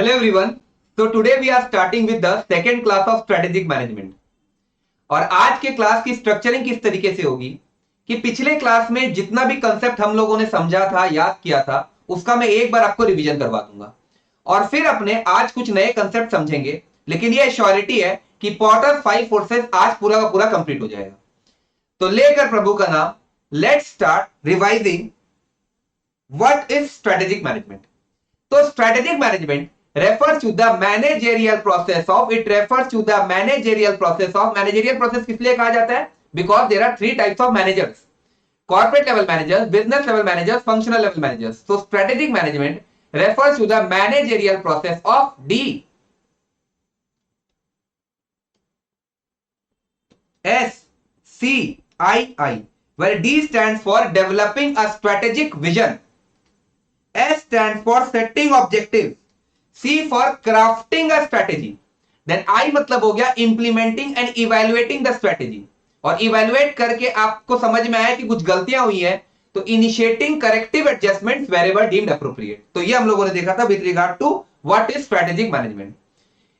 Hello everyone. So today we are starting with the second class of strategic management. और आज के class की structuring किस तरीके से होगी कि पिछले क्लास में जितना भी कंसेप्ट हम लोगों ने समझा था, याद किया था, उसका मैं एक बार आपको रिवीजन करवा दूंगा और फिर अपने आज कुछ नए कंसेप्ट समझेंगे। लेकिन यह श्योरिटी है कि पॉटर्स 5 फोर्सेस आज पूरा का पूरा कंप्लीट हो जाएगा। तो लेकर प्रभु का नाम, let's start revising what is strategic management. तो strategic management refers to the managerial process of managerial process किस लिए कहा जाता है? Because there are three types of managers: corporate level managers, business level managers, functional level managers. So strategic management refers to the managerial process of DSCII, where D stands for developing a strategic vision, S stands for setting objectives, C for crafting a strategy, then I मतलब हो गया implementing and evaluating the strategy। और evaluate करके आपको समझ में आया कि कुछ गलतियां हुई है तो initiating corrective adjustments wherever deemed appropriate। तो ये हम लोगों ने देखा था with regard to what is strategic management।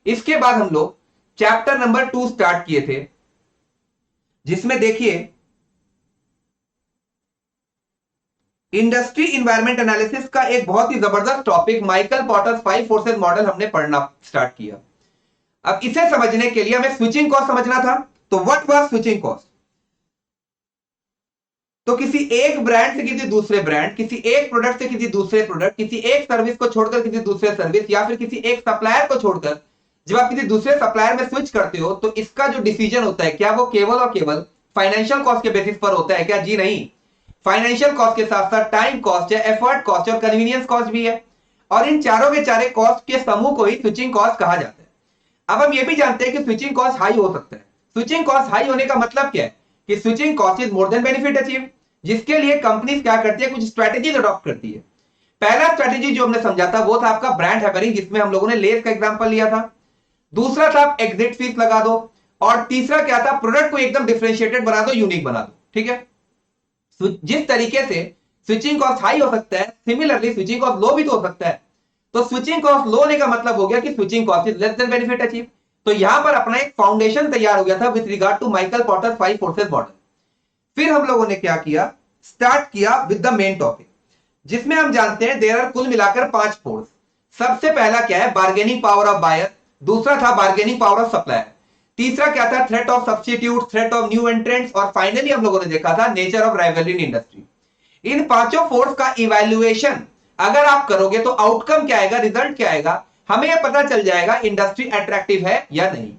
इसके बाद हम लोग चैप्टर नंबर 2 स्टार्ट किए थे, जिसमें देखिए इंडस्ट्री इन्वायरमेंट एनालिसिस का एक बहुत ही जबरदस्त topic Michael Porter's 5 forces model हमने पढ़ना स्टार्ट किया। अब इसे समझने के लिए हमें स्विचिंग कॉस्ट समझना था। तो व्हाट वाज स्विचिंग कॉस्ट? तो किसी एक ब्रांड से किसी दूसरे ब्रांड, किसी एक प्रोडक्ट से किसी दूसरे प्रोडक्ट, किसी एक सर्विस को छोड़कर किसी दूसरे सर्विस, या फिर किसी एक सप्लायर को छोड़कर जब आप किसी दूसरे सप्लायर में स्विच करते हो तो इसका जो डिसीजन होता है, क्या वो केवल और केवल फाइनेंशियल कॉस्ट के बेसिस पर होता है क्या? जी नहीं। फाइनेंशियल कॉस्ट के साथ साथ टाइम कॉस्ट है, एफर्ट कॉस्ट और कन्वीनियंस कॉस्ट भी है, और इन चारों के चारे कॉस्ट के समूह को ही स्विचिंग कॉस्ट कहा जाता है। अब हम ये भी जानते हैं कि स्विचिंग कॉस्ट हाई हो सकता है। स्विचिंग कॉस्ट हाई होने का मतलब क्या है कि switching cost is more than benefit achieve, जिसके लिए कंपनीज क्या करती है, कुछ स्ट्रेटेजीज अडॉप्ट करती है। पहला स्ट्रेटेजी जो हमने समझा था वो था आपका ब्रांड हैमरिंग, जिसमें हम लोगों ने लेस का एग्जांपल लिया था। दूसरा था आप एग्जिट फीस लगा दो, और तीसरा क्या था, प्रोडक्ट को एकदम डिफरेंशिएटेड बना दो, यूनिक बना दो। ठीक है, जिस तरीके से स्विचिंग कॉस्ट हाई हो सकता है, सिमिलरली स्विचिंग कॉस्ट लो भी तो हो सकता है। तो स्विचिंग कॉस्ट लो होने का मतलब हो गया कि switching cost is less than benefit achieve. तो यहां पर अपना एक फाउंडेशन तैयार हो गया था with regard to Michael Porter's 5 forces model. फिर हम लोगों ने क्या किया, स्टार्ट किया विद द मेन टॉपिक, जिसमें हम जानते हैं देयर आर कुल मिलाकर 5 फोर्स। सबसे पहला क्या है, बार्गेनिंग पावर ऑफ बायर। दूसरा था बार्गेनिंग पावर ऑफ सप्लायर। तीसरा क्या था, threat of substitute, threat of new entrants, और फाइनली हम लोगों ने देखा था nature of rivalry in industry. इन पांचों फोर्स का इवैल्यूएशन अगर आप करोगे तो आउटकम क्या आएगा, रिजल्ट क्या आएगा, हमें यह पता चल जाएगा इंडस्ट्री अट्रैक्टिव है या नहीं,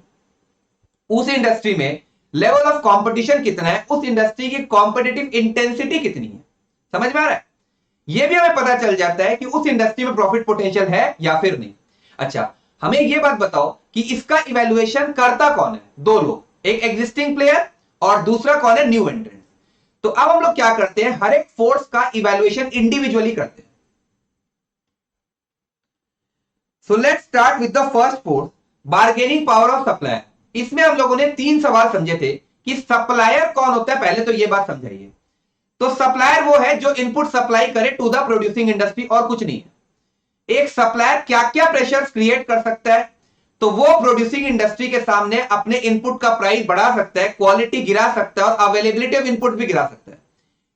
उस इंडस्ट्री में लेवल ऑफ कंपटीशन कितना है, उस इंडस्ट्री की कॉम्पिटिटिव इंटेंसिटी कितनी है। समझ में आ रहा है? यह भी हमें पता चल जाता है कि उस इंडस्ट्री में प्रॉफिट पोटेंशियल है या फिर नहीं। अच्छा, हमें यह बात बताओ कि इसका इवैल्यूएशन करता कौन है? दो लोग, एक एग्जिस्टिंग प्लेयर और दूसरा कौन है, न्यू एंट्रेंट। तो अब हम लोग क्या करते हैं, हर एक फोर्स का इवैल्यूएशन इंडिविजुअली करते हैं। So let's start with the first force, bargaining power of supplier. इसमें हम लोगों ने 3 सवाल समझे थे कि सप्लायर कौन होता है। पहले तो यह बात समझाइए। तो सप्लायर वो है जो इनपुट सप्लाई करे टू द प्रोड्यूसिंग इंडस्ट्री, और कुछ नहीं है। एक सप्लायर क्या क्या प्रेशर क्रिएट कर सकता है, तो वो प्रोड्यूसिंग इंडस्ट्री के सामने अपने इनपुट का प्राइस बढ़ा सकता है, क्वालिटी गिरा सकता है और अवेलेबिलिटी ऑफ इनपुट भी गिरा सकता है।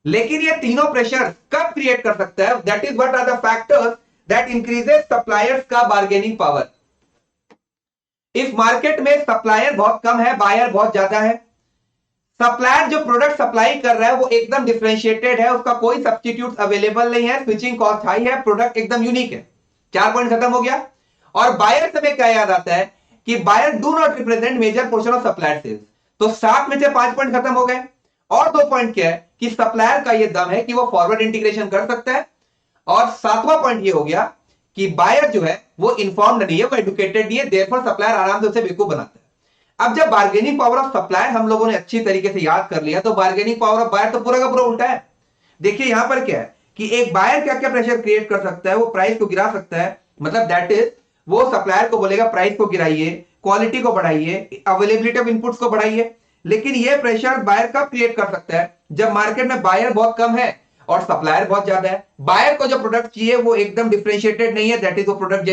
लेकिन ये तीनों प्रेशर कब क्रिएट कर सकता है? That is what are the factors that increases suppliers का बार्गेनिंग पावर। इस मार्केट में सप्लायर बहुत कम है, बायर बहुत ज्यादा है। सप्लायर जो प्रोडक्ट सप्लाई कर रहा है वो एकदम डिफरेंशिएटेड है, उसका कोई सब्स्टिट्यूट अवेलेबल नहीं है, स्विचिंग कॉस्ट हाई है, प्रोडक्ट एकदम यूनिक है। 4 पॉइंट खत्म हो गया। और बायर से क्या याद आता है कि buyer do not represent major portion of supplier sales. तो 7 में से 5 पॉइंट खत्म हो गए। और 2 पॉइंट क्या है कि सप्लायर का यह दम है कि वो फॉरवर्ड इंटीग्रेशन कर सकता है। और 7वां पॉइंट ये हो गया कि बायर जो है वो इन्फॉर्म्ड नहीं है, वो एडुकेटेड नहीं है, देयरफॉर सप्लायर आराम से उसे बेवकूफ बनाता है। अब जब बार्गेनिंग पावर ऑफ सप्लायर हम लोगों ने अच्छी तरीके से याद कर लिया, तो बार्गेनिंग पावर ऑफ बायर तो पूरा का पूरा उल्टा है। देखिए यहां पर क्या है कि एक बायर क्या क्या प्रेशर क्रिएट कर सकता है, वो प्राइस को गिरा सकता है। मतलब दैट इज वो सप्लायर को बोलेगा प्राइस को गिराइए, क्वालिटी को बढ़ाइए, अवेलेबिलिटी ऑफ इनपुट्स को बढ़ाइए। लेकिन ये प्रेशर बायर कब क्रिएट कर सकता है? जब मार्केट में बायर बहुत कम है और सप्लायर बहुत ज्यादा है। बायर को जो प्रोडक्ट चाहिए वो एकदम डिफरेंशिएटेड नहीं है, दैट इज वो प्रोडक्ट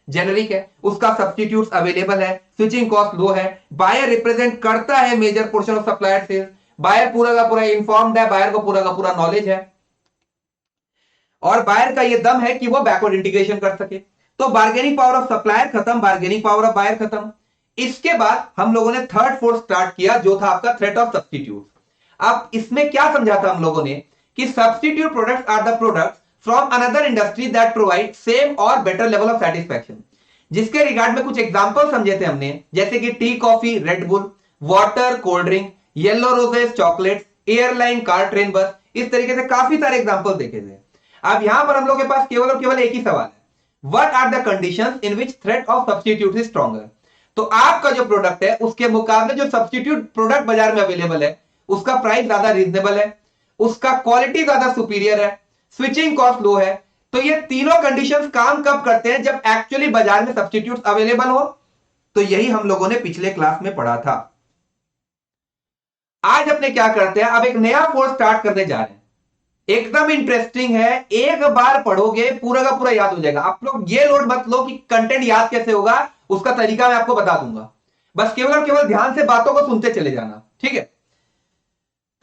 जेनरिक है, उसका सब्स्टिट्यूट्स अवेलेबल है, स्विचिंग कॉस्ट लो है। बायर रिप्रेजेंट करता है major portion of supplier sales, buyer पूरा का पूरा इन्फॉर्म्ड है, बायर को पूरा का पूरा नॉलेज है, और बायर का ये दम है कि वो बैकवर्ड इंटीग्रेशन कर सके। तो बार्गेनिंग पावर ऑफ सप्लायर खत्म, बार्गेनिंग पावर ऑफ बायर खत्म। इसके बाद हम लोगों ने थर्ड फोर्स स्टार्ट किया जो था आपका थ्रेट ऑफ सब्स्टिट्यूट। अब इसमें क्या समझा था हम लोगों ने कि substitute products are the products from another industry that provide same और बेटर लेवल ऑफ सेटिस्फैक्शन। जिसके रिगार्ड में कुछ एग्जांपल समझे थे हमने, जैसे कि tea coffee Red Bull, water cold drink, yellow roses chocolates, airline car train bus, इस तरीके से काफी सारे एग्जांपल देखे थे। अब यहां पर हम लोग के पास केवल और केवल एक ही सवाल है, what are the conditions in which threat of substitute is stronger. तो आपका जो प्रोडक्ट है उसके मुकाबले जो सब्स्टिट्यूट प्रोडक्ट बाजार में अवेलेबल है उसका प्राइस ज्यादा रीजनेबल है, उसका क्वालिटी ज्यादा सुपीरियर है, स्विचिंग कॉस्ट लो है। तो ये तीनों कंडीशंस काम कब करते हैं, जब एक्चुअली बाजार में सब्स्टिट्यूट अवेलेबल हो। तो यही हम लोगों ने पिछले क्लास में पढ़ा था। आज अपने क्या करते हैं, अब एक नया कोर्स स्टार्ट करने जा रहे हैं, एकदम इंटरेस्टिंग है, एक बार पढ़ोगे पूरा का पूरा याद हो जाएगा। आप लोग ये लोड मत लो कि कंटेंट याद कैसे होगा, उसका तरीका मैं आपको बता दूंगा, बस केवल और केवल ध्यान से बातों को सुनते चले जाना, ठीक है।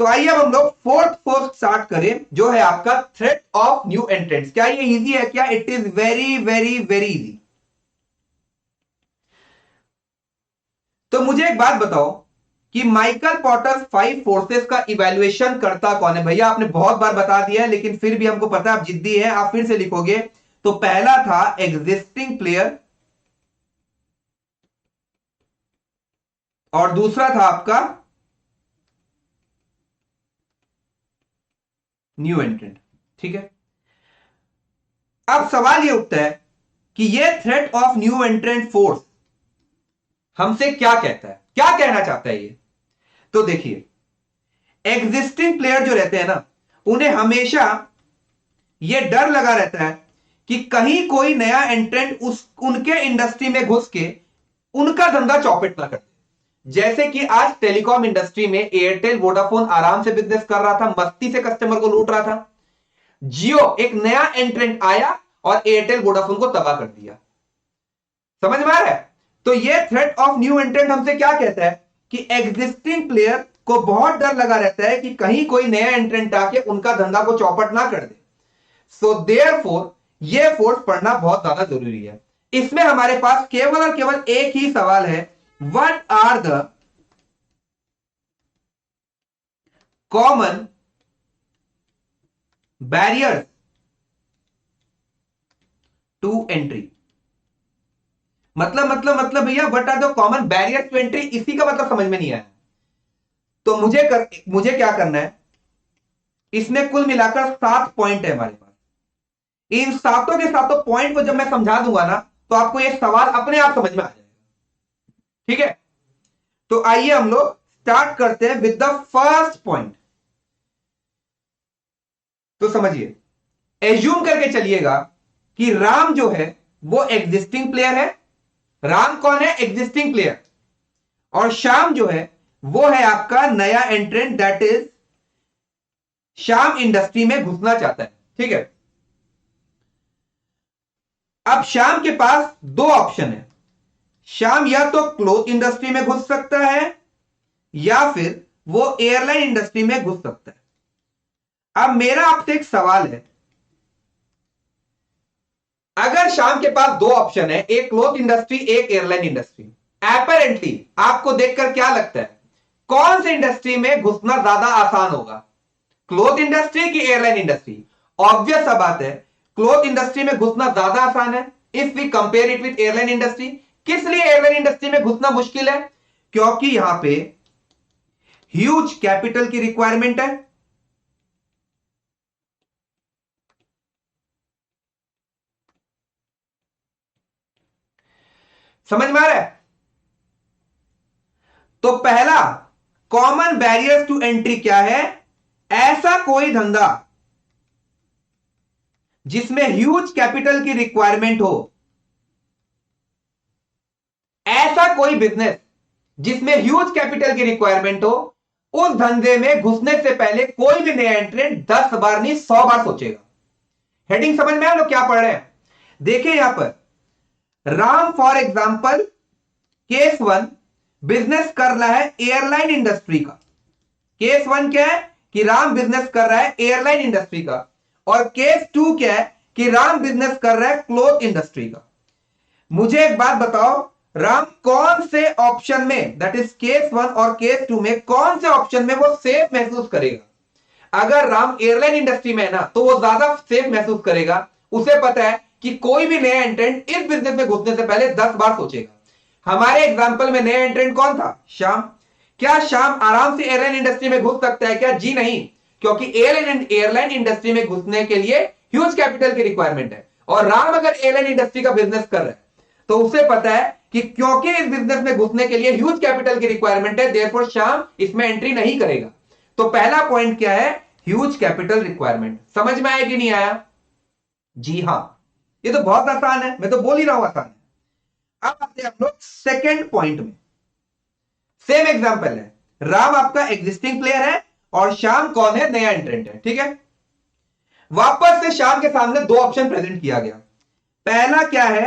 तो आइए अब हम लोग फोर्थ फोर्स स्टार्ट करें जो है आपका थ्रेट ऑफ न्यू एंट्रेंट्स। क्या ये इजी है क्या? It is very very very easy. तो मुझे एक बात बताओ कि माइकल पॉटर्स 5 फोर्सेस का इवैल्यूएशन करता कौन है? भैया आपने बहुत बार बता दिया है लेकिन फिर भी हमको पता है आप जिद्दी है, आप फिर से लिखोगे। तो पहला था एग्जिस्टिंग प्लेयर और दूसरा था आपका न्यू एंट्रेंट, ठीक है। अब सवाल यह उठता है कि यह थ्रेट ऑफ न्यू एंट्रेंट फोर्स हमसे क्या कहता है, क्या कहना चाहता है ये? तो देखिए, एग्जिस्टिंग प्लेयर जो रहते हैं ना, उन्हें हमेशा यह डर लगा रहता है कि कहीं कोई नया एंट्रेंट उनके इंडस्ट्री में घुस के उनका धंधा चौपट ना कर दे। जैसे कि आज टेलीकॉम इंडस्ट्री में एयरटेल वोडाफोन आराम से बिजनेस कर रहा था, मस्ती से कस्टमर को लूट रहा था। जियो एक नया एंट्रेंट आया और एयरटेल वोडाफोन को तबाह कर दिया। समझ में आ रहा है? तो यह थ्रेट ऑफ न्यू एंट्रेंट हमसे क्या कहता है कि एग्जिस्टिंग प्लेयर को बहुत डर लगा रहता है कि कहीं कोई नया एंट्रेंट आके उनका धंधा को चौपट ना कर दे। सो देयरफॉर यह फोर्स पढ़ना बहुत ज्यादा जरूरी है। इसमें हमारे पास केवल और केवल एक ही सवाल है, what are the common barriers to entry. मतलब भैया what are the common barriers to entry, इसी का मतलब समझ में नहीं आया। तो मुझे क्या करना है, इसमें कुल मिलाकर 7 पॉइंट है हमारे पास। इन सातों के सातों पॉइंट को जब मैं समझा दूंगा ना तो आपको यह सवाल अपने आप समझ में आ जाएगा, ठीक है। तो आइए हम लोग स्टार्ट करते हैं विद द फर्स्ट पॉइंट। तो समझिए, एज्यूम करके चलिएगा कि राम जो है वो एग्जिस्टिंग प्लेयर है। राम कौन है? Existing player. और श्याम जो है वो है आपका नया एंट्रेंट, दैट इज श्याम इंडस्ट्री में घुसना चाहता है, ठीक है। अब श्याम के पास 2 ऑप्शन है। श्याम या तो क्लोथ इंडस्ट्री में घुस सकता है या फिर वो एयरलाइन इंडस्ट्री में घुस सकता है। अब मेरा आपसे एक सवाल है, अगर श्याम के पास 2 ऑप्शन है, एक क्लोथ इंडस्ट्री एक एयरलाइन इंडस्ट्री, एपरेंटली आपको देखकर क्या लगता है कौन सी इंडस्ट्री में घुसना ज्यादा आसान होगा, क्लोथ इंडस्ट्री की एयरलाइन इंडस्ट्री? ऑब्वियस सा बात है, क्लोथ इंडस्ट्री में घुसना ज्यादा आसान है if we compare it with airline industry. किस लिए एयरलाइन इंडस्ट्री में घुसना मुश्किल है? क्योंकि यहां पे ह्यूज कैपिटल की रिक्वायरमेंट है। समझ में आ रहा है? तो पहला कॉमन बैरियर्स टू एंट्री क्या है? ऐसा कोई धंधा जिसमें ह्यूज कैपिटल की रिक्वायरमेंट हो, ऐसा कोई बिजनेस जिसमें ह्यूज कैपिटल की रिक्वायरमेंट हो उस धंधे में घुसने से पहले कोई भी नया एंट्रेंट 10 बार नहीं 100 बार सोचेगा। हेडिंग समझ में आया लोग क्या पढ़ रहे हैं? देखिए यहां पर Ram for example case one business कर रहा है एयरलाइन इंडस्ट्री का। केस वन क्या है कि राम बिजनेस कर रहा है एयरलाइन इंडस्ट्री का, और केस टू क्या है कि राम बिजनेस कर रहा है क्लोथ इंडस्ट्री का। मुझे एक बात बताओ, राम कौन से ऑप्शन में, दैट इज केस वन और केस टू में, कौन से ऑप्शन में वो सेफ महसूस करेगा? अगर राम एयरलाइन इंडस्ट्री में है ना, तो वो ज्यादा सेफ महसूस करेगा। उसे पता है कि कोई भी नया एंट्रेंट इस बिजनेस में घुसने से पहले 10 बार सोचेगा। हमारे एग्जाम्पल में नया एंट्रेंट कौन था? श्याम। क्या श्याम आराम से एयरलाइन इंडस्ट्री में घुस सकता है क्या? जी नहीं, क्योंकि एयरलाइन इंडस्ट्री में घुसने के लिए ह्यूज कैपिटल की रिक्वायरमेंट है। और राम अगर एयरलाइन इंडस्ट्री का बिजनेस कर रहा है तो उसे पता है कि क्योंकि इस बिजनेस में घुसने के लिए ह्यूज कैपिटल की रिक्वायरमेंट है, देयरफॉर श्याम इसमें एंट्री नहीं करेगा। तो पहला पॉइंट क्या है? Huge capital requirement. समझ में आया कि नहीं आया? जी हां, ये तो बहुत आसान है, मैं तो बोल ही रहा हूं आसान है। अब आते हैं हम लोग सेकेंड पॉइंट में। सेम एग्जांपल है, राम आपका एग्जिस्टिंग प्लेयर है और श्याम कौन है? नया एंट्रेंट है। ठीक है, वापस से श्याम के सामने दो ऑप्शन प्रेजेंट किया गया। पहला क्या है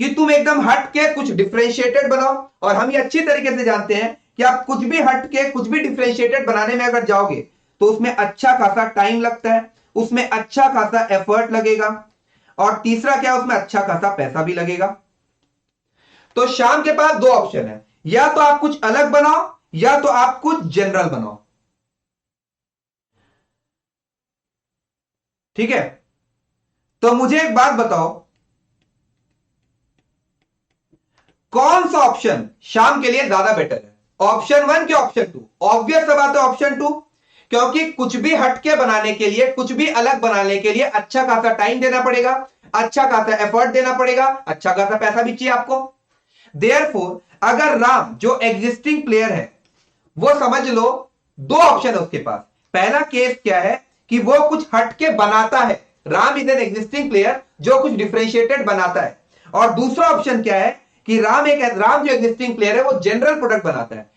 कि तुम एकदम हट के कुछ डिफरेंशिएटेड बनाओ, और हम ये अच्छी तरीके से जानते हैं कि आप कुछ भी हट के कुछ भी डिफरेंशिएटेड बनाने में अगर जाओगे तो उसमें अच्छा खासा टाइम लगता है, उसमें अच्छा खासा एफर्ट लगेगा, और तीसरा क्या, उसमें अच्छा खासा पैसा भी लगेगा। तो श्याम के पास दो ऑप्शन है, या तो आप कुछ अलग बनाओ या तो आप कुछ जनरल बनाओ। ठीक है, तो मुझे एक बात बताओ, कौन सा ऑप्शन श्याम के लिए ज्यादा बेटर है? ऑप्शन वन कि ऑप्शन टू? ऑब्वियस सा बात है ऑप्शन टू, क्योंकि कुछ भी हटके बनाने के लिए, कुछ भी अलग बनाने के लिए अच्छा खासा टाइम देना पड़ेगा, अच्छा खासा एफर्ट देना पड़ेगा, अच्छा खासा पैसा भी चाहिए आपको। देयरफॉर अगर राम जो एग्जिस्टिंग प्लेयर है, वो समझ लो दो ऑप्शन है उसके पास। पहला केस क्या है कि वो कुछ हटके बनाता है, Ram is an existing player जो कुछ डिफरेंशिएटेड बनाता है। और दूसरा ऑप्शन क्या है कि राम जो एग्जिस्टिंग प्लेयर है वो जनरल प्रोडक्ट बनाता है।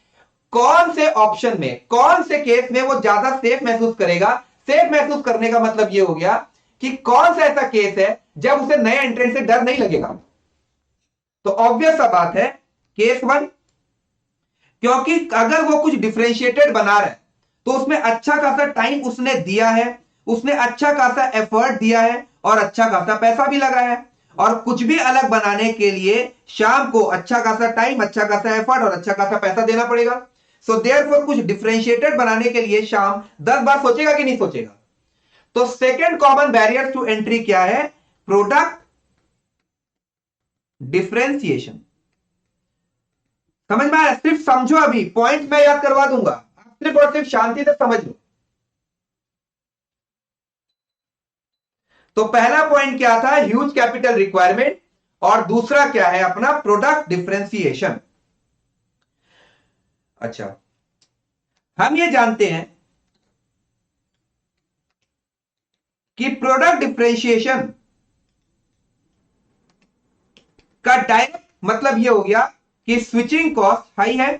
कौन से ऑप्शन में, कौन से केस में वो ज्यादा सेफ महसूस करेगा? सेफ महसूस करने का मतलब ये हो गया कि कौन सा ऐसा केस है जब उसे नए एंट्रेंट से डर नहीं लगेगा। तो ऑब्वियस सा बात है केस वन, क्योंकि अगर वो कुछ डिफरेंशिएटेड बना रहा है तो उसमें अच्छा खासा टाइम उसने दिया है, उसने अच्छा खासा एफर्ट दिया है और अच्छा खासा पैसा भी लगाया है। और कुछ भी अलग बनाने के लिए शाम को अच्छा खासा टाइम, अच्छा खासा एफर्ट और अच्छा खासा पैसा देना पड़ेगा। सो देयरफॉर कुछ डिफरेंशिएटेड बनाने के लिए शाम 10 बार सोचेगा कि नहीं सोचेगा? तो second common barrier to entry क्या है? Product differentiation. समझ में आया? सिर्फ समझो, अभी पॉइंट मैं याद करवा दूंगा, आप सिर्फ और सिर्फ शांति से समझ लो। तो पहला पॉइंट क्या था? ह्यूज कैपिटल रिक्वायरमेंट, और दूसरा क्या है अपना? Product differentiation. अच्छा, हम ये जानते हैं कि प्रोडक्ट डिफरेंशिएशन का डायरेक्ट मतलब ये हो गया कि स्विचिंग कॉस्ट हाई है।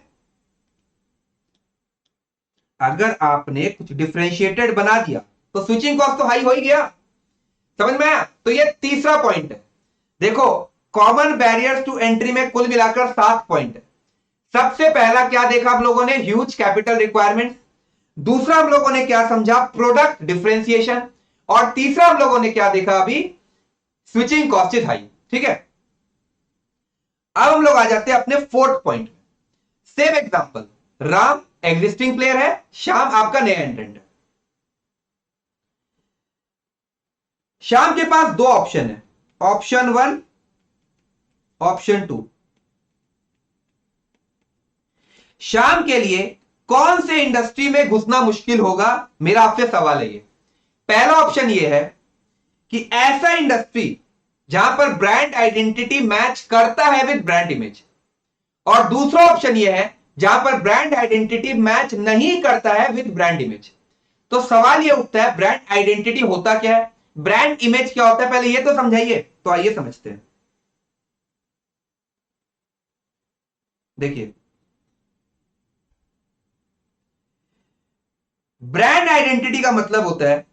अगर आपने कुछ डिफरेंशिएटेड बना दिया तो स्विचिंग कॉस्ट तो हाई हो ही गया। समझ में आया? तो ये तीसरा पॉइंट है। देखो, कॉमन बैरियर्स टू एंट्री में कुल मिलाकर 7 पॉइंट है। सबसे पहला क्या देखा आप लोगों ने? Huge capital requirement. दूसरा हम लोगों ने क्या समझा? Product differentiation. और तीसरा हम लोगों ने क्या देखा अभी? Switching cost is high. ठीक है, अब हम लोग आ जाते हैं अपने fourth point. Same example, Ram existing player है, श्याम आपका नया एंट्रेंट है। श्याम के पास दो ऑप्शन है, option one, option two. Shyam के लिए कौन से इंडस्ट्री में घुसना मुश्किल होगा? मेरा आपसे सवाल है ये। पहला ऑप्शन ये है कि ऐसा इंडस्ट्री जहां पर ब्रांड आइडेंटिटी मैच करता है विद ब्रांड इमेज, और दूसरा ऑप्शन ये है जहां पर ब्रांड आइडेंटिटी मैच नहीं करता है विद ब्रांड इमेज। तो सवाल ये उठता है, ब्रांड आइडेंटिटी होता क्या है, ब्रांड इमेज क्या होता है, पहले ये तो समझाइए। तो आइए समझते हैं। देखिए, ब्रांड आइडेंटिटी का मतलब होता है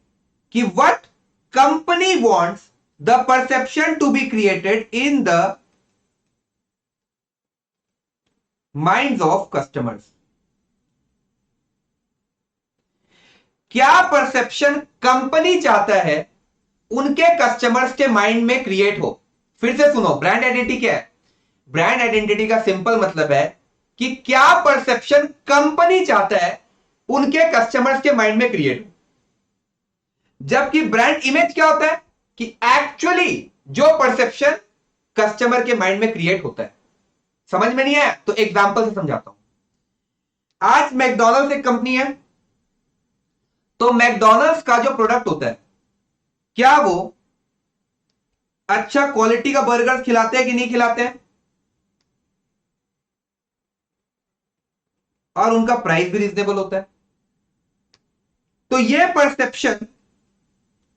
कि what company wants the perception to be created in the minds of customers. क्या परसेप्शन कंपनी चाहता है उनके कस्टमर्स के माइंड में क्रिएट हो। फिर से सुनो, ब्रांड आइडेंटिटी क्या है? ब्रांड आइडेंटिटी का सिंपल मतलब है कि क्या परसेप्शन कंपनी चाहता है उनके कस्टमर्स के माइंड में क्रिएट हो। जबकि ब्रांड इमेज क्या होता है कि एक्चुअली जो परसेप्शन कस्टमर के माइंड में क्रिएट होता है। समझ में नहीं आया तो एग्जांपल से समझाता हूं। आज मैकडॉनल्ड्स एक कंपनी है, तो मैकडॉनल्ड्स का जो प्रोडक्ट होता है, क्या वो अच्छा क्वालिटी का बर्गर खिलाते हैं कि नहीं खिलाते हैं, और उनका प्राइस भी रीजनेबल होता है। तो ये परसेप्शन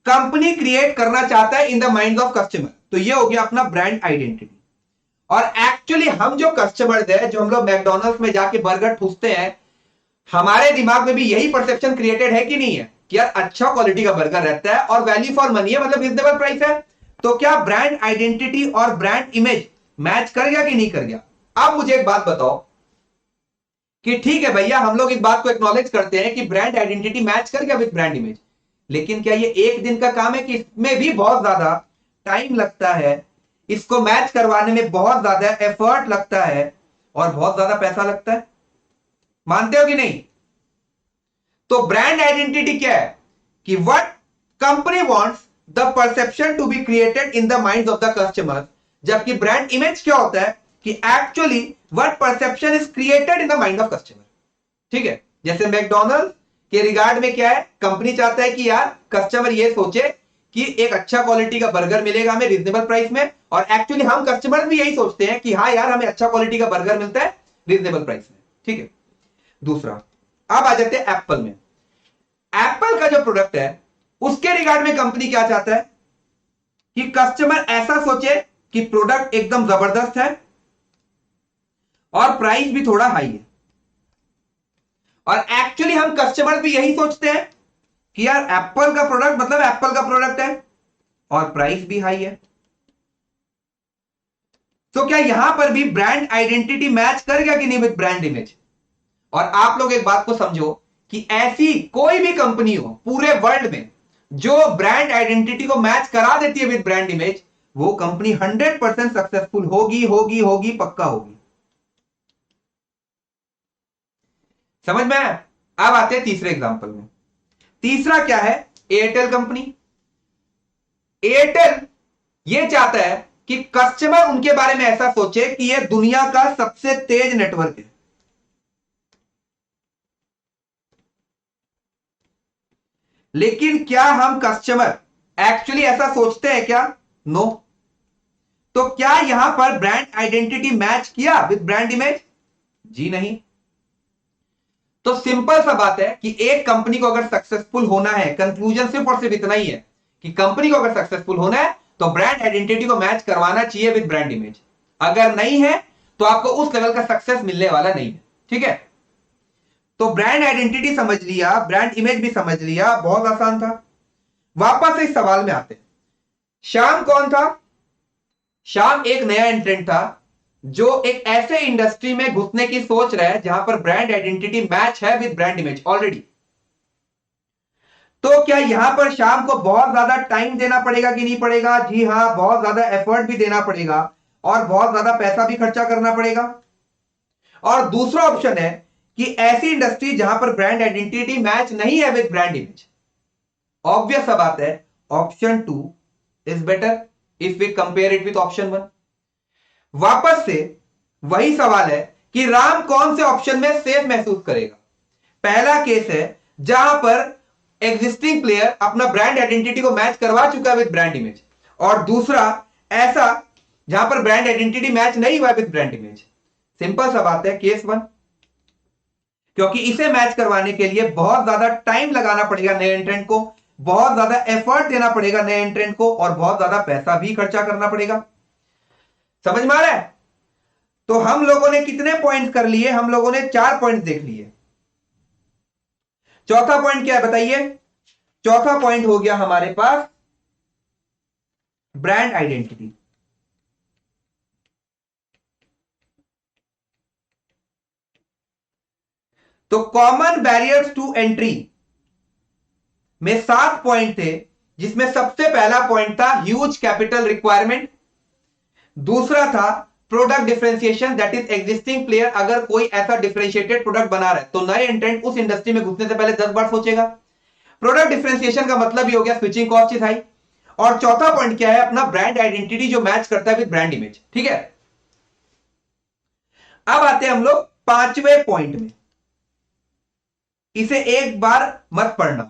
कंपनी क्रिएट करना चाहता है इन द माइंड ऑफ कस्टमर। तो ये हो गया अपना ब्रांड आइडेंटिटी। और एक्चुअली हम जो कस्टमर्स है, जो हम लोग मैकडॉनल्ड्स में जाके बर्गर ठूसते हैं, हमारे दिमाग में भी यही परसेप्शन क्रिएटेड है कि नहीं है कि यार अच्छा क्वालिटी का बर्गर रहता है और वैल्यू फॉर मनी है, मतलब रीजनेबल प्राइस है। तो क्या ब्रांड आइडेंटिटी और ब्रांड इमेज मैच कर गया कि नहीं कर गया? अब मुझे एक बात बताओ कि ठीक है भैया, हम लोग इस बात को एक्नॉलेज करते हैं कि ब्रांड आइडेंटिटी मैच कर गया विद ब्रांड इमेज, लेकिन क्या ये एक दिन का काम है कि इसमें भी बहुत ज्यादा टाइम लगता है, इसको मैच करवाने में बहुत ज्यादा एफर्ट लगता है और बहुत ज्यादा पैसा लगता है? मानते हो कि नहीं? तो ब्रांड आइडेंटिटी क्या है कि what company wants the perception to be created in the minds of the customer. जबकि ब्रांड इमेज क्या होता है कि actually what perception is created in the mind of customer. ठीक है, जैसे मैकडॉनल्ड्स के रिगार्ड में क्या है, कंपनी चाहता है कि यार कस्टमर ये सोचे कि एक अच्छा क्वालिटी का बर्गर मिलेगा हमें रीजनेबल प्राइस में, और एक्चुअली हम कस्टमर भी यही सोचते हैं कि हाँ यार हमें अच्छा क्वालिटी का बर्गर मिलता है रीजनेबल प्राइस में। ठीक है, दूसरा, अब आ जाते हैं एप्पल में। एप्पल का जो प्रोडक्ट है उसके रिगार्ड में कंपनी क्या चाहता है कि कस्टमर ऐसा सोचे कि प्रोडक्ट एकदम जबरदस्त है और प्राइस भी थोड़ा हाई है। और एक्चुअली हम कस्टमर भी यही सोचते हैं कि यार एप्पल का प्रोडक्ट मतलब एप्पल का प्रोडक्ट है और प्राइस भी हाई है। तो क्या यहां पर भी ब्रांड आइडेंटिटी मैच कर गया कि नहीं विद ब्रांड इमेज? और आप लोग एक बात को समझो कि ऐसी कोई भी कंपनी हो पूरे वर्ल्ड में जो ब्रांड आइडेंटिटी को मैच करा देती है विद ब्रांड इमेज, वो कंपनी 100% सक्सेसफुल होगी होगी होगी, पक्का होगी। समझ में आया? अब आते हैं तीसरे एग्जांपल में। तीसरा क्या है? Airtel company. एयरटेल ये चाहता है कि कस्टमर उनके बारे में ऐसा सोचे कि यह दुनिया का सबसे तेज नेटवर्क है। लेकिन क्या हम कस्टमर एक्चुअली ऐसा सोचते हैं क्या? नो। तो क्या यहां पर ब्रांड आइडेंटिटी मैच किया विद ब्रांड इमेज? जी नहीं। तो सिंपल सा बात है कि एक कंपनी को अगर सक्सेसफुल होना है, कंक्लूजन सिर्फ और सिर्फ इतना ही है कि कंपनी को अगर सक्सेसफुल होना है तो ब्रांड आइडेंटिटी को मैच करवाना चाहिए विद ब्रांड इमेज। अगर नहीं है तो आपको उस लेवल का सक्सेस मिलने वाला नहीं है। ठीक है, तो ब्रांड आइडेंटिटी समझ लिया, ब्रांड इमेज भी समझ लिया, बहुत आसान था। वापस इस सवाल में आते हैं। श्याम कौन था? श्याम एक नया एंट्रेंट था जो एक ऐसे इंडस्ट्री में घुसने की सोच रहा है जहां पर ब्रांड आइडेंटिटी मैच है विद ब्रांड इमेज ऑलरेडी। तो क्या यहां पर श्याम को बहुत ज्यादा टाइम देना पड़ेगा कि नहीं पड़ेगा? जी हां, बहुत ज्यादा एफर्ट भी देना पड़ेगा और बहुत ज्यादा पैसा भी खर्चा करना पड़ेगा। और दूसरा ऑप्शन है कि ऐसी इंडस्ट्री जहां पर ब्रांड आइडेंटिटी मैच नहीं है विद ब्रांड इमेज। ऑब्वियस बात है, option 2 is better if we compare it with option 1। वापस से वही सवाल है कि राम कौन से ऑप्शन में सेफ महसूस करेगा। पहला केस है जहां पर एग्जिस्टिंग प्लेयर अपना ब्रांड आइडेंटिटी को मैच करवा चुका है विद ब्रांड इमेज, और दूसरा ऐसा जहां पर ब्रांड आइडेंटिटी मैच नहीं हुआ विद ब्रांड इमेज। सिंपल सा बात है, केस 1, क्योंकि इसे मैच करवाने के लिए बहुत ज्यादा टाइम लगाना पड़ेगा नए एंट्रेंट को, बहुत ज्यादा एफर्ट देना पड़ेगा नए एंट्रेंट को, और बहुत ज्यादा पैसा भी खर्चा करना पड़ेगा। समझ में आ रहा है? तो हम लोगों ने कितने पॉइंट्स कर लिए? हम लोगों ने 4 पॉइंट्स देख लिए। चौथा पॉइंट क्या है बताइए? चौथा पॉइंट हो गया हमारे पास ब्रांड आइडेंटिटी। तो कॉमन बैरियर्स टू एंट्री में 7 पॉइंट थे, जिसमें सबसे पहला पॉइंट था ह्यूज कैपिटल रिक्वायरमेंट। दूसरा था product differentiation, that is existing player अगर कोई ऐसा डिफरेंशिएटेड प्रोडक्ट बना रहा है तो नए एंट्रेंट उस इंडस्ट्री में घुसने से पहले 10 बार सोचेगा। प्रोडक्ट डिफरेंशिएशन का मतलब ही हो गया स्विचिंग कॉस्ट इज हाई। और चौथा पॉइंट क्या है? अपना ब्रांड आइडेंटिटी जो मैच करता है विद ब्रांड इमेज। ठीक है, अब आते हैं हम लोग पांचवें पॉइंट में। इसे एक बार मत पढ़ना,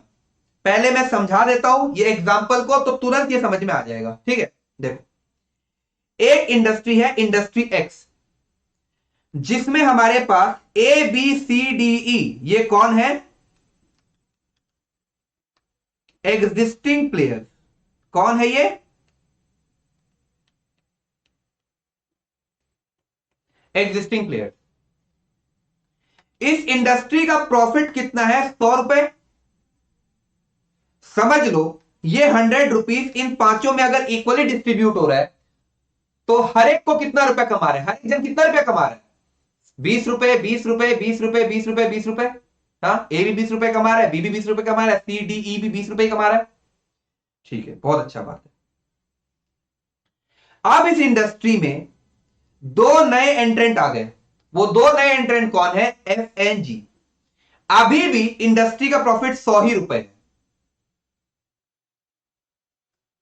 पहले मैं समझा देता हूं ये एग्जांपल को, तो तुरंत ये समझ में आ जाएगा। ठीक है, देखो, एक इंडस्ट्री है इंडस्ट्री एक्स, जिसमें हमारे पास ए बी सी डी ई, ये कौन है? Existing player. कौन है ये? Existing player. इस इंडस्ट्री का प्रॉफिट कितना है? 100 रुपए। समझ लो ये 100 रुपीज इन पांचों में अगर इक्वली डिस्ट्रीब्यूट हो रहा है तो हर एक को कितना रुपया कमा रहा है? हर एक जन कितना रुपया कमा रहा है? 20 रुपए, 20 रुपए, 20 रुपए, 20 रुपए, 20 रुपए। हाँ, ए भी 20 रुपए कमा रहा है, बी भी 20 रुपए कमा रहा है, सी डी ई भी 20 रुपए कमा रहा है। ठीक है, बहुत अच्छा बात है। अब इस इंडस्ट्री में दो नए एंट्रेंट आ गए। वो दो नए एंट्रेंट कौन है? F N G. अभी भी इंडस्ट्री का प्रॉफिट 100 ही रुपए है।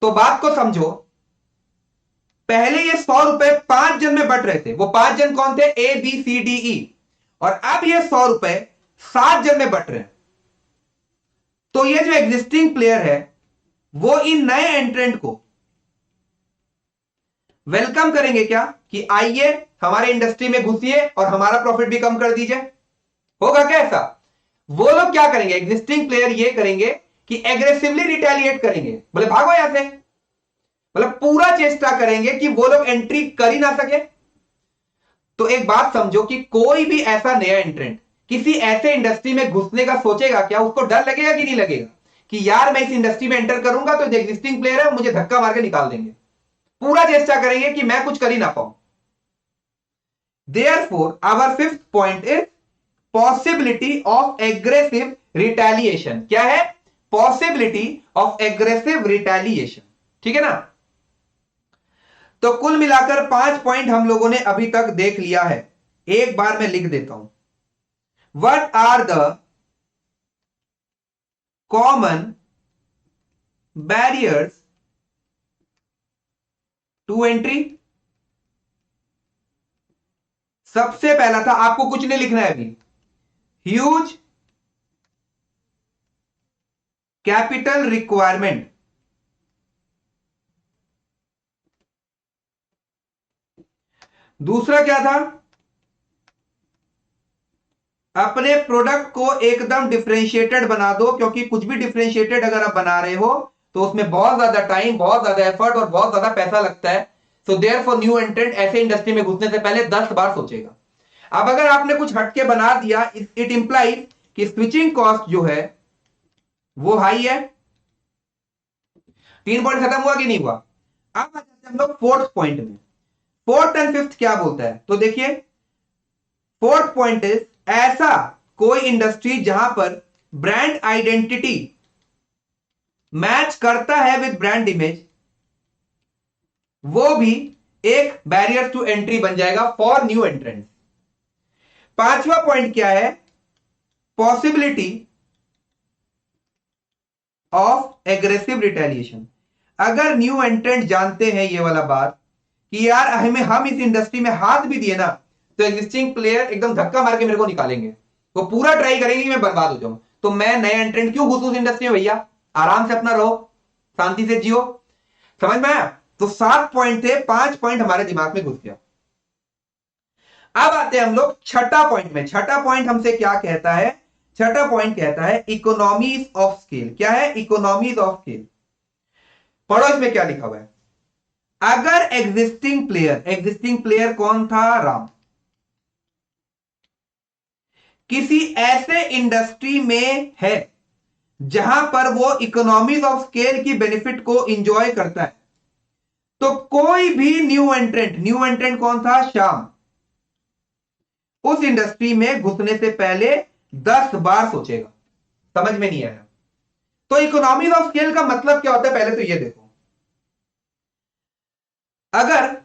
तो बात को समझो, पहले ये 100 रुपए 5 जन में बट रहे थे। वो 5 जन कौन थे? A B C D E. और अब ये 100 रुपए 7 जन में बट रहे हैं। तो ये जो एग्जिस्टिंग प्लेयर है वो इन नए एंट्रेंट को वेलकम करेंगे क्या कि आइए हमारे इंडस्ट्री में घुसिए और हमारा प्रॉफिट भी कम कर दीजिए? होगा क्या ऐसा? वो लोग क्या करेंगे? एग्जिस्टिंग प्लेयर ये करेंगे कि एग्रेसिवली रिटेलिएट करेंगे, बोले भागो यहां से, मतलब पूरा चेष्टा करेंगे कि वो लोग एंट्री कर ही ना सके। तो एक बात समझो कि कोई भी ऐसा नया एंट्रेंट किसी ऐसे इंडस्ट्री में घुसने का सोचेगा क्या? उसको डर लगेगा कि नहीं लगेगा कि यार मैं इस इंडस्ट्री में एंटर करूंगा तो जो एग्जिस्टिंग प्लेयर है मुझे धक्का मार के निकाल देंगे? पूरा चेष्टा करेंगे कि मैं कुछ कर ही ना पाऊं। Therefore, our fifth point is possibility of aggressive retaliation. क्या है? Possibility of aggressive retaliation. ठीक है ना? तो कुल मिलाकर 5 पॉइंट हम लोगों ने अभी तक देख लिया है। एक बार मैं लिख देता हूं। What are the common barriers to entry? सबसे पहला था, आपको कुछ नहीं लिखना है अभी, ह्यूज कैपिटल रिक्वायरमेंट। दूसरा क्या था? अपने प्रोडक्ट को एकदम डिफरेंशिएटेड बना दो, क्योंकि कुछ भी डिफरेंशिएटेड अगर आप बना रहे हो तो उसमें बहुत ज्यादा टाइम, बहुत ज्यादा एफर्ट और बहुत ज्यादा पैसा लगता है। सो देयरफॉर न्यू एंट्रेंट ऐसे इंडस्ट्री में घुसने से पहले 10 बार सोचेगा। अब अगर आपने कुछ हटके बना दिया, इट इंप्लाइज कि स्विचिंग कॉस्ट जो है वो हाई है। 3 पॉइंट खत्म हुआ कि नहीं हुआ? अब आ जाते हैं हम लोग फोर्थ पॉइंट में। फोर्थ एंड फिफ्थ क्या बोलता है? तो देखिए, फोर्थ पॉइंट इज ऐसा कोई इंडस्ट्री जहां पर ब्रांड आइडेंटिटी मैच करता है विद ब्रांड इमेज, वो भी एक बैरियर टू एंट्री बन जाएगा फॉर न्यू एंट्रेंट्स। पांचवा पॉइंट क्या है? Possibility of aggressive retaliation. अगर न्यू एंट्रेंट जानते हैं ये वाला बात कि यार हम इस इंडस्ट्री में हाथ भी दिए ना तो एग्जिस्टिंग प्लेयर एकदम धक्का मार के मेरे को निकालेंगे, वो पूरा ट्राई करेंगे कि मैं बर्बाद हो जाऊं, तो मैं नए एंट्रेंट क्यों घुसूं उस इंडस्ट्री में? भैया आराम से अपना रहो, शांति से जियो। समझ में आया? तो 7 पॉइंट थे, 5 पॉइंट हमारे दिमाग में घुस गया। अब आते हैं हम लोग छठा पॉइंट में। छठा पॉइंट हमसे क्या कहता है? छठा पॉइंट कहता है इकोनॉमीज ऑफ स्केल। क्या है? Economies of scale. पढ़ो इसमें क्या लिखा हुआ है। अगर एग्जिस्टिंग प्लेयर कौन था? राम। किसी ऐसे इंडस्ट्री में है जहां पर वो इकोनॉमीज ऑफ स्केल की बेनिफिट को इंजॉय करता है, तो कोई भी न्यू एंट्रेंट कौन था? श्याम, उस इंडस्ट्री में घुसने से पहले 10 बार सोचेगा। समझ में नहीं आया? तो इकोनॉमीज ऑफ स्केल का मतलब क्या होता है, पहले तो ये देखो। अगर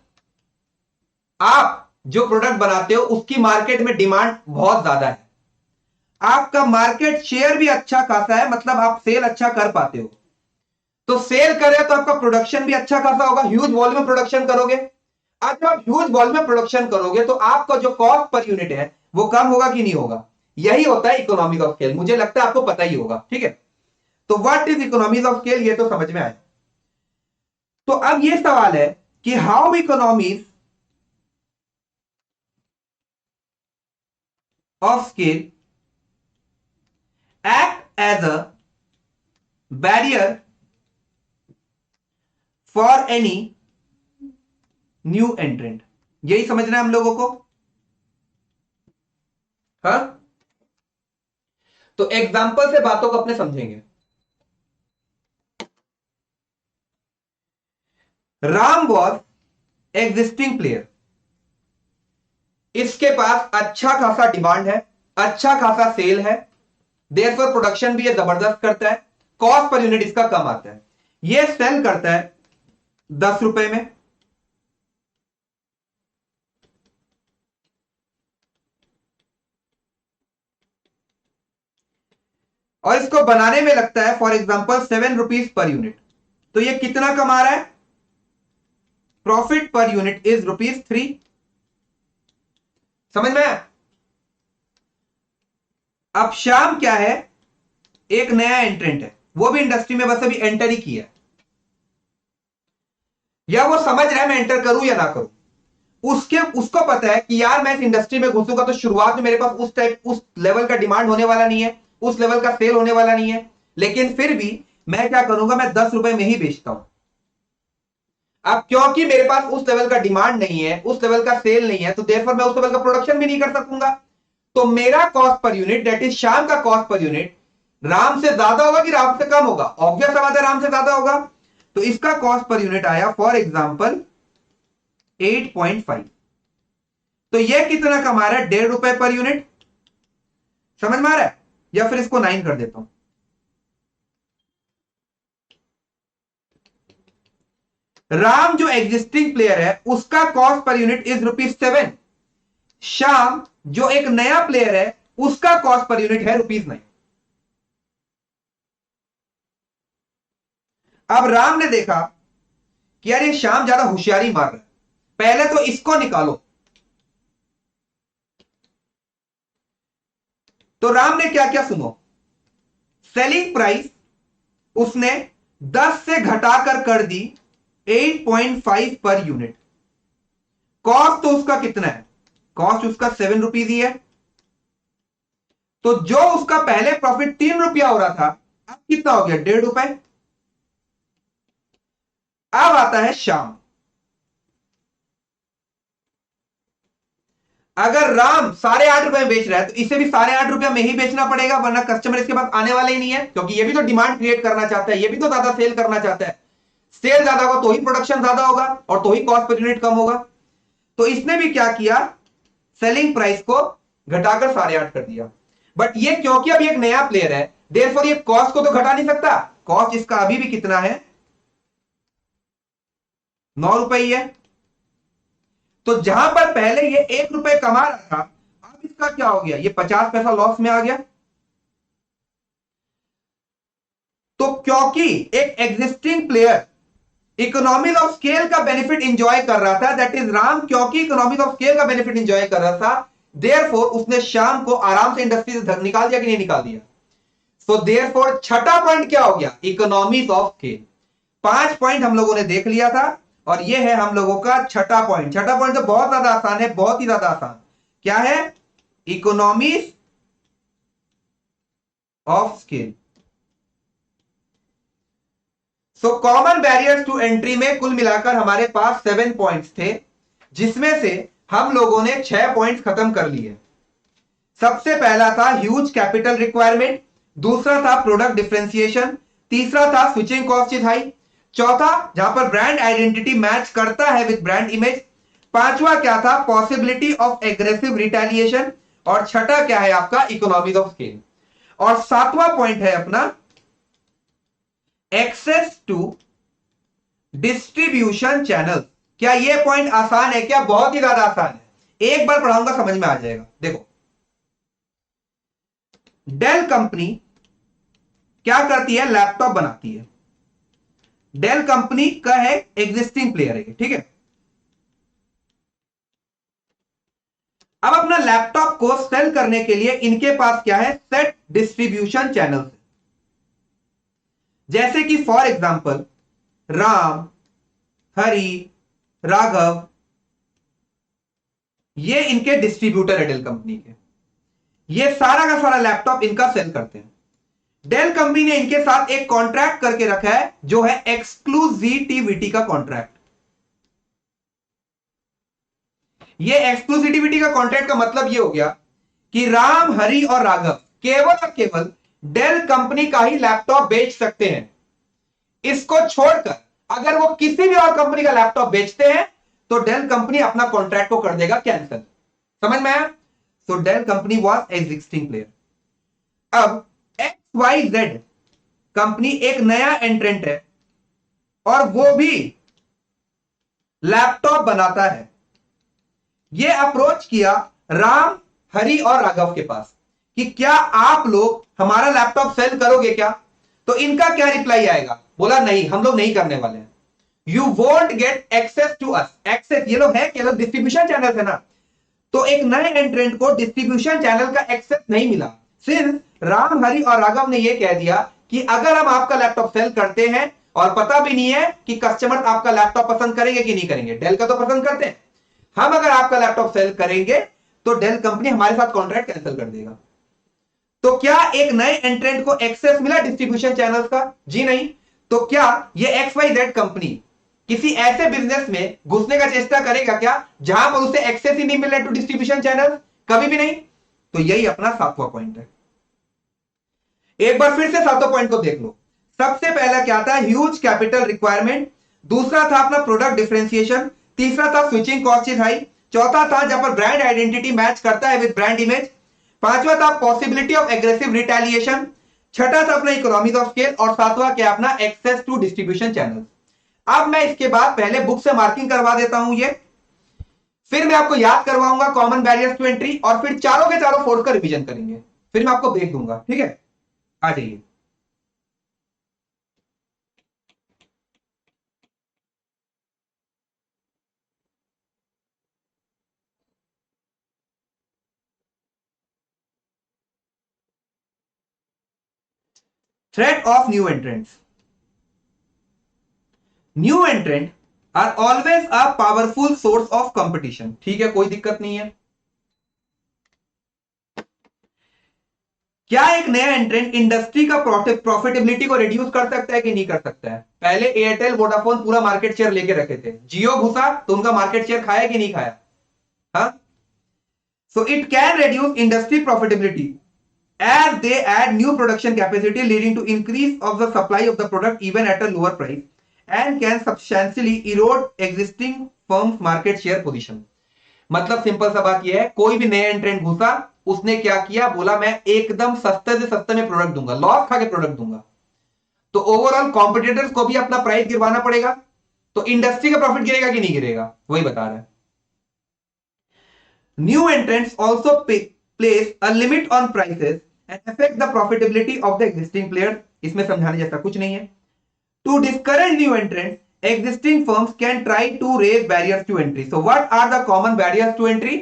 आप जो प्रोडक्ट बनाते हो उसकी मार्केट में डिमांड बहुत ज्यादा है, आपका मार्केट शेयर भी अच्छा खासा है, मतलब आप सेल अच्छा कर पाते हो, तो सेल करें तो आपका प्रोडक्शन भी अच्छा खासा होगा, ह्यूज वॉल्यूम में प्रोडक्शन करोगे। अब जब आप ह्यूज वॉल्यूम में प्रोडक्शन करोगे तो आपका जो कॉस्ट पर यूनिट है वो कम होगा कि नहीं होगा? यही होता है इकोनॉमीज ऑफ स्केल। मुझे लगता है आपको पता ही होगा, ठीक है? तो what is economies of scale, ये तो समझ में आया। तो अब ये सवाल है कि how economies of scale act as a barrier for any new entrant। यही समझना है हम लोगों को, हाँ? तो एग्जांपल से बातों को अपने समझेंगे। राम वॉज एग्जिस्टिंग प्लेयर, इसके पास अच्छा खासा डिमांड है, अच्छा खासा सेल है, देयरफॉर प्रोडक्शन भी ये जबरदस्त करता है, कॉस्ट पर यूनिट इसका कम आता है। ये सेल करता है 10 रुपए में, और इसको बनाने में लगता है for example 7 rupees per unit. तो ये कितना कमा रहा है? Profit per unit is ₹3। समझ में आया? अब श्याम क्या है? एक नया एंट्रेंट है, वो भी इंडस्ट्री में बस अभी एंटर ही किया है, या वो समझ रहा है मैं एंटर करूं या ना करूं। उसको पता है कि यार मैं इस इंडस्ट्री में घुसूंगा तो शुरुआत में मेरे पास उस लेवल का डिमांड होने वाला नहीं है, उस लेवल का सेल होने वाला नहीं है, लेकिन फिर भी मैं क्या करूंगा, मैं 10 रुपए में ही बेचता हूं। अब क्योंकि मेरे पास उस लेवल का डिमांड नहीं है, उस लेवल का सेल नहीं है, तो देयरफॉर मैं उस लेवल का प्रोडक्शन भी नहीं कर सकूंगा। तो मेरा cost per unit, that is Shyam का कॉस्ट पर यूनिट, राम से ज्यादा होगा कि राम से कम होगा? ऑब्वियस बात है, राम से ज्यादा होगा। तो इसका कॉस्ट पर यूनिट आया फॉर एग्जांपल 8.5। तो यह कितना कमा रहा है? ₹1.5 पर यूनिट। समझ में आ रहा है? या फिर इसको 9 कर देता हूं। राम जो एग्जिस्टिंग प्लेयर है उसका cost per unit is ₹7। Shyam जो एक नया प्लेयर है उसका कॉस्ट पर यूनिट है ₹9। अब राम ने देखा कि यार ये श्याम ज्यादा होशियारी मार रहा है, पहले तो इसको निकालो। तो राम ने क्या क्या, सुनो, सेलिंग प्राइस उसने 10 से घटाकर कर दी 8.5 पर यूनिट। कॉस्ट तो उसका कितना है? कॉस्ट उसका 7 रुपीज ही है। तो जो उसका पहले प्रॉफिट 3 रुपया हो रहा था, अब कितना हो गया? ₹1.5। अब आता है श्याम। अगर राम 8.5 में बेच रहा है तो इसे भी 8.5 में ही बेचना पड़ेगा, वरना कस्टमर इसके पास आने वाले ही नहीं है, क्योंकि ये भी तो डिमांड क्रिएट करना चाहता है, ये भी तो ज्यादा सेल करना चाहता है। सेल ज्यादा होगा तो ही प्रोडक्शन ज्यादा होगा और तो ही कॉस्ट पर यूनिट कम होगा। तो इसने भी क्या किया? सेलिंग प्राइस को घटाकर 8.5 कर दिया। बट ये क्योंकि अभी एक नया प्लेयर है, देयरफॉर ये कॉस्ट को तो घटा नहीं सकता। कॉस्ट इसका अभी भी कितना है? 9 रुपए ही है। तो जहां पर पहले ये 1 रुपए कमा रहा था, अब इसका क्या हो गया? ये 50 पैसा लॉस में आ गया। तो क्योंकि एक existing player economies of scale का बेनिफिट इंजॉय कर रहा था, दैट इज राम, क्योंकि इकोनॉमीज ऑफ स्केल का बेनिफिट इंजॉय कर रहा था, देयरफॉर उसने शाम को आराम से इंडस्ट्री से निकाल दिया कि नहीं निकाल दिया? सो देयरफॉर छठा पॉइंट क्या हो गया? Economies of scale. 5 पॉइंट हम लोगों ने देख लिया था और ये है हम लोगों का छठा पॉइंट। छठा पॉइंट तो बहुत ज्यादा आसान है, बहुत ही ज्यादा आसान। क्या है? Economies of scale. So common barriers to entry में कुल मिलाकर हमारे पास 7 पॉइंट्स थे, जिसमें से हम लोगों ने 6 पॉइंट्स खत्म कर लिए। सबसे पहला था ह्यूज कैपिटल रिक्वायरमेंट, दूसरा था प्रोडक्ट डिफरेंशिएशन, तीसरा था स्विचिंग कॉस्ट इज हाई, चौथा जहां पर ब्रांड आइडेंटिटी मैच करता है विद ब्रांड इमेज, पांचवा क्या था पॉसिबिलिटी ऑफ एग्रेसिव रिटेलिएशन, और छठा क्या है आपका इकोनॉमीज ऑफ स्केल, और सातवां पॉइंट है अपना एक्सेस टू डिस्ट्रीब्यूशन चैनल। क्या यह पॉइंट आसान है? क्या बहुत ही ज्यादा आसान है। एक बार पढ़ाऊंगा समझ में आ जाएगा। देखो, डेल कंपनी क्या करती है? लैपटॉप बनाती है। डेल कंपनी का है एग्जिस्टिंग प्लेयर है, ठीक है। अब अपना लैपटॉप को सेल करने के लिए इनके पास क्या है? Set distribution channel. जैसे कि फॉर एग्जांपल राम, हरि, राघव, ये इनके डिस्ट्रीब्यूटर है डेल कंपनी के। ये सारा का सारा लैपटॉप इनका सेल करते हैं। डेल कंपनी ने इनके साथ एक कॉन्ट्रैक्ट करके रखा है जो है एक्सक्लूसिविटी का कॉन्ट्रैक्ट। ये एक्सक्लूसिविटी का कॉन्ट्रैक्ट का मतलब ये हो गया कि राम, हरि और राघव केवल और केवल डेल कंपनी का ही लैपटॉप बेच सकते हैं। इसको छोड़कर अगर वो किसी भी और कंपनी का लैपटॉप बेचते हैं तो डेल कंपनी अपना कॉन्ट्रैक्ट को कर देगा कैंसिल। समझ में आया? So Dell company was existing player. अब XYZ कंपनी एक नया एंट्रेंट है और वो भी लैपटॉप बनाता है। ये अप्रोच किया राम, हरि और राघव के पास कि क्या आप लोग हमारा लैपटॉप सेल करोगे क्या? तो इनका क्या रिप्लाई आएगा? बोला नहीं, हम लोग नहीं करने वाले हैं। You won't get access to us. Access ये लोग है केवल डिस्ट्रीब्यूशन चैनल है ना, तो एक नए एंट्रेंट को डिस्ट्रीब्यूशन चैनल का एक्सेस नहीं मिला। सिर्फ राम, हरि और राघव ने यह कह दिया कि अगर हम आपका लैपटॉप सेल करते हैं और पता भी नहीं है कि कस्टमर आपका लैपटॉप पसंद करेंगे कि नहीं करेंगे, डेल का तो पसंद करते हैं, हम अगर आपका लैपटॉप सेल करेंगे तो डेल कंपनी हमारे साथ कॉन्ट्रैक्ट कैंसिल कर देगा। तो क्या एक नए एंट्रेंट को एक्सेस मिला डिस्ट्रीब्यूशन चैनल्स का? जी नहीं। तो क्या ये XYZ कंपनी किसी ऐसे बिजनेस में घुसने का चेष्टा करेगा क्या जहां पर उसे एक्सेस ही नहीं मिल रहा टू डिस्ट्रीब्यूशन चैनल? कभी भी नहीं। तो यही अपना सातवां पॉइंट है। एक बार फिर से सातवां पॉइंट को देख लो। सबसे पहला क्या था? ह्यूज कैपिटल रिक्वायरमेंट, दूसरा था अपना प्रोडक्ट डिफरेंशिएशन, तीसरा था स्विचिंग कॉस्ट इज हाई, चौथा था जहां पर ब्रांड आइडेंटिटी मैच करता है विद ब्रांड इमेज, पांचवा था पॉसिबिलिटी ऑफ एग्रेसिव रिटेलिएशन, छठा था अपना इकोनॉमीज ऑफ स्केल, और सातवां क्या अपना एक्सेस टू डिस्ट्रीब्यूशन चैनल। अब मैं इसके बाद पहले बुक से मार्किंग करवा देता हूं ये, फिर मैं आपको याद करवाऊंगा कॉमन बैरियर्स टू एंट्री, और फिर चारों के चारों फोर्स का रिवीजन करेंगे, फिर मैं आपको देख दूंगा। ठीक है, आ जाइए। Threat of new entrants. New entrant are always a powerful source of competition. ठीक है, कोई दिक्कत नहीं है। क्या एक नया एंट्रेंट इंडस्ट्री का प्रॉफिटेबिलिटी को रिड्यूस कर सकता है कि नहीं कर सकता है? पहले एयरटेल, वोडाफोन पूरा मार्केट शेयर लेके रखे थे, जियो घुसा तो उनका मार्केट शेयर खाया कि नहीं खाया? हाँ, so it can reduce industry profitability as they add new production capacity leading to increase of the supply of the product even at a lower price and can substantially erode existing firms market share position। मतलब simple सा बात यह है, कोई भी नया एंट्रेंट घुसा, उसने क्या किया? बोला मैं एकदम सस्ते से सस्ते में प्रोडक्ट दूंगा, लॉस खा के प्रोडक्ट दूंगा, तो ओवरऑल कॉम्पिटिटर्स को भी अपना प्राइस गिरवाना पड़ेगा, तो इंडस्ट्री का प्रॉफिट गिरेगा कि नहीं गिरेगा? वही बता रहा है। New entrants also place a limit on prices and affect the profitability of the existing player। इसमें समझाने जैसा कुछ नहीं है। To discourage new entrants, existing firms can try to raise barriers to entry। So what are the common barriers to entry?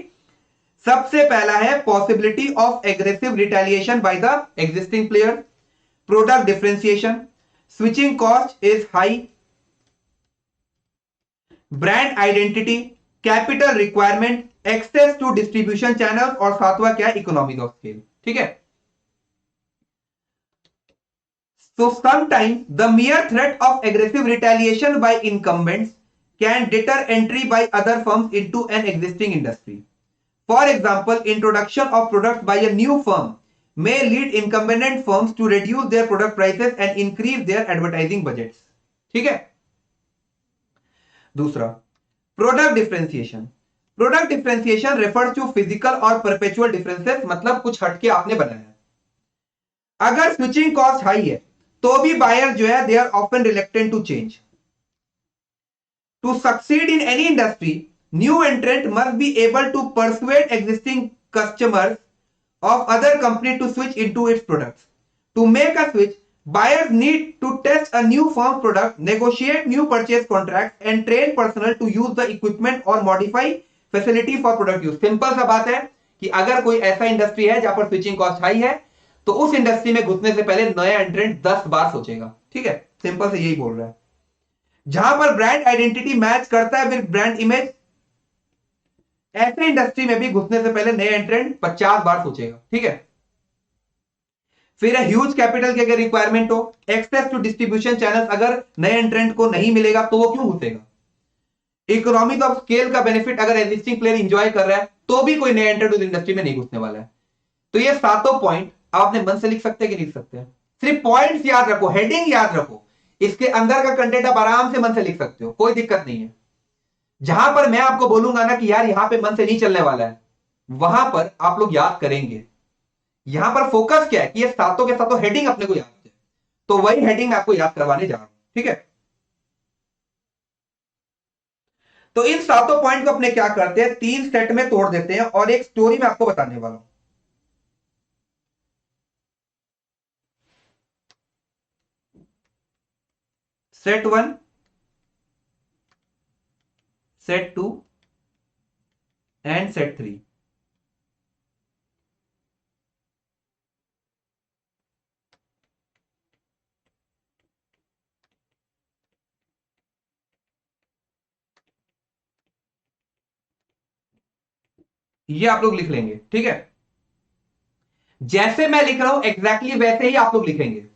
सबसे पहला है possibility of aggressive retaliation by the existing player, product differentiation, switching cost is high, brand identity, capital requirement, access to distribution channel, और सातवां क्या? Economies of scale. ठीक है, so sometimes the mere threat of aggressive retaliation by incumbents can deter entry by other firms into an existing industry। For example introduction of product by a new firm may lead incumbent firms to reduce their product prices and increase their advertising budgets. ठीक है। दूसरा, product differentiation. Product differentiation refers to physical और perpetual differences, मतलब कुछ हटके आपने बनाया। अगर स्विचिंग कॉस्ट हाई है तो भी बायर जो है they are often reluctant to change. To succeed in any industry, new entrant must be able to persuade existing customers of other company to switch into its products. To make a switch, buyers need to test a new firm product, negotiate new purchase contracts, and train personnel to use the equipment or modify facility for product use. Simple सा बात है कि अगर कोई ऐसा industry है जहां पर स्विचिंग कॉस्ट हाई है तो उस इंडस्ट्री में घुसने से पहले नया एंट्रेंट 10 बार सोचेगा। ठीक है, सिंपल से यही बोल रहा है। जहां पर ब्रांड आइडेंटिटी मैच करता है विद ब्रांड इमेज, ऐसे इंडस्ट्री में भी घुसने से पहले नए एंट्रेंट 50 बार सोचेगा। ठीक है। फिर है ह्यूज कैपिटल की अगर रिक्वायरमेंट हो, एक्सेस टू डिस्ट्रीब्यूशन चैनल्स, अगर नए एंट्रेंट को नहीं मिलेगा तो वो क्यों घुसेगा। इकोनॉमिक ऑफ स्केल का बेनिफिट अगर एग्जिस्टिंग प्लेयर एंजॉय कर रहा है तो भी कोई नया एंट्रेंट उस इंडस्ट्री में नहीं घुसने वाला है। तो ये सातों पॉइंट आप अपने मन से लिख सकते हैं कि नहीं लिख सकते हैं? सिर्फ पॉइंट्स याद रखो, हेडिंग याद रखो, इसके अंदर का कंटेंट आप आराम से मन से लिख सकते हो, कोई दिक्कत नहीं है। जहां पर मैं आपको बोलूंगा ना कि यार यहां पे मन से नहीं चलने वाला है, वहां पर आप लोग याद करेंगे। यहां पर फोकस क्या है कि ये सातों के सातों हेडिंग अपने को याद है, तो वही हेडिंग आपको याद करवाने जा रहा हूं। ठीक है। तो इन सातों पॉइंट को अपने क्या करते हैं, 3 सेट में तोड़ देते हैं और एक स्टोरी में आपको बताने वाला हूं। Set 1, set 2 and set 3। ये आप लोग लिख लेंगे। ठीक है, जैसे मैं लिख रहा हूं एग्जैक्टली वैसे ही आप लोग लिखेंगे।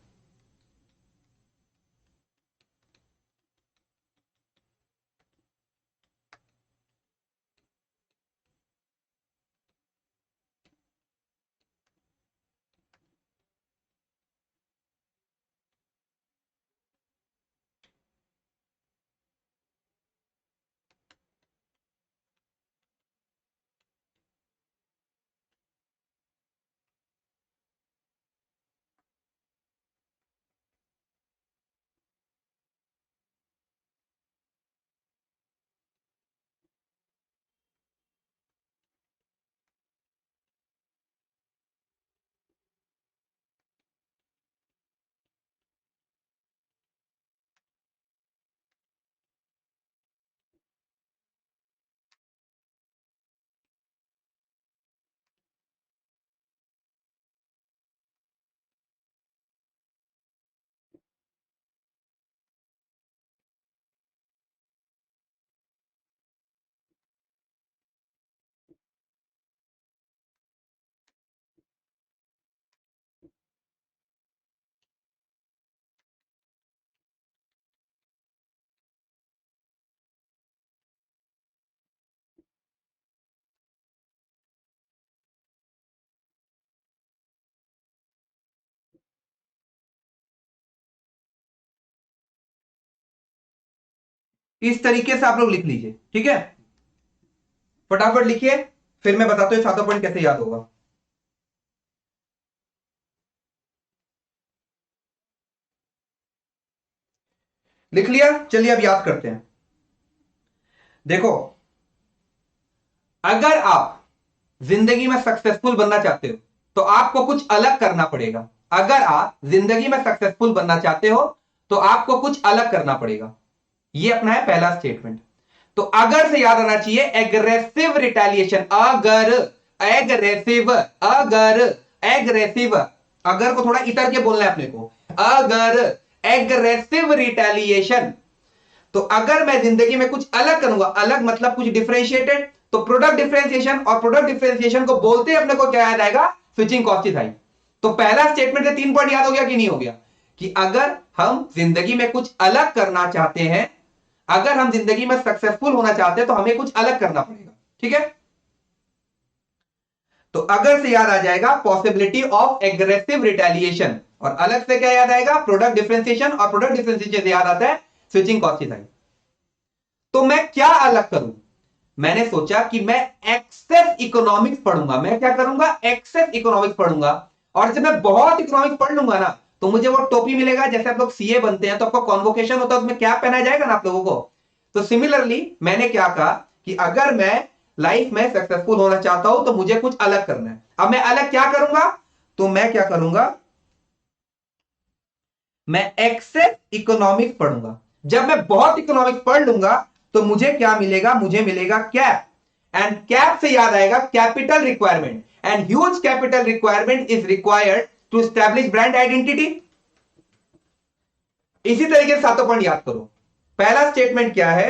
इस तरीके से आप लोग लिख लीजिए। ठीक है, फटाफट लिखिए, फिर मैं बताता हूं सातों पॉइंट कैसे याद होगा। लिख लिया, चलिए अब याद करते हैं। देखो, अगर आप जिंदगी में सक्सेसफुल बनना चाहते हो तो आपको कुछ अलग करना पड़ेगा। अगर आप जिंदगी में सक्सेसफुल बनना चाहते हो तो आपको कुछ अलग करना पड़ेगा। यह अपना है पहला स्टेटमेंट। तो अगर से याद आना चाहिए, एग्रेसिव रिटेलिएशन। अगर, एग्रेसिव, अगर, एग्रेसिव, अगर को थोड़ा इतर के बोलना है अपने को। अगर एग्रेसिव रिटेलिएशन, तो अगर मैं जिंदगी में कुछ अलग करूंगा, अलग मतलब कुछ डिफरेंशिएटेड, तो प्रोडक्ट डिफरेंशिएशन, और प्रोडक्ट डिफरेंशिएशन को बोलते ही अपने को क्या याद आएगा, स्विचिंग कॉस्ट इज हाई। तो पहला स्टेटमेंट से 3 पॉइंट याद हो गया कि नहीं हो गया, कि अगर हम जिंदगी में कुछ अलग करना चाहते हैं, अगर हम जिंदगी में सक्सेसफुल होना चाहते हैं तो हमें कुछ अलग करना पड़ेगा। ठीक है, तो अगर से याद आ जाएगा पॉसिबिलिटी ऑफ एग्रेसिव रिटेलिएशन, और अलग से क्या याद आएगा, प्रोडक्ट डिफरेंशिएशन, और प्रोडक्ट डिफरेंशिएशन से याद आता है स्विचिंग कॉस्ट साइड। तो मैं क्या अलग करूं, मैंने सोचा कि मैं एक्सेस इकोनॉमिक्स पढ़ूंगा। मैं क्या करूंगा, एक्सेस इकोनॉमिक्स पढ़ूंगा। और जब मैं बहुत इकोनॉमिक्स पढ़ लूंगा ना, तो मुझे वो टोपी मिलेगा, जैसे आप लोग सीए बनते हैं तो आपको कॉन्वोकेशन होता है, उसमें क्या पहनाया जाएगा ना आप लोगों को। तो सिमिलरली मैंने क्या कहा कि अगर मैं लाइफ में सक्सेसफुल होना चाहता हूं तो मुझे कुछ अलग करना है। अब मैं अलग क्या करूंगा, तो मैं क्या करूंगा, मैं एक्सेस इकोनॉमिक्स पढ़ूंगा। जब मैं बहुत इकोनॉमिक्स पढ़ लूंगा तो मुझे क्या मिलेगा, मुझे मिलेगा कैप। एंड कैप से याद आएगा capital requirement, and huge capital requirement is required to establish brand identity. इसी तरीके से सातों पॉइंट याद करो। पहला स्टेटमेंट क्या है,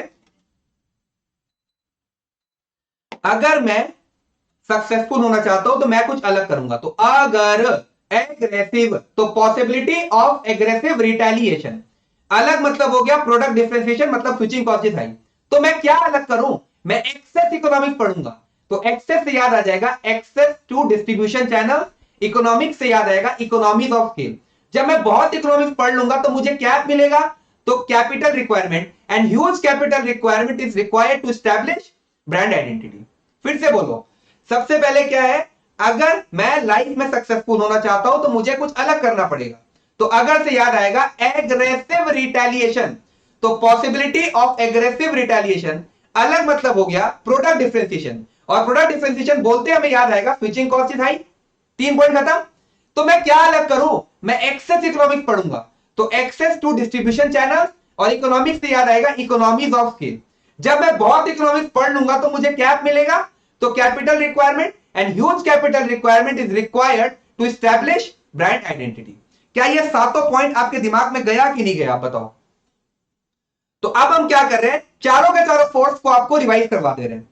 अगर मैं सक्सेसफुल होना चाहता हूं तो मैं कुछ अलग करूंगा। तो अगर एग्रेसिव, तो पॉसिबिलिटी ऑफ एग्रेसिव रिटेलिएशन। अलग मतलब हो गया प्रोडक्ट डिफरेंशिएशन, मतलब स्विचिंग कॉस्ट इज हाई। तो मैं क्या अलग करूं, मैं एक्सेस इकोनॉमिक्स पढ़ूंगा। तो एक्सेस से याद आ जाएगा access to distribution channel, economics से याद आएगा इकोनॉमीज ऑफ स्केल। जब मैं बहुत इकोनॉमिक्स पढ़ लूंगा तो मुझे क्या मिलेगा, तो capital requirement, and huge capital requirement is required to establish brand identity. फिर से बोलो, सबसे पहले क्या है, अगर मैं लाइफ में सक्सेसफुल होना चाहता हूं तो मुझे कुछ अलग करना पड़ेगा। तो अगर से याद आएगा एग्रेसिव रिटेलिएशन, तो पॉसिबिलिटी ऑफ एग्रेसिव रिटेलिएशन। अलग मतलब हो गया प्रोडक्ट डिफरेंशिएशन, और प्रोडक्ट डिफरेंशिएशन बोलते हमें याद आएगा switching cost is high. 3 point खत्म। तो मैं क्या अलग करूं, मैं एक्सेस इकोनॉमिक्स पढ़ूंगा। तो एक्सेस टू डिस्ट्रीब्यूशन चैनल, और इकोनॉमिक्स से याद आएगा इकोनॉमीज ऑफ स्केल। जब मैं बहुत इकोनॉमिक्स पढ़ लूंगा तो मुझे क्या मिलेगा, तो capital requirement, and huge capital requirement is required to establish brand identity. क्या ये सातों पॉइंट आपके दिमाग में गया कि नहीं गया, आप बताओ। तो अब हम क्या कर रहे हैं, चारों के चारों फोर्स को आपको रिवाइज करवा दे रहे हैं।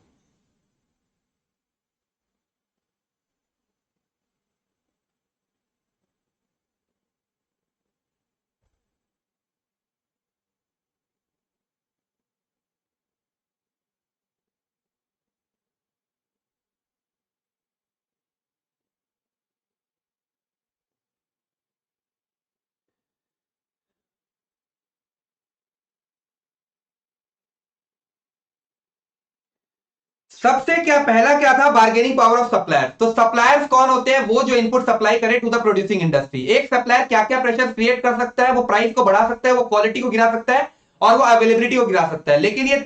सबसे क्या पहला क्या था, बार्गेनिंग पावर ऑफ सप्लायर। तो सप्लायर्स कौन होते हैं, वो जो इनपुट सप्लाई करे टू द प्रोड्यूसिंग इंडस्ट्री। एक सप्लायर क्या क्या प्रेशर क्रिएट कर सकता है, वो प्राइस को बढ़ा सकता है, वो क्वालिटी को गिरा सकता है, और वो अवेलेबिलिटी को गिरा सकता है। लेकिन ये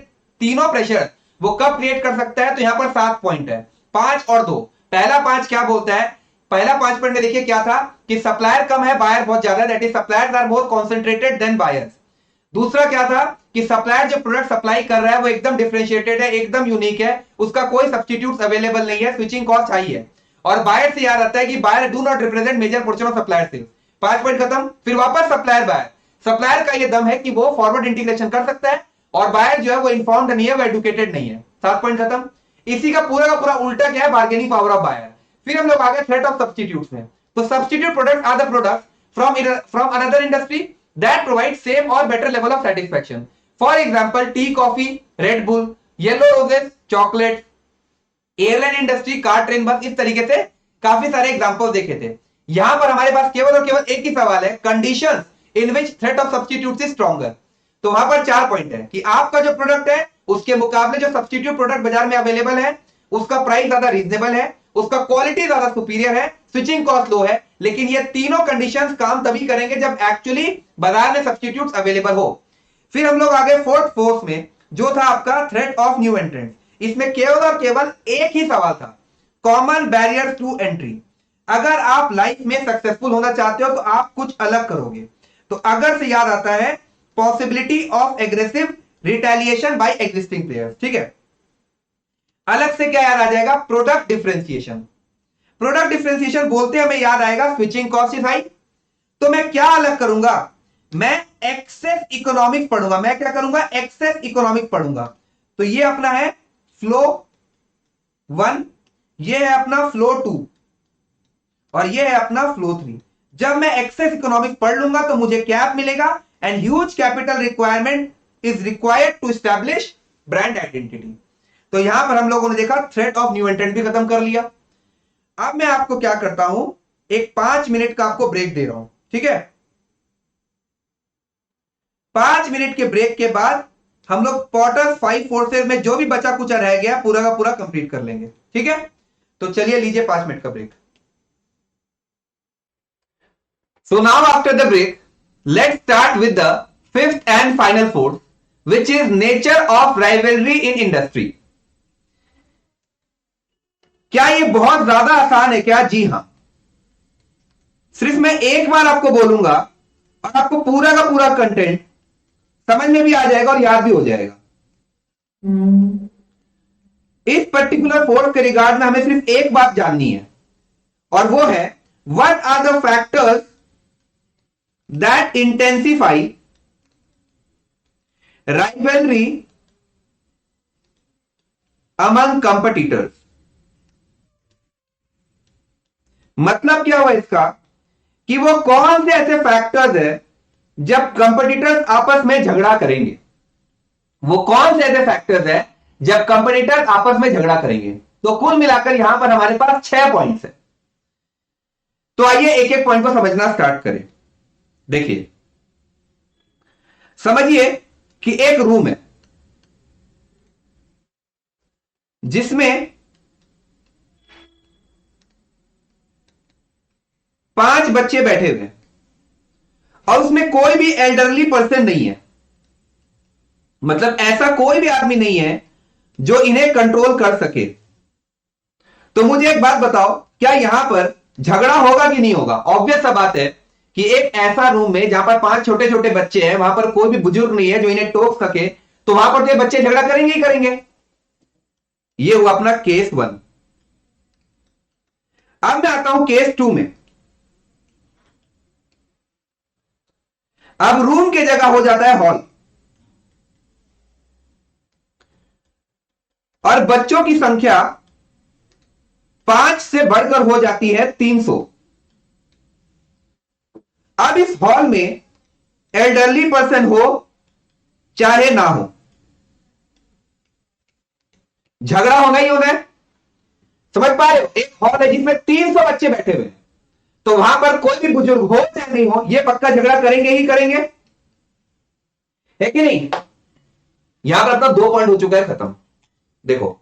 तीनों प्रेशर वो कब क्रिएट कर सकता है, तो यहां पर 7 पॉइंट है, 5 और 2। पहला 5 क्या बोलता है, पहला 5 पॉइंट में देखिए क्या था कि सप्लायर कम है, बायर बहुत ज्यादा है, that is suppliers are more concentrated than buyers. दूसरा क्या था कि सप्लायर जो प्रोडक्ट सप्लाई कर रहा है वो एकदम डिफरेंशिएटेड है, एकदम यूनिक है, उसका कोई सब्स्टिट्यूट अवेलेबल नहीं है, स्विचिंग कॉस्ट हाई है। और बायर से याद आता है कि buyer do not represent major portion of supplier sales. 5 point खत्म। फिर वापस सप्लायर बायर, सप्लायर का ये दम है कि वो फॉरवर्ड इंटीग्रेशन कर सकता है, और बायर जो है वो इन्फॉर्म्ड नहीं है, वो एडुकेटेड नहीं है। 7 पॉइंट खत्म। इसी का पूरा उल्टा क्या है, बार्गेनिंग पावर ऑफ बायर। फिर हम लोग आ गए थ्रेट ऑफ सब्स्टिट्यूट्स में। तो substitute product are the product from another industry that provide same or better level of satisfaction. For example, tea, coffee, Red Bull, yellow roses, chocolate, airline industry, car, train, bus. इस तरीके से काफी सारे example देखे थे। यहां पर हमारे पास केवल और केवल एक ही सवाल है, conditions in which threat of substitute is stronger. तो वहां पर 4 पॉइंट है कि आपका जो प्रोडक्ट है उसके मुकाबले जो सब्स्टिट्यूट प्रोडक्ट बाजार में अवेलेबल है उसका प्राइस ज्यादा रीजनेबल है, उसका क्वालिटी ज्यादा सुपीरियर है, स्विचिंग कॉस्ट लो है। लेकिन ये तीनों कंडीशंस काम तभी करेंगे जब एक्चुअली बाजार में सब्स्टिट्यूट्स अवेलेबल हो। फिर हम लोग आगे फोर्थ फोर्स में, जो था आपका थ्रेट ऑफ न्यू एंट्रेंट। इसमें केवल और केवल एक ही सवाल था, कॉमन बैरियर टू एंट्री। अगर आप लाइफ में सक्सेसफुल होना चाहते हो तो आप कुछ अलग करोगे। तो अगर से याद आता है possibility of aggressive retaliation by existing players. ठीक है, अलग से क्या याद आ जाएगा, प्रोडक्ट डिफरेंशिएशन। प्रोडक्ट डिफरेंशिएशन बोलते हमें याद आएगा स्विचिंग कॉस्ट इज हाई। तो मैं क्या अलग करूंगा, मैं एक्सेस इकोनॉमिक्स पढ़ूंगा। मैं क्या करूंगा, एक्सेस इकोनॉमिक्स पढ़ूंगा। तो ये अपना है फ्लो 1, ये है अपना फ्लो 2, और ये है अपना फ्लो 3। जब मैं एक्सेस इकोनॉमिक्स पढ़ लूंगा तो मुझे क्या मिलेगा, and huge capital requirement is required to establish brand identity. तो यहां पर हम लोगों ने देखा थ्रेट ऑफ न्यू एंट्रेंट भी खत्म कर लिया। अब मैं आपको क्या करता हूं, एक 5 मिनट का आपको ब्रेक दे रहा हूं, ठीक है। 5 मिनट के ब्रेक के बाद हम लोग पॉटर्स 5 फोर्सेस में जो भी बचा कुचा रह गया पूरा का पूरा कंप्लीट कर लेंगे, ठीक है। तो चलिए लीजिए 5 मिनट का break. So now after the break, let's start with the fifth and final force, which is nature of rivalry in industry. क्या ये बहुत ज्यादा आसान है क्या? जी हां। सिर्फ मैं एक बार आपको बोलूंगा और आपको पूरा का पूरा कंटेंट समझ में भी आ जाएगा और याद भी हो जाएगा। इस पर्टिकुलर फोर्स के रिगार्ड में हमें सिर्फ एक बात जाननी है, और वो है what are the factors that intensify rivalry among competitors। मतलब क्या हुआ इसका कि वो कौन से ऐसे फैक्टर्स है जब कंपटीटर्स आपस में झगड़ा करेंगे, वो कौन से ऐसे फैक्टर्स है जब कंपटीटर्स आपस में झगड़ा करेंगे। तो कुल मिलाकर यहां पर हमारे पास 6 पॉइंट्स है। तो आइए एक एक पॉइंट को समझना स्टार्ट करें। देखिए, समझिए कि एक रूम है जिसमें 5 बच्चे बैठे हुए हैं और उसमें कोई भी एल्डरली पर्सन नहीं है, मतलब ऐसा कोई भी आदमी नहीं है जो इन्हें कंट्रोल कर सके। तो मुझे एक बात बताओ, क्या यहां पर झगड़ा होगा कि नहीं होगा? ऑब्वियस सा बात है कि एक ऐसा रूम में जहां पर 5 छोटे छोटे बच्चे हैं, वहां पर कोई भी बुजुर्ग नहीं है जो इन्हें टोक सके, तो वहां पर तो ये बच्चे झगड़ा करेंगे ही करेंगे। ये हुआ अपना केस 1। अब मैं आता हूं केस 2 में। अब रूम की जगह हो जाता है हॉल और बच्चों की संख्या 5 से बढ़कर हो जाती है 300। अब इस हॉल में एल्डरली पर्सन हो चाहे ना हो, झगड़ा होना ही होना है। समझ पा रहे हो? एक हॉल है जिसमें 300 बच्चे बैठे हुए हैं, तो वहां पर कोई भी बुजुर्ग हो चाहे नहीं हो, ये पक्का झगड़ा करेंगे ही करेंगे, है कि नहीं? यहां पर अपना 2 पॉइंट हो चुका है खत्म। देखो,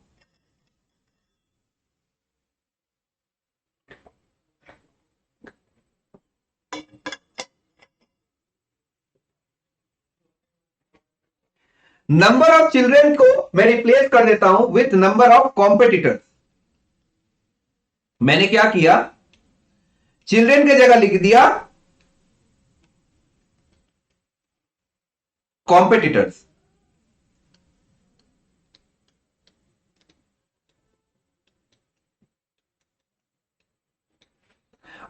नंबर ऑफ चिल्ड्रेन को मैं रिप्लेस कर देता हूं विथ नंबर ऑफ कॉम्पिटिटर्स। मैंने क्या किया, चिल्ड्रेन की जगह लिख दिया कॉम्पिटिटर्स,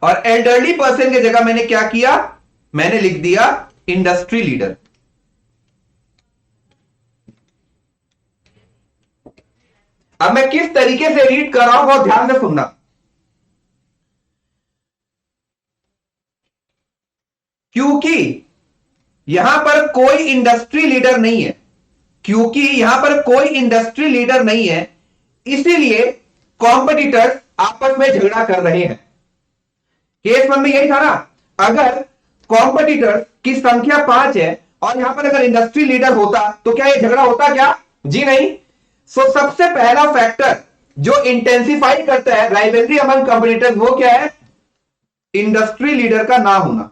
और एल्डरली पर्सन की जगह मैंने क्या किया, मैंने लिख दिया इंडस्ट्री लीडर। अब मैं किस तरीके से रीड कर रहा हूं बहुत ध्यान से सुनना। क्योंकि यहां पर कोई इंडस्ट्री लीडर नहीं है, क्योंकि यहां पर कोई इंडस्ट्री लीडर नहीं है, इसीलिए कॉम्पिटिटर्स आपस में झगड़ा कर रहे हैं। केस 1 में यही था ना, अगर कॉम्पिटिटर्स की संख्या 5 है और यहां पर अगर इंडस्ट्री लीडर होता तो क्या यह झगड़ा होता क्या? जी नहीं। सो सबसे पहला फैक्टर जो इंटेंसिफाई करता है राइवलरी अमंग कंपटीटर्स, वो क्या है? इंडस्ट्री लीडर का ना होना।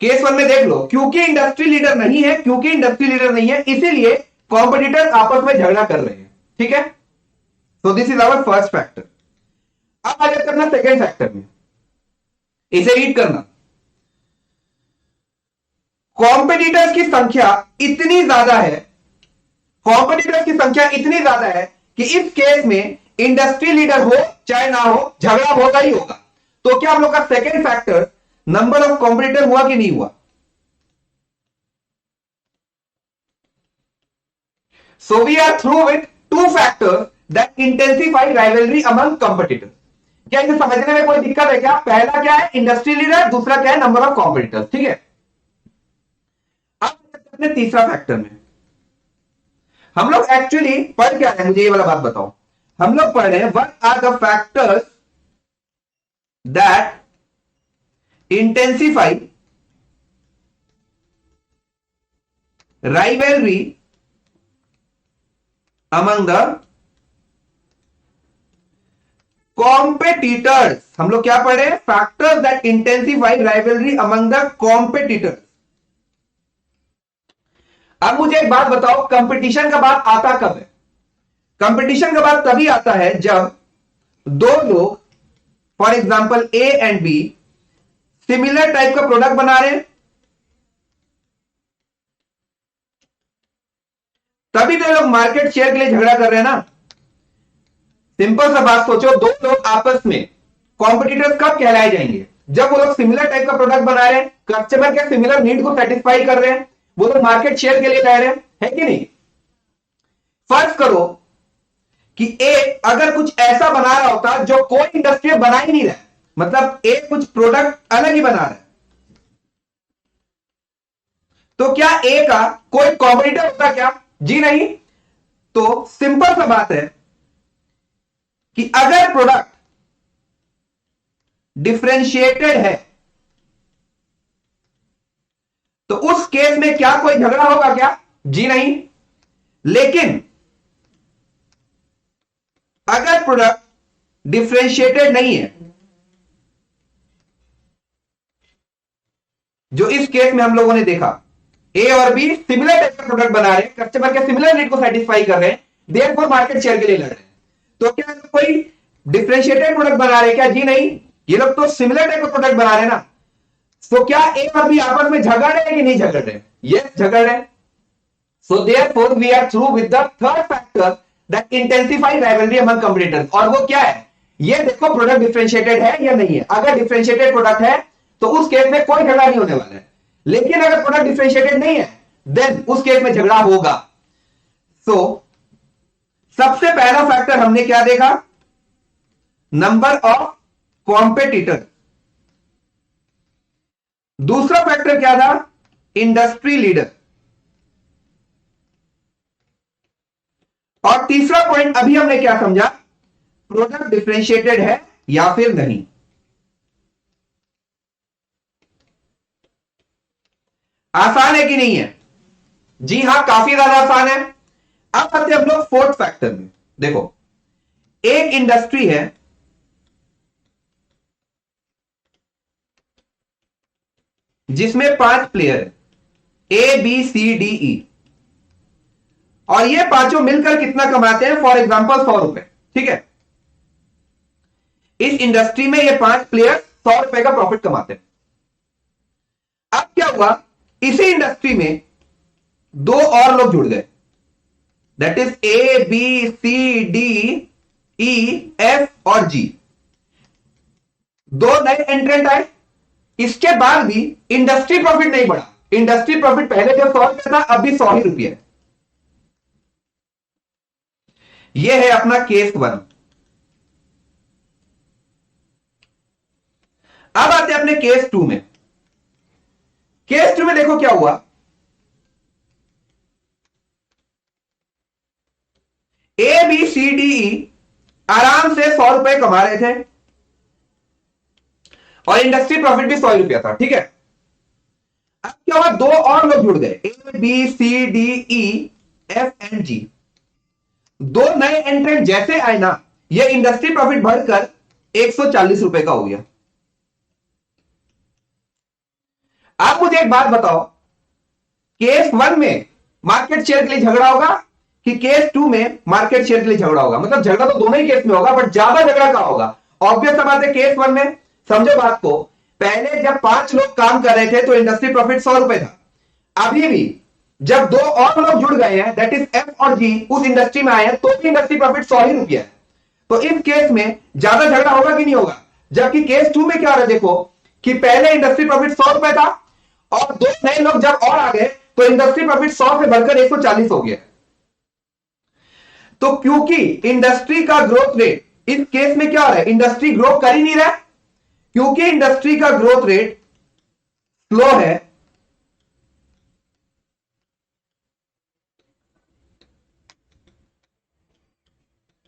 केस 1 में देख लो, क्योंकि इंडस्ट्री लीडर नहीं है, क्योंकि इंडस्ट्री लीडर नहीं है इसीलिए कॉम्पिटिटर्स आपस में झगड़ा कर रहे हैं, ठीक है। So this is our first factor. अब आगे करना सेकेंड फैक्टर में, इसे रीड करना। कॉम्पिटिटर्स की संख्या इतनी ज्यादा है, कॉम्पिटिटर्स की संख्या इतनी ज्यादा है कि इस केस में इंडस्ट्री लीडर हो चाहे ना हो झगड़ा होगा ही होगा। तो क्या हम लोग का second factor number of competitor हुआ कि नहीं हुआ? So we are through with 2 factors that intensify rivalry among competitors. क्या इसे समझने में कोई दिक्कत है क्या? पहला क्या है? इंडस्ट्री लीडर, दूसरा क्या है? नंबर ऑफ कॉम्पिटिटर्स, ठीक है। अब अपने तीसरा फैक्टर में हम लोग एक्चुअली पढ़ क्या रहे हैं, मुझे ये वाला बात बताओ। हम लोग पढ़ रहे हैं what are the factors that intensify rivalry among the competitors. हम लोग क्या पढ़ रहे हैं? Factors that intensify rivalry among the competitors. अब मुझे एक बात बताओ, कंपटीशन का बात आता कब है? कंपटीशन का बात तभी आता है जब दो लोग, for example A and B, similar type का प्रोडक्ट बना रहे हैं, तभी तो लोग मार्केट शेयर के लिए झगड़ा कर रहे हैं ना। सिंपल सा बात सोचो, दो लोग आपस में कॉम्पिटिटर्स कब कहलाए जाएंगे? जब वो लोग सिमिलर टाइप का प्रोडक्ट बना रहे हैं, कस्टमर के सिमिलर नीड को सेटिस्फाई कर रहे हैं, वो लोग मार्केट शेयर के लिए लड़ रहे हैं, है कि नहीं? फर्ज करो कि ए अगर कुछ ऐसा बना रहा होता जो कोई इंडस्ट्री बना ही नहीं रहा, मतलब ए कुछ प्रोडक्ट अलग ही बना रहा है, तो क्या ए का कोई कॉम्पिटिटर होता क्या? जी नहीं। तो सिंपल सा बात है कि अगर प्रोडक्ट डिफरेंशिएटेड है तो उस केस में क्या कोई झगड़ा होगा क्या? जी नहीं। लेकिन अगर प्रोडक्ट डिफरेंशिएटेड नहीं है, जो इस केस में हम लोगों ने देखा, ए और बी सिमिलर टाइप का प्रोडक्ट बना रहे हैं, कस्टमर के सिमिलर नीड को सेटिस्फाई कर रहे हैं, देयरफॉर मार्केट शेयर के लिए लड़ रहे हैं, तो क्या कोई डिफरेंशिएटेड प्रोडक्ट बना रहे हैं क्या? जी नहीं। ये लोग तो सिमिलर टाइप का प्रोडक्ट बना रहे हैं ना। तो क्या ए और बी आपस में झगड़ रहे हैं कि नहीं झगड़ रहे? यस, झगड़ रहे हैं। So therefore we are through with the third factor that intensify rivalry among competitors. और वो क्या है? ये देखो प्रोडक्ट डिफरेंशिएटेड है या नहीं है। अगर डिफरेंशिएटेड प्रोडक्ट है तो उस केस में कोई झगड़ा नहीं होने वाला है, लेकिन अगर प्रोडक्ट डिफरेंशिएटेड नहीं है देन उस केस में झगड़ा होगा। सो सबसे पहला फैक्टर हमने क्या देखा? Number of competitor. दूसरा फैक्टर क्या था? Industry leader. और तीसरा पॉइंट अभी हमने क्या समझा? प्रोडक्ट डिफरेंशिएटेड है या फिर नहीं। आसान है कि नहीं है? जी हां, काफी ज्यादा आसान है। अब आते हैं हम लोग फोर्थ फैक्टर में। देखो, एक इंडस्ट्री है जिसमें 5 प्लेयर है, ए बी सी डी ई, और ये पांचों मिलकर कितना कमाते हैं? फॉर एग्जांपल 100 रुपए। ठीक है, इस इंडस्ट्री में ये 5 प्लेयर 100 रुपए का प्रॉफिट कमाते हैं। अब क्या हुआ? इसी इंडस्ट्री में दो और लोग जुड़ गए, that is A B C D E F और जी। दो नए एंट्रेंट आए, इसके बाद भी इंडस्ट्री प्रॉफिट नहीं बढ़ा। इंडस्ट्री प्रॉफिट पहले जब 100 रुपया था, अब भी 100 ही रुपये है। यह है अपना केस 1। अब आते हैं अपने केस 2 में। केस 2 में देखो क्या हुआ। ए बी सी डी ई आराम से 100 रुपए कमा रहे थे और इंडस्ट्री प्रॉफिट भी 100 रुपया था। ठीक है, अब क्या हुआ? दो और लोग जुड़ गए, A B C D E F and G. दो नए एंट्रेंट जैसे आए ना, ये इंडस्ट्री प्रॉफिट बढ़कर 140 रुपए का हो गया। आप मुझे एक बात बताओ, केस 1 में मार्केट शेयर के लिए झगड़ा होगा कि केस 2 में मार्केट शेयर के लिए झगड़ा होगा? मतलब झगड़ा तो दोनों ही केस में होगा, बट ज्यादा झगड़ा कहां होगा? ऑब्वियस बात है, केस 1 में। समझो बात को, पहले जब 5 लोग काम कर रहे थे तो इंडस्ट्री प्रॉफिट 100 रुपए था। अभी भी जब दो और लोग जुड़ गए हैं, दैट इज एफ और जी, उस इंडस्ट्री में आए हैं, तो भी इंडस्ट्री प्रॉफिट 100 ही रुपया है। तो इस केस में ज्यादा झगड़ा होगा कि नहीं होगा? जबकि केस 2 में क्या हो रहा है? देखो कि पहले इंडस्ट्री प्रॉफिट 100 रुपए था और दो नए लोग जब और आ गए तो इंडस्ट्री प्रॉफिट 100 से बढ़कर 140 हो गया। तो क्योंकि इंडस्ट्री का ग्रोथ रेट इस केस में क्या हो रहा है? इंडस्ट्री ग्रो कर ही नहीं रहा है, क्योंकि इंडस्ट्री का ग्रोथ रेट स्लो है,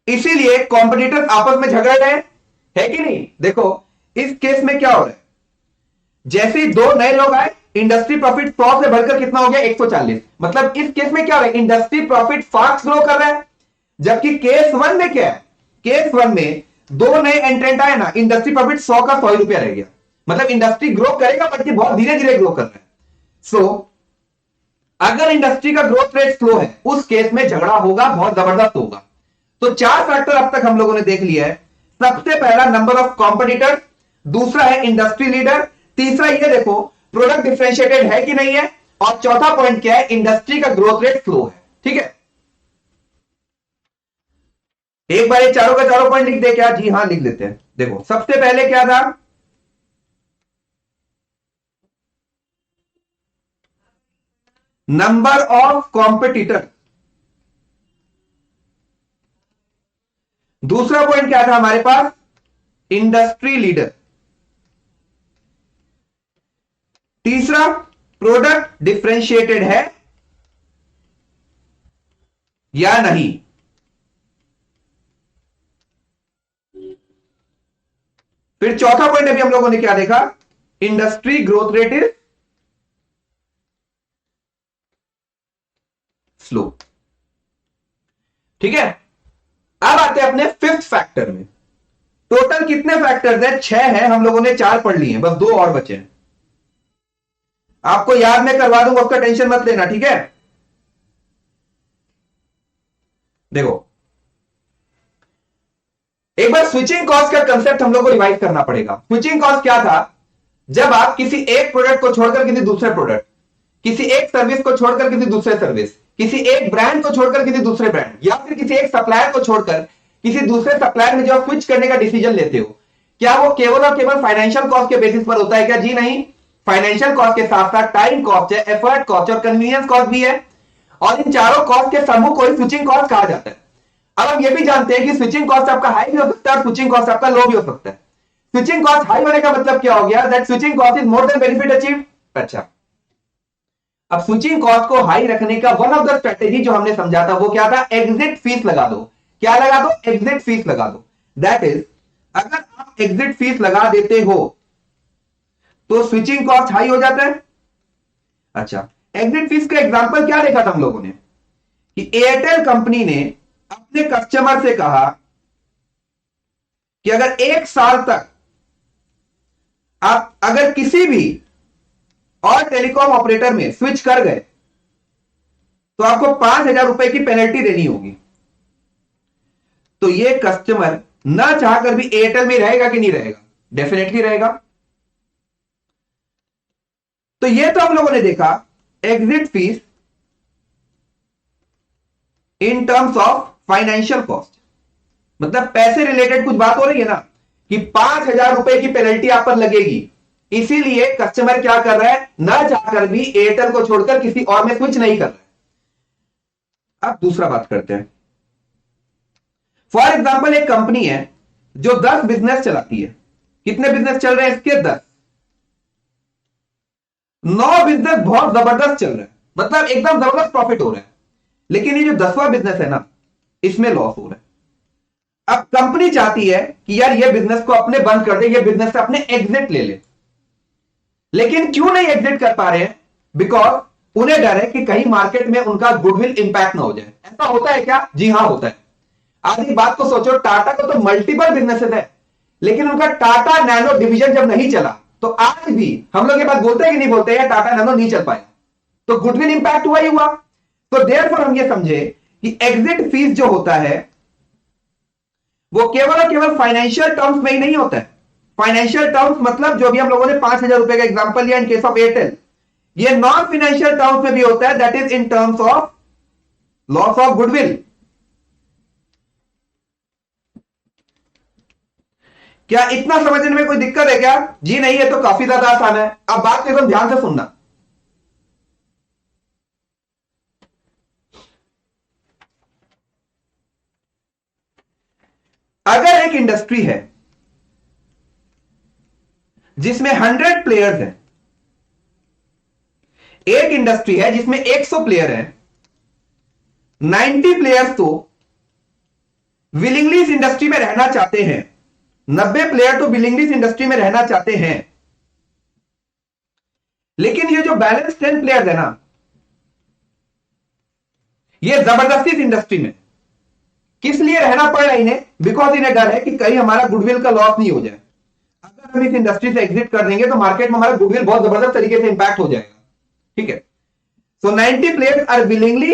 इसीलिए कॉम्पिटिटर्स आपस में झगड़ रहे हैं, है कि नहीं? देखो इस केस में क्या हो रहा है, जैसे ही दो नए लोग आए, इंडस्ट्री प्रॉफिट 100 से बढ़कर कितना हो गया, 140। मतलब इस केस में क्या हो रहा है, इंडस्ट्री प्रॉफिट फास्ट ग्रो कर रहा है। जबकि केस वन में क्या है, केस वन में दो नए एंट्रेंट आए ना, इंडस्ट्री प्रॉफिट 100 का 100 रुपया रह गया। मतलब इंडस्ट्री ग्रो करेगा बट बहुत धीरे धीरे ग्रो कर रहा है। सो अगर इंडस्ट्री का ग्रोथ रेट स्लो है, उस केस में झगड़ा होगा, बहुत जबरदस्त होगा। तो चार फैक्टर अब तक हम लोगों ने देख लिया है। सबसे पहला नंबर ऑफ कॉम्पिटिटर्स, दूसरा है इंडस्ट्री लीडर, तीसरा ये देखो प्रोडक्ट डिफरेंशिएटेड है कि नहीं है, और चौथा पॉइंट क्या है, इंडस्ट्री का ग्रोथ रेट स्लो है। ठीक है, एक बार ये चारों का चारों पॉइंट लिख दे क्या? जी हां लिख देते हैं। देखो सबसे पहले क्या था, नंबर ऑफ कॉम्पिटिटर। दूसरा पॉइंट क्या था हमारे पास, इंडस्ट्री लीडर। तीसरा प्रोडक्ट डिफरेंशिएटेड है या नहीं। फिर चौथा पॉइंट अभी हम लोगों ने क्या देखा, industry growth rate is slow. ठीक है, अब आते हैं अपने फिफ्थ फैक्टर में। टोटल कितने फैक्टर्स हैं? 6 हैं, हम लोगों ने 4 पढ़ लिए हैं, बस 2 और बचे हैं। आपको याद में करवा दूंगा, उसका टेंशन मत लेना। ठीक है, देखो एक बार स्विचिंग कॉस्ट का कंसेप्ट हम लोग को रिवाइज करना पड़ेगा। स्विचिंग कॉस्ट क्या था, जब आप किसी एक प्रोडक्ट को छोड़कर किसी दूसरे प्रोडक्ट, किसी एक सर्विस को छोड़कर किसी दूसरे सर्विस, किसी एक ब्रांड को छोड़कर किसी दूसरे ब्रांड, या फिर किसी एक सप्लायर को छोड़कर किसी दूसरे सप्लायर में जो स्विच करने का डिसीजन लेते हो, क्या वो केवल और केवल फाइनेंशियल कॉस्ट के बेसिस पर होता है क्या? जी नहीं, फाइनेंशियल कॉस्ट के साथ साथ टाइम कॉस्ट है, एफर्ट कॉस्ट और कन्वीनियंस कॉस्ट भी है, और इन चारों कॉस्ट के समूह को ही स्विचिंग कॉस्ट कहा जाता है। अब हम ये भी जानते हैं कि स्विचिंग कॉस्ट आपका हाई भी हो सकता है और स्विचिंग कॉस्ट आपका लो भी हो सकता है। स्विचिंग कॉस्ट हाई होने का मतलब क्या हो गया, that switching cost is more than benefit achieve. अच्छा, अब स्विचिंग कॉस्ट को हाई रखने का वन ऑफ द स्ट्रेटेजी जो हमने समझा था वो क्या था, एग्जिट फीस लगा दो। क्या लगा दो? एग्जिट फीस लगा दो। दैट इज, अगर आप एग्जिट फीस लगा देते हो तो स्विचिंग कॉस्ट हाई हो जाता है। अच्छा, एग्जिट फीस का एग्जांपल क्या देखा था हम लोगों ने, कि एयरटेल कंपनी ने अपने कस्टमर से कहा कि अगर 1 साल तक आप अगर किसी भी और टेलीकॉम ऑपरेटर में स्विच कर गए तो आपको 5,000 रुपए की पेनल्टी देनी होगी। तो ये कस्टमर ना चाहकर भी एयरटेल में रहेगा कि नहीं रहेगा? डेफिनेटली रहेगा। तो ये तो हम लोगों ने देखा exit fees in terms of financial cost, मतलब पैसे रिलेटेड कुछ बात हो रही है ना, कि 5,000 रुपए की पेनल्टी आप पर लगेगी, इसीलिए कस्टमर क्या कर रहा है, ना चाहकर भी एयरटेल को छोड़कर किसी और में स्विच नहीं कर रहा है। अब दूसरा बात करते हैं। फॉर एग्जाम्पल एक कंपनी है जो 10 बिजनेस चलाती है। कितने बिजनेस चल रहे हैं इसके? 10। 9 बिजनेस बहुत जबरदस्त चल रहा है, मतलब एकदम जबरदस्त प्रॉफिट हो रहा है, लेकिन ये जो 10वां बिजनेस है ना, इसमें लॉस हो रहा है। अब कंपनी चाहती है कि यार ये बिजनेस को अपने बंद कर दे, ये बिजनेस से अपने एग्जिट ले ले, लेकिन क्यों नहीं एग्जिट कर पा रहे हैं? बिकॉज उन्हें डर है कि कहीं मार्केट में उनका गुडविल इंपैक्ट ना हो जाए। ऐसा होता है क्या? जी हां होता है। आधी बात को सोचो, टाटा को तो मल्टीपल बिजनेसेस है, लेकिन उनका टाटा नैनो डिवीजन जब नहीं चला तो आज भी हम लोग ये बात बोलते हैं कि नहीं बोलते हैं, टाटा नैनो नहीं चल पाया, तो गुडविल इंपैक्ट हुआ ही हुआ। तो देयरफॉर हम ये समझे कि एग्जिट फीस जो होता है वो केवल और केवल फाइनेंशियल टर्म्स में ही नहीं होता है। फाइनेंशियल टर्म्स मतलब जो भी हम लोगों ने 5,000 रुपए का एग्जांपल लिया इन केस ऑफ एयरटेल, ये नॉन फाइनेंशियल टर्म्स में भी होता है, that is in terms of loss of goodwill. क्या इतना समझने में कोई दिक्कत है क्या? जी नहीं, है तो काफी ज्यादा आसान है। अब बात को एकदम ध्यान से सुनना। अगर एक इंडस्ट्री है जिसमें 100 प्लेयर्स हैं, एक इंडस्ट्री है जिसमें 100 प्लेयर हैं, 90 प्लेयर्स तो विलिंगली इस इंडस्ट्री में रहना चाहते हैं, 90 प्लेयर तो विलिंगली इस इंडस्ट्री में रहना चाहते हैं, लेकिन ये जो बैलेंस 10 प्लेयर्स है ना, ये जबरदस्ती इस इंडस्ट्री में किस लिए रहना पड़ रहा है इन्हें? बिकॉज इन्हें डर है कि कहीं हमारा गुडविल का लॉस नहीं हो जाए। अगर हम इस इंडस्ट्री से एग्जिट कर देंगे तो मार्केट में हमारा गुडविल बहुत जबरदस्त तरीके से इंपैक्ट हो जाएगा। ठीक है, so 90 players are willingly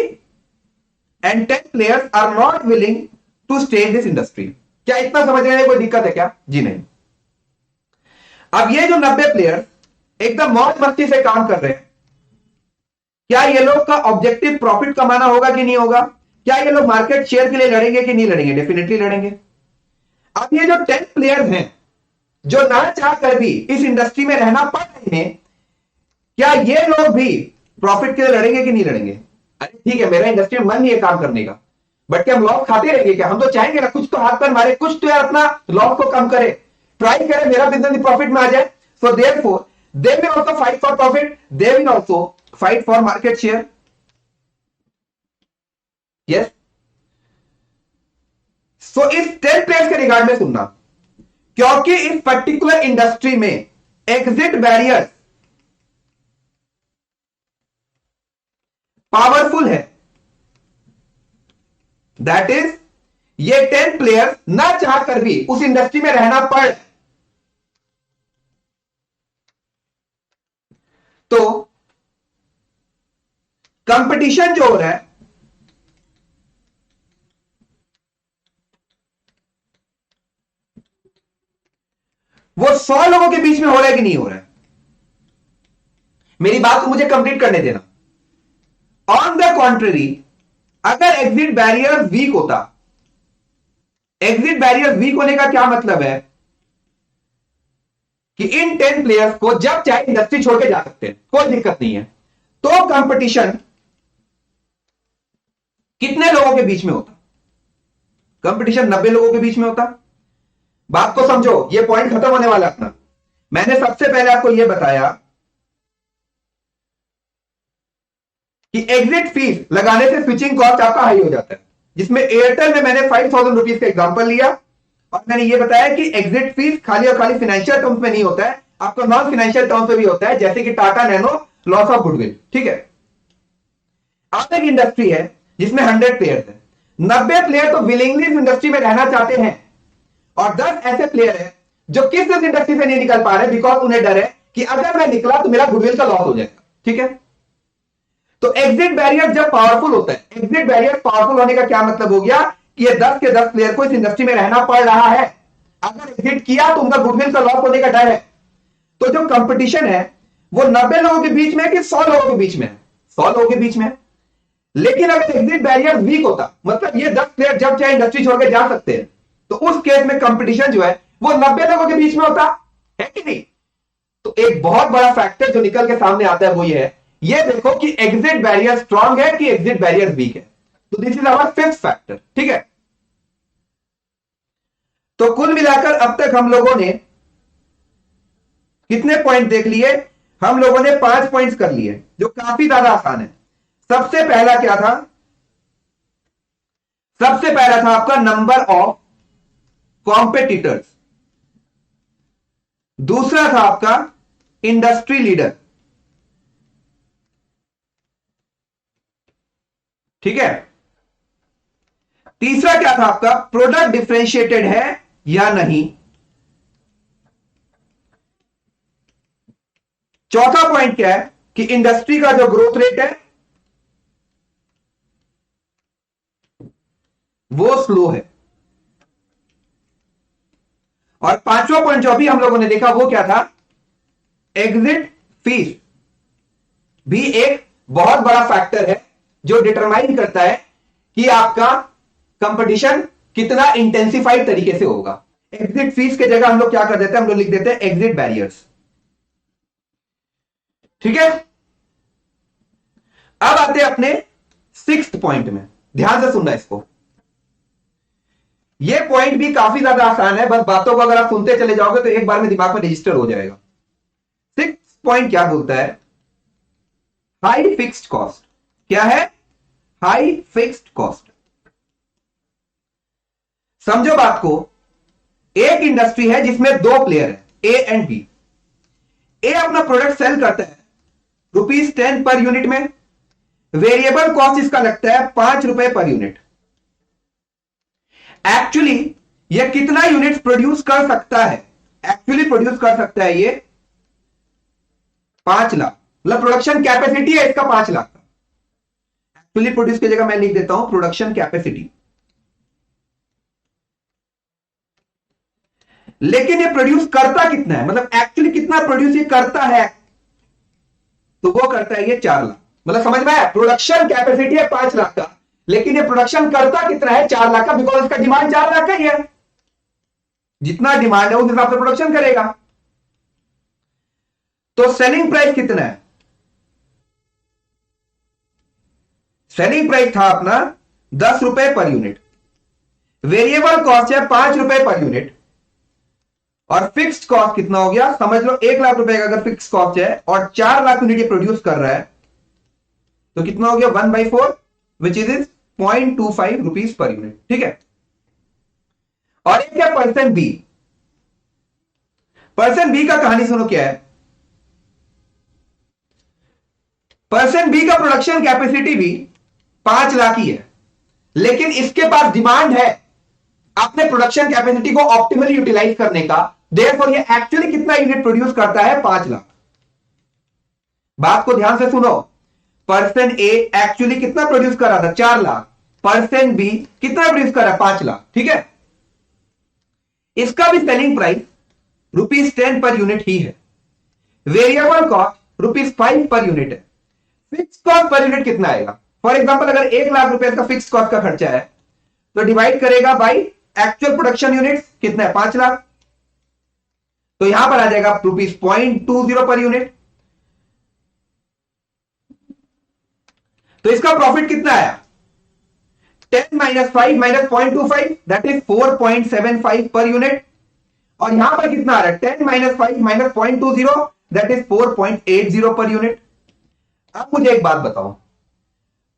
and 10 players are not willing to stay in this industry. क्या इतना समझने में कोई दिक्कत है क्या? जी नहीं। अब ये जो 90 प्लेयर्स एकदम मौज मस्ती से काम कर रहे हैं, क्या ये लोग का ऑब्जेक्टिव प्रॉफिट कमाना होगा कि नहीं होगा? क्या ये लोग मार्केट शेयर के लिए लड़ेंगे कि नहीं लड़ेंगे? डेफिनेटली लड़ेंगे। अब ये जो 10 प्लेयर्स हैं जो ना चाह कर भी इस इंडस्ट्री में रहना पड़ रहे हैं, क्या ये लोग भी प्रॉफिट के लिए लड़ेंगे कि नहीं लड़ेंगे? अरे ठीक है, मेरा इंडस्ट्री में मन नहीं है काम करने का, बट क्या हम लॉस खाते रहेंगे क्या? हम तो चाहेंगे ना कुछ तो हाथ पर मारे, कुछ तो यार अपना लॉस को कम करे, ट्राई करे मेरा बिजनेस प्रॉफिट में आ जाए। So therefore they will also fight for profit, they will also fight for market share. Yes, so इस 10 प्लेयर्स के रिगार्ड में सुनना, क्योंकि इस पर्टिकुलर इंडस्ट्री में एग्जिट बैरियर पावरफुल है। दैट इज ये 10 प्लेयर्स ना चाहकर भी उस इंडस्ट्री में रहना पड़, तो कंपटीशन जो हो रहा है वो 100 लोगों के बीच में हो रहा है कि नहीं हो रहा है? मेरी बात को मुझे कंप्लीट करने देना। ऑन द कॉन्ट्ररी, अगर एग्जिट बैरियर वीक होता, एग्जिट बैरियर वीक होने का क्या मतलब है कि इन 10 प्लेयर्स को जब चाहे इंडस्ट्री छोड़ के जा सकते हैं, कोई दिक्कत नहीं है, तो कंपटीशन कितने लोगों के बीच में होता? कंपटीशन 90 लोगों के बीच में होता। बात को समझो, ये पॉइंट खत्म होने वाला अपना। मैंने सबसे पहले आपको यह बताया कि एग्जिट फीस लगाने से स्विचिंग कॉस्ट आपका हाई हो जाता है, जिसमें एयरटेल में मैंने 5000 रुपीज का एग्जांपल लिया, और मैंने ये बताया कि एग्जिट फीस खाली और खाली फाइनेंशियल टर्म्स में नहीं होता है, आपका नॉन फाइनेंशियल टर्म्स में भी होता है, जैसे कि Tata nano loss of goodwill. ठीक है, आप एक इंडस्ट्री है जिसमें 100 प्लेयर्स है, 90 प्लेयर तो विलिंगली इस इंडस्ट्री में रहना चाहते हैं, और 10 ऐसे प्लेयर हैं जो किस इंडस्ट्री से नहीं निकल पा रहे, बिकॉज उन्हें डर है कि अगर मैं निकला तो मेरा गुडविल का लॉस हो जाएगा। ठीक है, तो एग्जिट बैरियर जब पावरफुल होता है, एग्जिट बैरियर पावरफुल होने का क्या मतलब हो गया कि ये 10 के 10 प्लेयर को इस इंडस्ट्री में रहना पड़ रहा है, अगर एग्जिट किया तो उनका गुडविल का लॉस होने का डर है। तो जो कंपटीशन है वो 90 लोगों के बीच में कि 100 लोगों के बीच में? 100 लोगों के बीच में। लेकिन अगर एग्जिट बैरियर वीक होता, मतलब ये 10 प्लेयर जब चाहे इंडस्ट्री छोड़ के जा सकते हैं, तो उस केस में कंपटीशन जो है वो 90 लोगों के बीच में होता है कि नहीं? तो एक बहुत बड़ा फैक्टर जो निकल के सामने आता है वो ये है, ये देखो कि एग्जिट बैरियर स्ट्रांग है कि एग्जिट बैरियर वीक है। तो this is our fifth factor. ठीक है, तो कुल मिलाकर अब तक हम लोगों ने कितने पॉइंट देख लिए? हम लोगों ने 5 पॉइंट्स कर लिए, जो काफी ज्यादा आसान है। सबसे पहला क्या था? सबसे पहला था आपका नंबर ऑफ कॉम्पिटिटर्स, दूसरा था आपका इंडस्ट्री लीडर। ठीक है, तीसरा क्या था आपका? प्रोडक्ट डिफरेंशिएटेड है या नहीं। चौथा पॉइंट क्या है कि इंडस्ट्री का जो ग्रोथ रेट है वो स्लो है। और पांचवा पॉइंट जो अभी हम लोगों ने देखा वो क्या था? एग्जिट फीस भी एक बहुत बड़ा फैक्टर है जो डिटरमाइन करता है कि आपका कंपटीशन कितना इंटेंसिफाइड तरीके से होगा। एग्जिट फीस के जगह हम लोग क्या कर देते हैं? हम लोग लिख देते हैं एग्जिट बैरियर्स। ठीक है, अब आते हैं अपने 6th पॉइंट में। ध्यान से सुनना इसको, यह पॉइंट भी काफी ज्यादा आसान है, बस बातों को अगर आप सुनते चले जाओगे तो एक बार में दिमाग में रजिस्टर हो जाएगा। 6th पॉइंट क्या बोलता है? High fixed cost. क्या है? High fixed cost. समझो बात को, एक इंडस्ट्री है जिसमें दो प्लेयर है, ए एंड बी। ए अपना प्रोडक्ट सेल करता है ₹10 पर यूनिट में, वेरिएबल कॉस्ट इसका लगता है ₹5 पर यूनिट। एक्चुअली ये कितना यूनिट प्रोड्यूस कर सकता है? एक्चुअली प्रोड्यूस कर सकता है ये 5 लाख, मतलब प्रोडक्शन कैपेसिटी है इसका 5 लाख का। एक्चुअली प्रोड्यूस की जगह मैं लिख देता हूं प्रोडक्शन कैपेसिटी। लेकिन ये प्रोड्यूस करता कितना है, मतलब एक्चुअली कितना प्रोड्यूस ये करता है? तो वो करता है ये 4 लाख। मतलब समझ में आया? प्रोडक्शन कैपेसिटी है 5 लाख का, लेकिन ये प्रोडक्शन करता कितना है? 4 लाख का, बिकॉज इसका डिमांड 4 लाख का ही है। जितना डिमांड है उस हिसाब से प्रोडक्शन करेगा। तो सेलिंग प्राइस कितना है? सेलिंग प्राइस था अपना ₹10 पर यूनिट, वेरिएबल कॉस्ट है ₹5 पर यूनिट, और फिक्स्ड कॉस्ट कितना हो गया? समझ लो 1 लाख रुपए का अगर फिक्स्ड कॉस्ट है और 4 लाख यूनिट ये प्रोड्यूस कर रहा है, तो कितना हो गया? 1/4, which is 0.25 rupees per unit. ठीक है। और एक है पर्सन बी। पर्सन बी का कहानी सुनो क्या है। पर्सन बी का प्रोडक्शन कैपेसिटी भी 5 लाख ही है, लेकिन इसके पास डिमांड है अपने प्रोडक्शन कैपेसिटी को ऑप्टिमली यूटिलाइज करने का। देयरफॉर ये एक्चुअली कितना यूनिट प्रोड्यूस करता है? 5 लाख। बात को ध्यान से सुनो। पर्सन ए एक्चुअली कितना प्रोड्यूस कर रहा था? 4 लाख। पर्सन बी कितना प्रोड्यूस कर रहा है? 5 लाख। ठीक है। इसका भी सेलिंग प्राइस ₹10 पर यूनिट ही है, वेरिएबल कॉस्ट ₹5 पर यूनिट है। फिक्स कॉस्ट पर यूनिट कितना आएगा? फॉर एग्जांपल अगर 1 लाख रुपए का फिक्स कॉस्ट का खर्चा है, तो डिवाइड करेगा बाई एक्चुअल प्रोडक्शन यूनिट कितना है? 5 लाख। तो यहां पर आ जाएगा ₹0.20 पर यूनिट। तो इसका प्रॉफिट कितना आया? 10 - 5 - 0.25 दैट इज 4.75 पर यूनिट। और यहां पर कितना आ रहा है? 10 - 5 - 0.20 दैट इज 4.80 पर यूनिट। अब मुझे एक बात बताओ,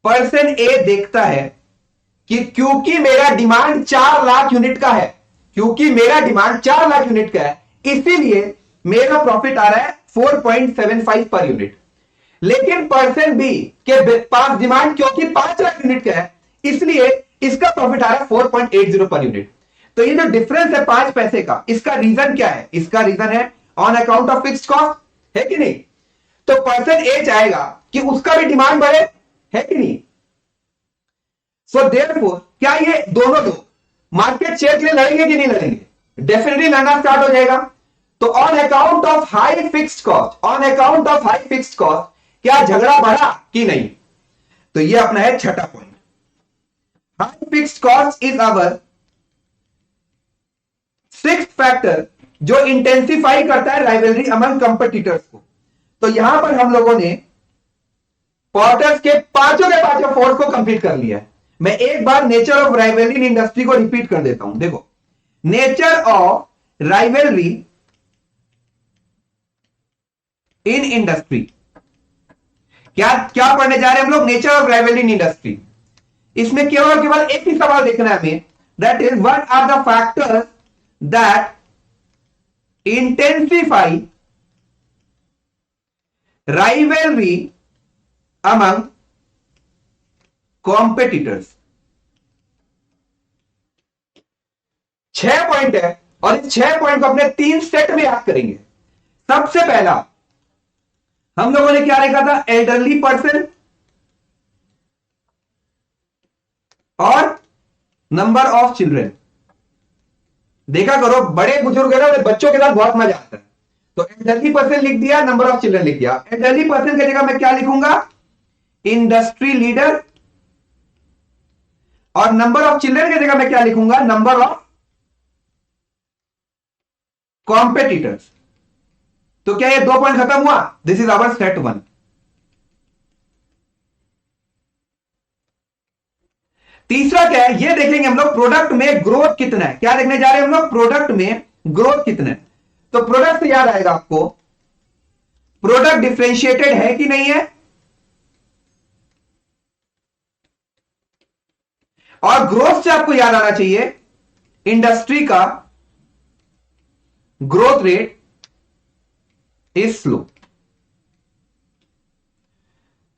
पर्सन ए देखता है कि क्योंकि मेरा डिमांड 4 लाख यूनिट का है, क्योंकि मेरा डिमांड 4 लाख यूनिट का है, इसीलिए मेरा प्रॉफिट आ रहा है 4.75 पर यूनिट। लेकिन पर्सन बी के पास डिमांड क्योंकि 5 लाख यूनिट का है, इसलिए इसका प्रॉफिट आ रहा है 4.80 पर यूनिट। तो ये जो डिफरेंस है 5 पैसे का, इसका रीजन क्या है? इसका रीजन है on account of fixed cost, है कि नहीं? तो पर्सन ए चाहेगा कि उसका भी डिमांड बढ़े, है कि नहीं? सो देयरफॉर क्या ये दोनों लोग मार्केट शेयर के लिए लड़ेंगे कि नहीं लड़ेंगे? डेफिनेटली लड़ना स्टार्ट हो जाएगा। तो on account of high fixed cost, on account of high fixed cost क्या झगड़ा बढ़ा कि नहीं? तो ये अपना है छठा point. High fixed cost is our sixth factor जो इंटेंसिफाई करता है राइवलरी अमंग कंपटीटर्स को। तो यहां पर हम लोगों ने पॉर्टर्स के पांचों के पांचों फोर्स को कंप्लीट कर लिया है। मैं एक बार nature of rivalry in industry को रिपीट कर देता हूं। देखो, nature of rivalry in industry, क्या क्या पढ़ने जा रहे हैं हम लोग? Nature of rivalry in industry. इसमें केवल केवल एक ही सवाल देखना है हमें, that is what are the factors that intensify rivalry among competitors. 6 point है और इस 6 पॉइंट को अपने 3 सेट में याद करेंगे। सबसे पहला हम लोगों ने क्या लिखा था? एल्डरली पर्सन और नंबर ऑफ चिल्ड्रन। देखा करो, बड़े बुजुर्ग है ना, बच्चों के साथ बहुत मजा आता है। तो एल्डरली पर्सन लिख दिया, नंबर ऑफ चिल्ड्रन लिख दिया। एल्डरली पर्सन की जगह मैं क्या लिखूंगा? Industry leader. और नंबर ऑफ चिल्ड्रन की जगह मैं क्या लिखूंगा? Number of competitors. तो क्या ये 2 पॉइंट खत्म हुआ? This is our set 1। तीसरा क्या है? ये देखेंगे हम लोग प्रोडक्ट में ग्रोथ कितना है। क्या देखने जा रहे हैं हम लोग? प्रोडक्ट में ग्रोथ कितना है। तो प्रोडक्ट से याद आएगा आपको, प्रोडक्ट डिफरेंशिएटेड है कि नहीं है, और ग्रोथ से आपको याद आना चाहिए इंडस्ट्री का ग्रोथ रेट इज स्लो।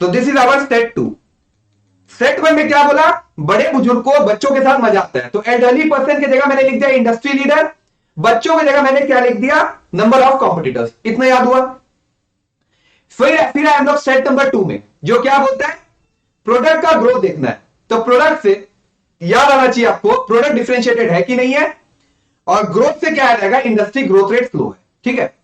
तो दिस इज आवर सेट 2। सेट 1 में क्या बोला, बड़े बुजुर्ग को बच्चों के साथ मजा आता है, तो एल्डरली पर्सन की जगह मैंने लिख दिया इंडस्ट्री लीडर, बच्चों की जगह मैंने क्या लिख दिया, नंबर ऑफ कॉम्पिटिटर्स। इतना याद हुआ। फिर हम लोग सेट नंबर 2 में, जो क्या बोलता है, प्रोडक्ट का ग्रोथ देखना है। तो प्रोडक्ट से याद आना चाहिए आपको, प्रोडक्ट डिफरेंशिएटेड है कि नहीं है, और ग्रोथ से क्या आ जाएगा, इंडस्ट्री ग्रोथ रेट स्लो है। ठीक है,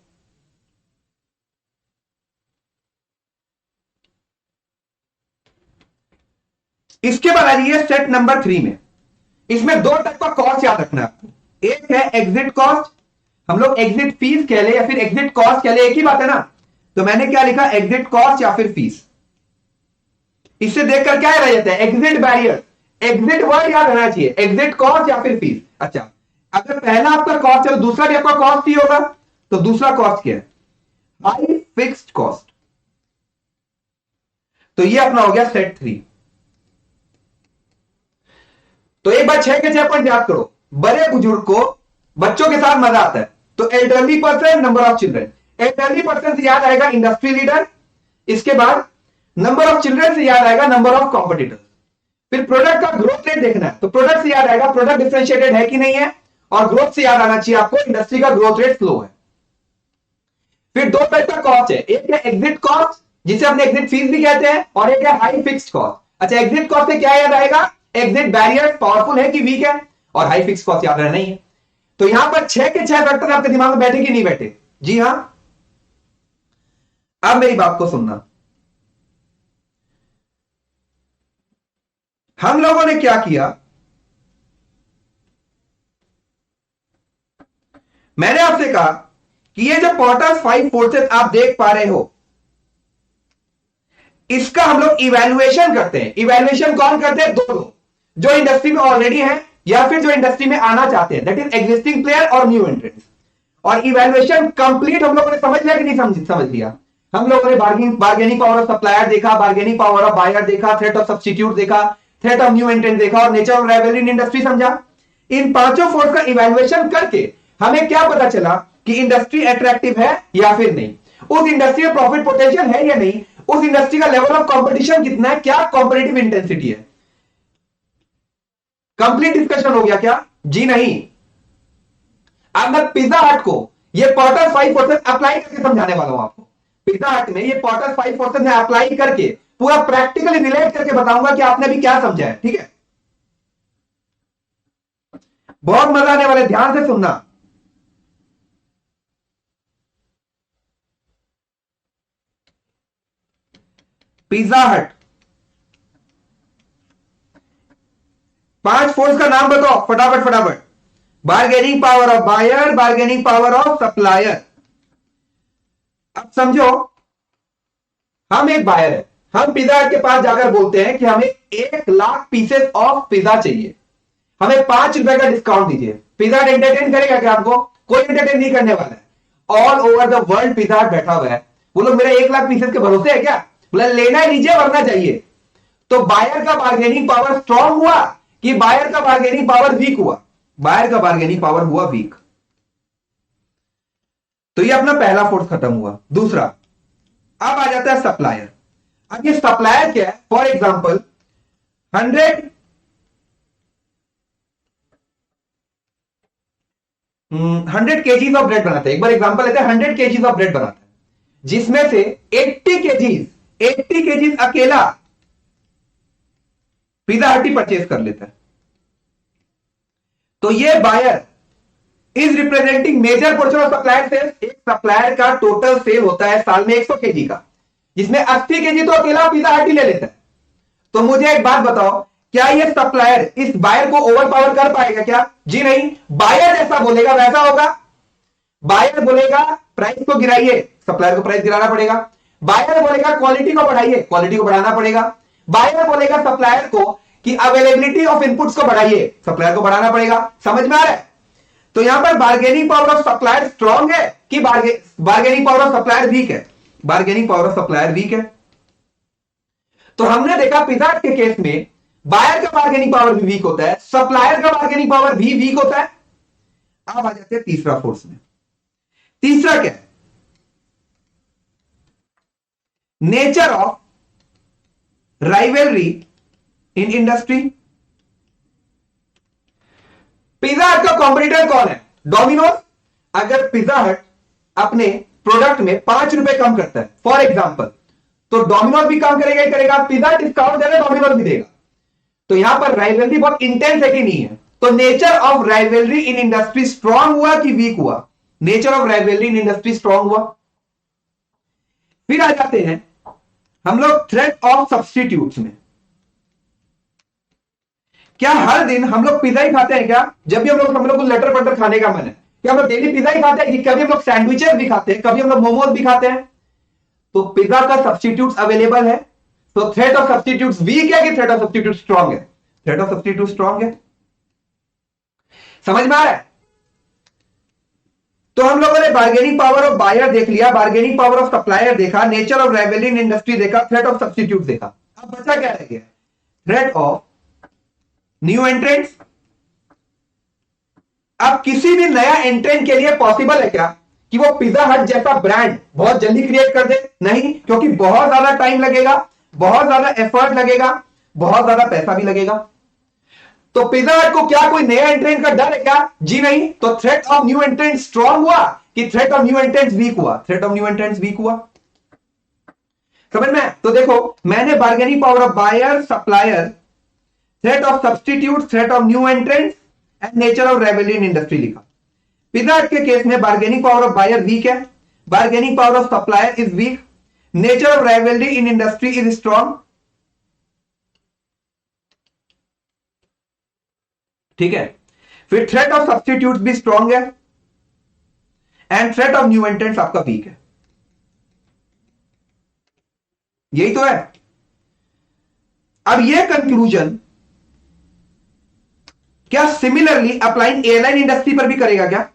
इसके बाद आ जाइए सेट नंबर 3 में। इसमें दो टाइप का कॉस्ट याद रखना है आपको। एक है एग्जिट कॉस्ट, हम लोग एग्जिट फीस कह ले या फिर एग्जिट कॉस्ट कह ले, एक ही बात है ना। तो मैंने क्या लिखा, एग्जिट कॉस्ट या फिर फीस। इससे देखकर क्या रह जाता है, एग्जिट बैरियर, एग्जिट वर्ड याद रहना चाहिए, एग्जिट कॉस्ट या फिर फीस। अच्छा, अगर पहला आपका कॉस्ट है, दूसरा भी आपका कॉस्ट ही होगा, तो दूसरा कॉस्ट क्या है, हाई फिक्स्ड कॉस्ट। तो ये अपना हो गया सेट 3। तो एक बार 6 के 6 पॉइंट याद करो। बड़े बुजुर्ग को बच्चों के साथ मजा आता है, तो elderly person, number of children. Elderly person से याद आएगा इंडस्ट्री लीडर, इसके बाद नंबर ऑफ चिल्ड्रन से याद आएगा नंबर ऑफ कॉम्पिटिटर्स। फिर प्रोडक्ट का ग्रोथ रेट देखना है, तो प्रोडक्ट से याद आएगा प्रोडक्ट डिफरेंशिएटेड है कि नहीं है, और ग्रोथ से याद आना चाहिए आपको इंडस्ट्री का ग्रोथ रेट स्लो है। फिर दो टाइप का कॉस्ट है, एक है एग्जिट कॉस्ट जिसे अपने एग्जिट फीस भी कहते हैं, और एक है हाई फिक्स्ड कॉस्ट। अच्छा, एग्जिट कॉस्ट से क्या याद आएगा, एग्जिट बैरियर पावरफुल है कि वीक है, और हाई फिक्स कॉस्ट याद रहना नहीं है। तो यहां पर 6 के 6 फैक्टर आपके दिमाग में बैठे कि नहीं बैठे? जी हां। अब मेरी बात को सुनना, हम लोगों ने क्या किया, मैंने आपसे कहा कि ये जो पॉटर्स 5 फोर्सेस आप देख पा रहे हो, इसका हम लोग इवैल्यूएशन करते हैं। इवैल्यूएशन कौन करते हैं? दो लोग, जो इंडस्ट्री में ऑलरेडी है या फिर जो इंडस्ट्री में आना चाहते हैं, दैट इज एग्जिस्टिंग प्लेयर और न्यू एंट्रेंट्स। और इवैल्यूएशन कंप्लीट हम लोगों ने समझ लिया कि नहीं समझ लिया? हम लोगों ने बार्गेनिंग पावर ऑफ सप्लायर देखा, बार्गेनिंग पावर ऑफ बायर देखा, थ्रेट ऑफ सब्स्टिट्यूट देखा, थ्रेट ऑफ न्यू एंट्रेंट देखा, और nature of rivalry in industry समझा। इन पांचों फोर्स का इवैल्यूएशन करके हमें क्या पता चला कि इंडस्ट्री अट्रैक्टिव है या फिर नहीं, उस इंडस्ट्री में प्रॉफिट पोटेंशियल है या नहीं, उस इंडस्ट्री का लेवल ऑफ कंपटीशन कितना है, क्या कॉम्पिटिटिव इंटेंसिटी है। कंप्लीट डिस्कशन हो गया क्या? जी नहीं। अब मैं पिज्जा हट को ये पॉटर्स 5 फोर्सेस अप्लाई करके समझाने वाला हूं आपको। पिज्जा हट में ये पॉटर्स 5 फोर्सेस में अप्लाई करके पूरा प्रैक्टिकली रिलेट करके बताऊंगा कि आपने भी क्या समझा है। ठीक है, बहुत मजा आने वाले, ध्यान से सुनना। पिज्जा हट 5 फोर्स का नाम बताओ फटाफट फटाफट। Bargaining power of buyer, bargaining power of supplier. अब समझो, हम एक बायर है, हम पिज्जा हट के पास जाकर बोलते हैं कि हमें 1 लाख पीसेस ऑफ पिज्जा चाहिए, हमें 5 रुपए का डिस्काउंट दीजिए। पिज्जा हट एंटरटेन करेगा क्या आपको? कोई एंटरटेन नहीं करने वाला है। All over the world pizza हट बैठा हुआ है, वो लोग मेरे 1 लाख पीसेस के भरोसे है क्या? बोला लेना ही लीजिए वरना चाहिए। तो बायर का बार्गेनिंग पावर स्ट्रॉन्ग हुआ कि बायर का बार्गेनिंग पावर वीक हुआ? बायर का बार्गेनिंग पावर हुआ वीक। तो ये अपना पहला फोर्स खत्म हुआ। दूसरा, अब आ जाता है सप्लायर। अब ये सप्लायर क्या है? For example 100 KGs of bread बनाते हैं। एक बार एग्जांपल लेते हैं, 100 केजीज ऑफ ब्रेड बनाते हैं, जिसमें से 80 केजीज अकेला पिज्जा हट ही परचेज कर लेता है। तो ये buyer is representing major portion of supplier sales. एक सप्लायर का टोटल सेल होता है साल में 100 केजी का, जिसमें 80 केजी तो अकेला पिज्जा हट ही ले लेता है। तो मुझे एक बात बताओ, क्या ये सप्लायर इस बायर को ओवर पावर कर पाएगा क्या? जी नहीं। बायर जैसा बोलेगा वैसा होगा। बायर बोलेगा प्राइस को गिराइए, सप्लायर को प्राइस गिराना पड़ेगा। बायर बोलेगा क्वालिटी को बढ़ाइए, क्वालिटी को बढ़ाना पड़ेगा। बायर बोलेगा सप्लायर को कि अवेलेबिलिटी ऑफ इनपुट्स को बढ़ाइए, सप्लायर को बढ़ाना पड़ेगा। समझ में आ रहा है? तो यहां पर bargaining power of supplier strong है कि bargaining power of supplier weak है? Bargaining power of supplier weak है। तो हमने देखा पिज्जा के केस में बायर का बार्गेनिंग पावर भी वीक होता है, सप्लायर का बार्गेनिंग पावर भी वीक होता है। अब आ जाते हैं तीसरा फोर्स में। तीसरा क्या है? Nature of rivalry in industry. Pizza हट का कॉम्पिटिटर कौन है? डोमिनोज। अगर पिज्जा हट अपने प्रोडक्ट में 5 रुपए कम करता है फॉर एग्जांपल, तो डोमिनोज भी कम करेगा ही करेगा। पिज्जा हट डिस्काउंट देगा, डोमिनोज भी देगा। तो यहां पर राइवलरी बहुत इंटेंस है कि नहीं है? तो nature of rivalry in industry strong हुआ कि वीक हुआ? Nature of rivalry in industry strong हुआ। फिर आ जाते हैं हम लोग थ्रेट ऑफ सब्स्टिट्यूट्स में। क्या हर दिन हम लोग पिज्जा ही खाते हैं क्या? जब भी हम लोग को लटर पटर खाने का मन है, क्या हम लोग डेली पिज्जा ही खाते हैं? कभी हम लोग सैंडविचेस भी खाते हैं, कभी हम लोग मोमोज भी खाते हैं। तो पिज्जा का सब्स्टिट्यूट अवेलेबल है, तो थ्रेट ऑफ सब्स्टिट्यूट वीक है कि थ्रेट ऑफ सब्स्टिट्यूट स्ट्रांग है? थ्रेट ऑफ सब्स्टिट्यूट स्ट्रांग है। समझ में आ रहा है? तो हम लोगों ने बार्गेनिंग पावर ऑफ बायर देख लिया, बार्गेनिंग पावर ऑफ सप्लायर देखा, nature of rivalry in industry देखा, थ्रेट ऑफ सब्स्टिट्यूट देखा। अब बचा क्या रह गया? Threat of new entrants. अब किसी भी नया एंट्रेंट के लिए पॉसिबल है क्या कि वो पिज्जा हट जैसा ब्रांड बहुत जल्दी क्रिएट कर दे? नहीं, क्योंकि बहुत ज्यादा टाइम लगेगा, बहुत ज्यादा एफर्ट लगेगा, बहुत ज्यादा पैसा भी लगेगा। तो पिज्जा हट को क्या कोई नया एंट्रेंट का डर है क्या? जी नहीं। तो threat of new entrant strong हुआ कि threat of new entrant weak हुआ? Threat of new entrant weak हुआ। समझ में? तो देखो, मैंने bargaining power of buyer, supplier, threat of substitute, threat of new entrant and nature of rivalry in industry लिखा। पिज्जा हट के केस में bargaining power of buyer weak है, bargaining power of supplier is weak, nature of rivalry in industry is strong. ठीक है। फिर threat of substitute भी strong है and threat of new entrants आपका वीक है। यही तो है। अब यह कंक्लूजन क्या सिमिलरली अप्लाइंग एयरलाइन इंडस्ट्री पर भी करेगा क्या?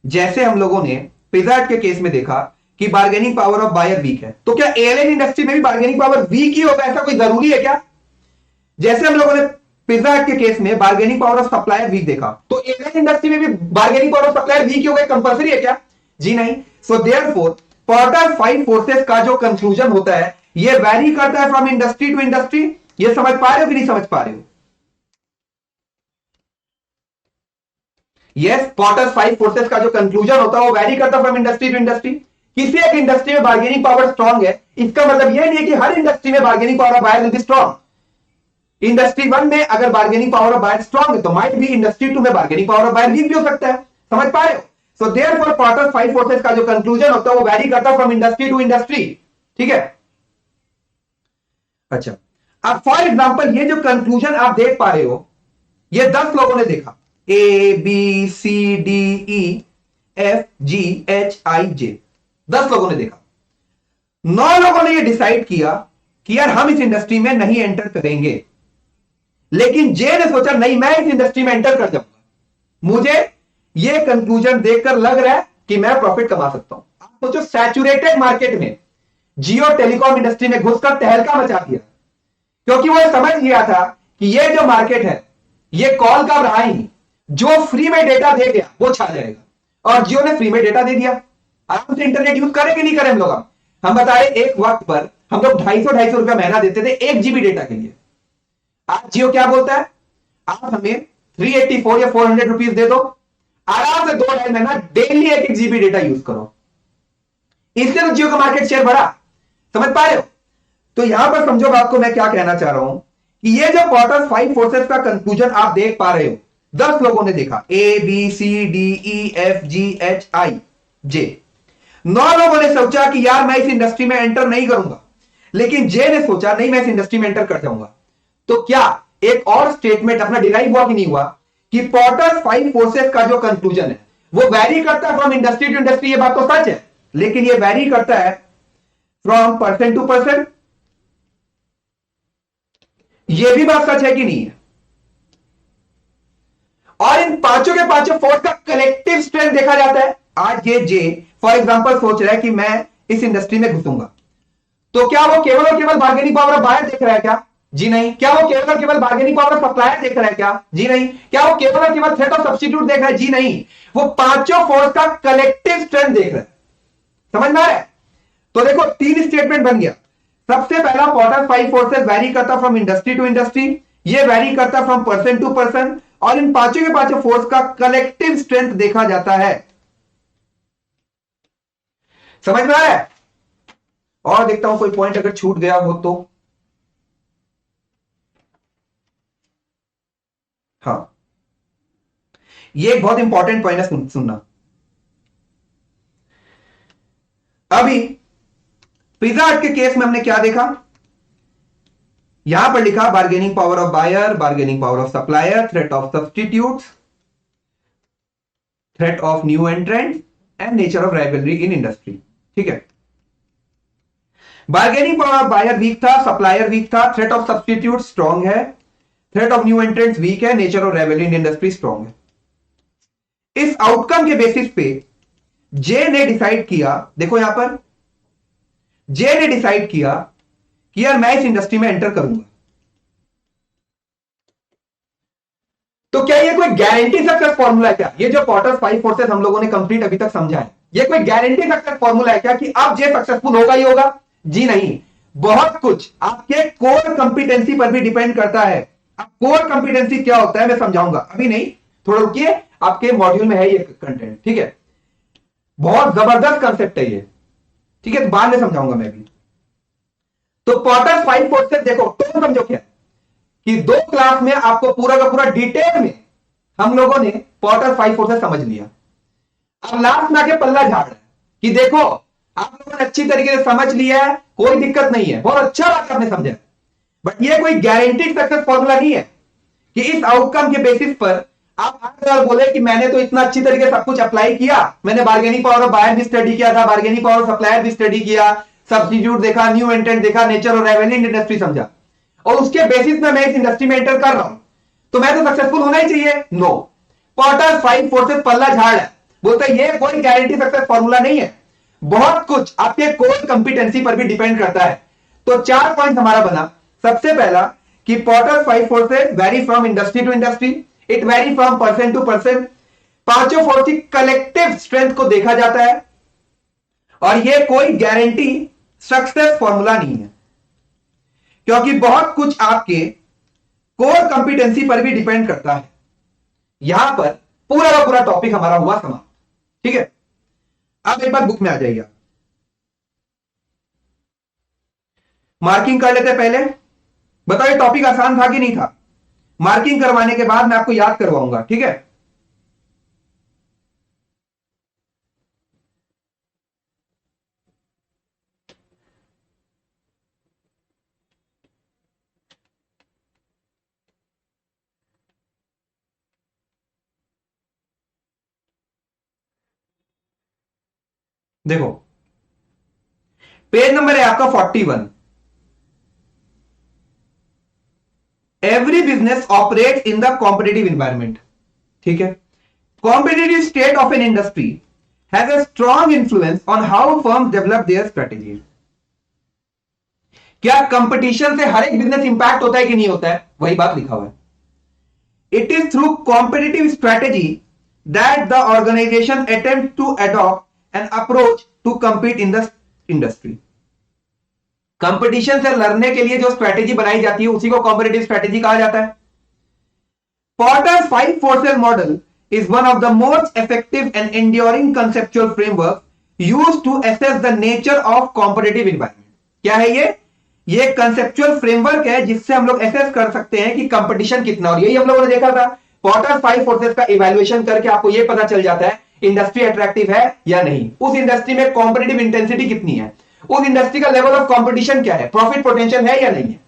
जैसे हम लोगों ने पिज्जा हट के केस में देखा कि bargaining power of buyer weak है, तो क्या एयरलाइन इंडस्ट्री में भी बार्गेनिंग पावर वीक ही होगा? ऐसा कोई जरूरी है क्या? जैसे हम लोगों ने पिज्जा हट के केस में bargaining power of supplier weak देखा, तो एयरलाइन इंडस्ट्री में भी bargaining power of supplier weak ही होगा? कंपल्सरी है क्या? जी नहीं। सो देयरफॉर पोर्टर 5 फोर्सेस का जो कंक्लूजन होता है ये वैरी करता है फ्रॉम इंडस्ट्री टू इंडस्ट्री। ये समझ पा रहे हो कि नहीं समझ पा रहे हो? यस, पोर्टर 5 फोर्सेस का जो कंक्लूजन होता है वो वैरी करता है फ्रॉम इंडस्ट्री टू इंडस्ट्री। किसी एक इंडस्ट्री में बार्गेनिंग पावर स्ट्रांग है, इसका मतलब यह नहीं है कि हर इंडस्ट्री में bargaining power of buyer will be strong. Industry 1 में अगर bargaining power of buyer strong है तो माइट भी इंडस्ट्री 2 में bargaining power of buyer weak भी हो सकता है। समझ पा रहे हो? सो देयरफॉर पोर्टर 5 फोर्सेस का जो कंक्लूजन होता है वो वैरी करता है फ्रॉम इंडस्ट्री टू इंडस्ट्री। ठीक है। अच्छा, अब फॉर एग्जांपल ये जो कंक्लूजन आप देख पा रहे हो ये 10 लोगों ने देखा, A B C D E F G H I J, 10 लोगों ने देखा। 9 लोगों ने यह डिसाइड किया कि यार हम इस इंडस्ट्री में नहीं एंटर करेंगे, लेकिन जे ने सोचा नहीं मैं इस इंडस्ट्री में एंटर कर जाऊंगा, मुझे यह कंक्लूजन देखकर लग रहा है कि मैं प्रॉफिट कमा सकता हूं। आप सोचो, सैचुरेटेड मार्केट में जियो टेलीकॉम इंडस्ट्री में घुसकर तहलका मचा दिया, क्योंकि वो समझ गया था कि ये जो मार्केट है ये कॉल का रहा ही नहीं, जो फ्री में डेटा दे गया वो छा जाएगा। और जियो ने फ्री में डेटा दे दिया, आराम से इंटरनेट यूज करें कि नहीं करें हम लोग? हम बता रहे एक वक्त पर हम लोग 250 रुपया महीना देते थे 1 GB डेटा के लिए। आज जियो क्या बोलता है? आप हमें 384 या 400 रुपीज दे दो, आराम से 2-2.5 महीना डेली 1 GB डेटा यूज करो। इससे तो जियो का मार्केट शेयर बढ़ा। समझ पा रहे हो? तो यहां पर समझो आपको मैं क्या कहना चाह रहा हूं कि ये जो पोर्टर 5 फोर्सेस का कंक्लूजन आप देख पा रहे हो, 10 लोगों ने देखा, A B C D E F G H I J। 9 लोगों ने सोचा कि यार मैं इस इंडस्ट्री में एंटर नहीं करूंगा, लेकिन जे ने सोचा नहीं मैं इस इंडस्ट्री में एंटर कर जाऊंगा। तो क्या एक और स्टेटमेंट अपना डिराइव हुआ कि नहीं हुआ कि पोर्टर 5 फोर्सेस का जो कंक्लूजन है वो वैरी करता है फ्रॉम इंडस्ट्री टू इंडस्ट्री? ये बात तो सच है, लेकिन ये वैरी करता है फ्रॉम पर्सन टू पर्सन। ये भी बात सच है कि नहीं है? और इन पांचों के पांचों फोर्स का कलेक्टिव स्ट्रेंथ देखा जाता है। आज ये जे फॉर एग्जांपल सोच रहा है कि मैं इस इंडस्ट्री में घुसूंगा, तो क्या वो केवल और केवल बार्गेनिंग पावर ऑफ बायर देख रहा है क्या? जी नहीं। क्या वो केवल और केवल बार्गेनिंग पावर ऑफ सप्लायर देख रहा है क्या? जी नहीं। क्या वो केवल और केवल थ्रेट ऑफ सब्स्टिट्यूट देख रहा है? जी नहीं। वो पांचों फोर्स का कलेक्टिव स्ट्रेंथ देख रहा है। समझ में आ रहा है? तो देखो तीन स्टेटमेंट बन गया। सबसे पहला, पॉटर्स फाइव फोर्सेस वैरी करता फ्रॉम इंडस्ट्री टू इंडस्ट्री, ये वैरी करता फ्रॉम पर्सन टू पर्सन, और इन पांचों के पांचों फोर्स का कलेक्टिव स्ट्रेंथ देखा जाता है। समझ में आ रहा है? और देखता हूं कोई पॉइंट अगर छूट गया हो तो। हाँ, ये एक बहुत इंपॉर्टेंट पॉइंट है, सुनना। अभी पिज्जा हट के केस में हमने क्या देखा? यहां पर लिखा bargaining power of buyer, bargaining power of supplier, threat of substitute, threat of new entrant and nature of rivalry in industry. ठीक है, bargaining power of buyer weak था, सप्लायर वीक था, थ्रेट ऑफ सब्स्टिट्यूट स्ट्रॉन्ग है, threat of new entrants weak है, nature of rivalry in industry strong है। इस outcome के basis पे जे ने डिसाइड किया, देखो यहां पर जे ने डिसाइड किया कि यार मैं इस इंडस्ट्री में एंटर करूंगा। तो क्या ये कोई गारंटी सक्सेस फॉर्मूला है क्या? ये जो पॉटर्स फाइव फोर्सेस हम लोगों ने कंप्लीट अभी तक समझा है, ये कोई गारंटी सक्सेस फॉर्मूला है क्या कि अब जे सक्सेसफुल होगा ही होगा? जी नहीं। बहुत कुछ आपके कोर कंपिटेंसी पर भी डिपेंड करता है। अब कोर कंपिटेंसी क्या होता है मैं समझाऊंगा, अभी नहीं, थोड़ा रुकिए, आपके मॉड्यूल में है ये कंटेंट। ठीक है, बहुत जबरदस्त कंसेप्ट है ये। ठीक है, तो बाद में समझाऊंगा मैं भी। तो पॉटर्स फाइव फोर्सेस देखो तो समझो क्या कि दो क्लास में आपको पूरा का पूरा डिटेल में हम लोगों ने पॉटर फाइव फोर्सेस समझ लिया। अब लास्ट में आके पल्ला झाड़ है कि देखो आप लोगों ने अच्छी तरीके से समझ लिया है, कोई दिक्कत नहीं है, बहुत अच्छा बात आपने समझा, बट ये कोई गारंटीड सक्सेस फॉर्मूला नहीं है कि इस आउटकम के बेसिस पर आप आगे बोले कि मैंने तो इतना अच्छी तरीके से सब कुछ अप्लाई किया, मैंने बार्गेनिंग पावर ऑफ बायर भी स्टडी किया था, बार्गेनिंग पावर ऑफ सप्लायर भी स्टडी किया, सब्स्टिट्यूट देखा, न्यू एंट्रेंट देखा, नेचर और राइवलरी इन इंडस्ट्री समझा, और उसके बेसिस में मैं इस इंडस्ट्री में एंटर कर रहा हूं, तो मैं तो सक्सेसफुल होना ही चाहिए। नो, पॉटर्स फाइव फोर्सेस पल्ला झाड़ है, बोलते हैं ये कोई गारंटी सक्सेस फॉर्मूला नहीं है, बहुत कुछ आपके कोर कंपिटेंसी पर भी डिपेंड करता है। तो चार पॉइंट हमारा बना। सबसे पहला कि Porter's five forces vary from industry to industry, it vary from person to person, पांचों फोर्स की कलेक्टिव स्ट्रेंथ को देखा जाता है, और यह कोई गारंटी सक्सेस फॉर्मूला नहीं है, क्योंकि बहुत कुछ आपके कोर कंपिटेंसी पर भी डिपेंड करता है। यहां पर पूरा का पूरा टॉपिक हमारा हुआ समाप्त। ठीक है, अब एक बार बुक में आ जाइए, मार्किंग कर लेते पहले। बताओ ये टॉपिक आसान था कि नहीं था? मार्किंग करवाने के बाद मैं आपको याद करवाऊंगा। ठीक है, देखो पेज नंबर है आपका 41। Every business operate in the competitive environment. ठीक है, competitive state of an industry has a strong influence on how firm develop their strategy. क्या कंपटीशन से हर एक बिजनेस इंपैक्ट होता है कि नहीं होता है? वही बात लिखा हुआ है। It is through competitive strategy that the organization attempt to adopt an approach to compete in the industry. Competition से लड़ने के लिए जो स्ट्रेटेजी बनाई जाती है उसी को कॉम्पिटेटिव स्ट्रेटेजी कहा जाता है। Porter's five forces model is one of the most effective and enduring conceptual framework used to assess the nature of competitive environment। क्या है ये? ये कंसेप्चुअल फ्रेमवर्क है जिससे हम लोग एसेस कर सकते हैं कि कंपटीशन कितना, और यही हम लोगों ने देखा था। पॉटर्स फाइव फोर्सेस का इवैल्यूएशन करके आपको ये पता चल जाता है इंडस्ट्री अट्रैक्टिव है या नहीं, उस इंडस्ट्री में कॉम्पिटिटिव इंटेंसिटी कितनी है, उस इंडस्ट्री का लेवल ऑफ कंपटीशन क्या है, प्रॉफिट पोटेंशियल है या नहीं है।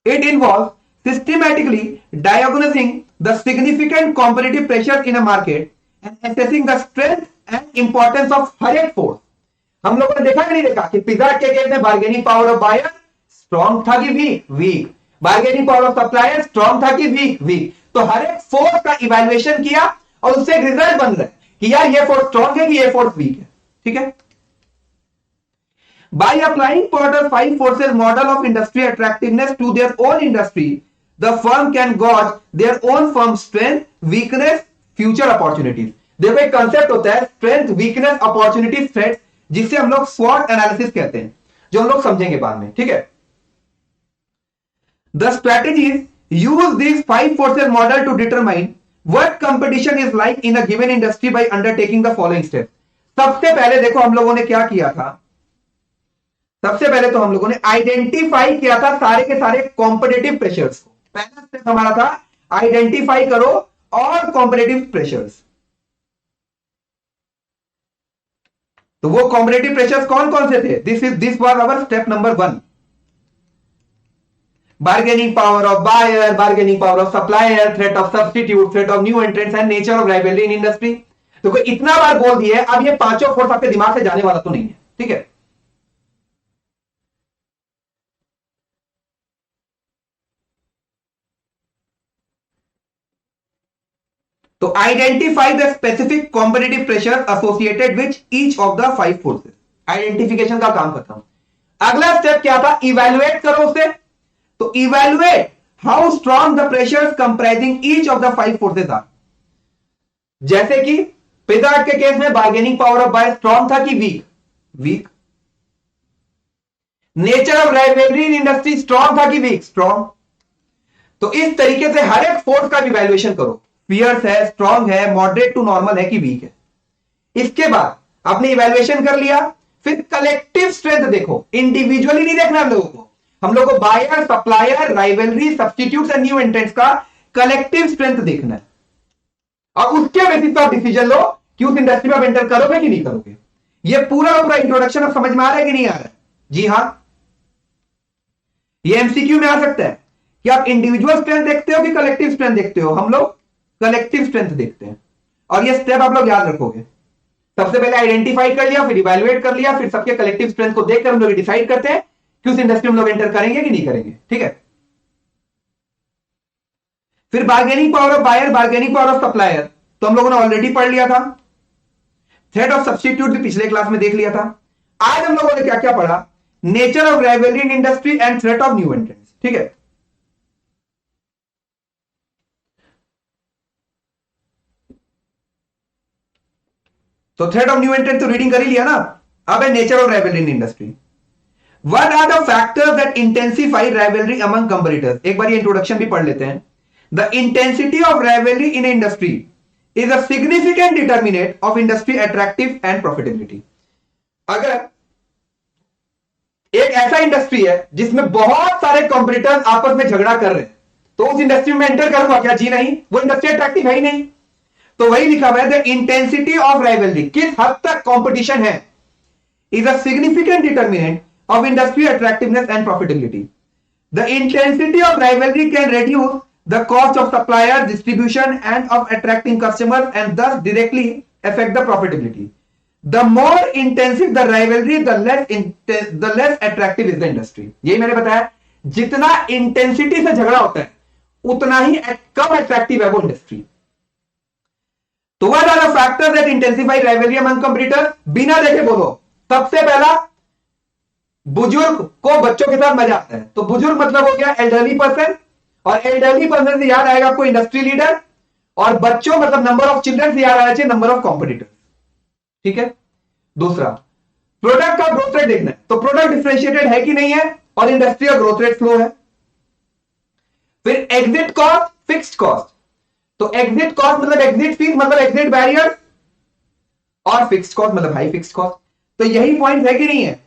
It involve systematically diagnosing the significant competitive pressures in a market and assessing the strength and importance of हर एक फोर्स। हम लोगों ने देखा कि नहीं देखा कि पिज्जा के केस में bargaining power of buyer strong था कि weak? Weak. Bargaining power of supplier strong था कि वीक? वीक। तो हर एक फोर्स का इवैल्यूएशन किया और उससे एक रिजल्ट बन रहा है कि यार ये फोर्स स्ट्रॉन्ग है कि ये फोर्स वीक है। ठीक है, By applying Porter's five forces model of industry attractiveness to their own industry, the firm can gauge their own firm strength, weakness, future opportunities. देखो एक कंसेप्ट होता है स्ट्रेंथ, वीकनेस, अपॉर्चुनिटी, थ्रेट्स, जिससे हम लोग स्वॉट एनालिसिस कहते हैं, जो हम लोग समझेंगे बाद में, ठीक है। The strategies use these five forces model to determine what competition is like in a given industry by undertaking the following steps. सबसे पहले देखो हम लोगों ने क्या किया था, सबसे पहले तो हम लोगों ने आइडेंटिफाई किया था सारे के सारे कॉम्पिटेटिव प्रेशर्स को। पहला स्टेप हमारा था आइडेंटिफाई करो और कॉम्पिटेटिव प्रेशर्स। तो वो कॉम्पिटेटिव प्रेशर्स कौन कौन से थे? This was our step number 1। Bargaining power of buyer, bargaining power of supplier, threat of substitute, threat of new entrants and nature of rivalry in industry. तो कोई इतना बार बोल दिया है, अब ये पांचों फोर्स आपके दिमाग से जाने वाला तो नहीं है, ठीक है। तो identify the specific competitive pressure associated with each of the five forces. Identification का काम खत्म। अगला स्टेप क्या था? इवैल्यूएट करो उसे। तो evaluate how strong the pressures comprising each of the five forces are. जैसे कि पिजार्ड के केस में bargaining power of buyer strong था कि weak? Weak. Nature of rivalry in industry strong था कि वीक? स्ट्रॉन्ग। तो इस तरीके से हर एक फोर्स का इवैल्यूएशन करो, फियर्स है, स्ट्रॉन्ग है, मॉडरेट टू नॉर्मल है कि वीक है। इसके बाद आपने इवैल्यूएशन कर लिया, फिर कलेक्टिव स्ट्रेंथ देखो, इंडिविजुअली नहीं देखना हम लोगों को, हम लोग को buyer, supplier, rivalry, substitutes and new entrants का कलेक्टिव स्ट्रेंथ देखना है, और उसके बेसिस पर आप डिसीजन लो कि उस इंडस्ट्री में आप एंटर करोगे कि नहीं करोगे। ये पूरा इंट्रोडक्शन अब समझ में आ रहा है कि नहीं आ रहा है? जी हां, ये एमसीक्यू में आ सकता है कि आप इंडिविजुअल स्ट्रेंथ देखते हो कि कलेक्टिव स्ट्रेंथ देखते हो। हम लोग कलेक्टिव स्ट्रेंथ देखते हैं, और ये स्टेप आप लोग याद रखोगे। सबसे पहले आइडेंटिफाई कर लिया, फिर इवैल्यूएट कर लिया, फिर सबके कलेक्टिव स्ट्रेंथ को देखकर हम लोग डिसाइड करते हैं कि उस इंडस्ट्री में लोग एंटर करेंगे कि नहीं करेंगे, ठीक है। फिर bargaining power of buyer, bargaining power of supplier तो हम लोगों ने ऑलरेडी पढ़ लिया था। थ्रेट ऑफ सब्स्टिट्यूट भी पिछले क्लास में देख लिया था। आज हम लोगों ने क्या क्या पढ़ा? Nature of rivalry in industry and threat of new entrants, ठीक है। तो थ्रेट ऑफ न्यू एंट्रेंट तो रीडिंग कर ही लिया ना। अब है nature of rivalry in industry. What are the factors that intensify rivalry among competitors? एक बार ये इंट्रोडक्शन भी पढ़ लेते हैं। The intensity of rivalry in industry is a significant determinant of industry attractive and profitability. अगर एक ऐसा इंडस्ट्री है जिसमें बहुत सारे कंपीटिटर्स आपस में झगड़ा कर रहे हैं, तो उस इंडस्ट्री में एंटर करूंगा क्या? जी नहीं, वो इंडस्ट्री अट्रैक्टिव है ही नहीं। तो वही लिखा हुआ है, द इंटेंसिटी ऑफ राइवलरी, किस हद तक कंपटीशन है, is a significant determinant of industry attractiveness and profitability. The intensity of rivalry can reduce the cost of supplier, distribution end of attracting customers and thus directly affect the profitability. The more intensive the rivalry, the less attractive is the industry. यही मैंने बताया, जितना intensity से झगड़ा होता है उतना ही कम attractive है वो इंडस्ट्री। तो what are the factors that intensify rivalry among competitors? बिना देखे बोलो। सबसे पहला, बुजुर्ग को बच्चों के साथ मजा आता है। तो बुजुर्ग मतलब हो गया एल्डरली पर्सन, और एल्डरली पर्सन से याद आएगा आपको इंडस्ट्री लीडर, और बच्चों मतलब नंबर ऑफ चिल्ड्रन से याद आना चाहिए नंबर ऑफ कॉम्पिटिटर्स, ठीक है। दूसरा, प्रोडक्ट का ग्रोथ रेट देखना है। तो प्रोडक्ट डिफरेंशिएटेड है कि नहीं है, और इंडस्ट्री का ग्रोथ रेट स्लो है। फिर एग्जिट कॉस्ट, फिक्स्ड कॉस्ट। तो एग्जिट कॉस्ट मतलब एग्जिट फीस मतलब एग्जिट बैरियर, और फिक्स्ड कॉस्ट मतलब हाई फिक्स्ड कॉस्ट। तो यही पॉइंट है कि नहीं है?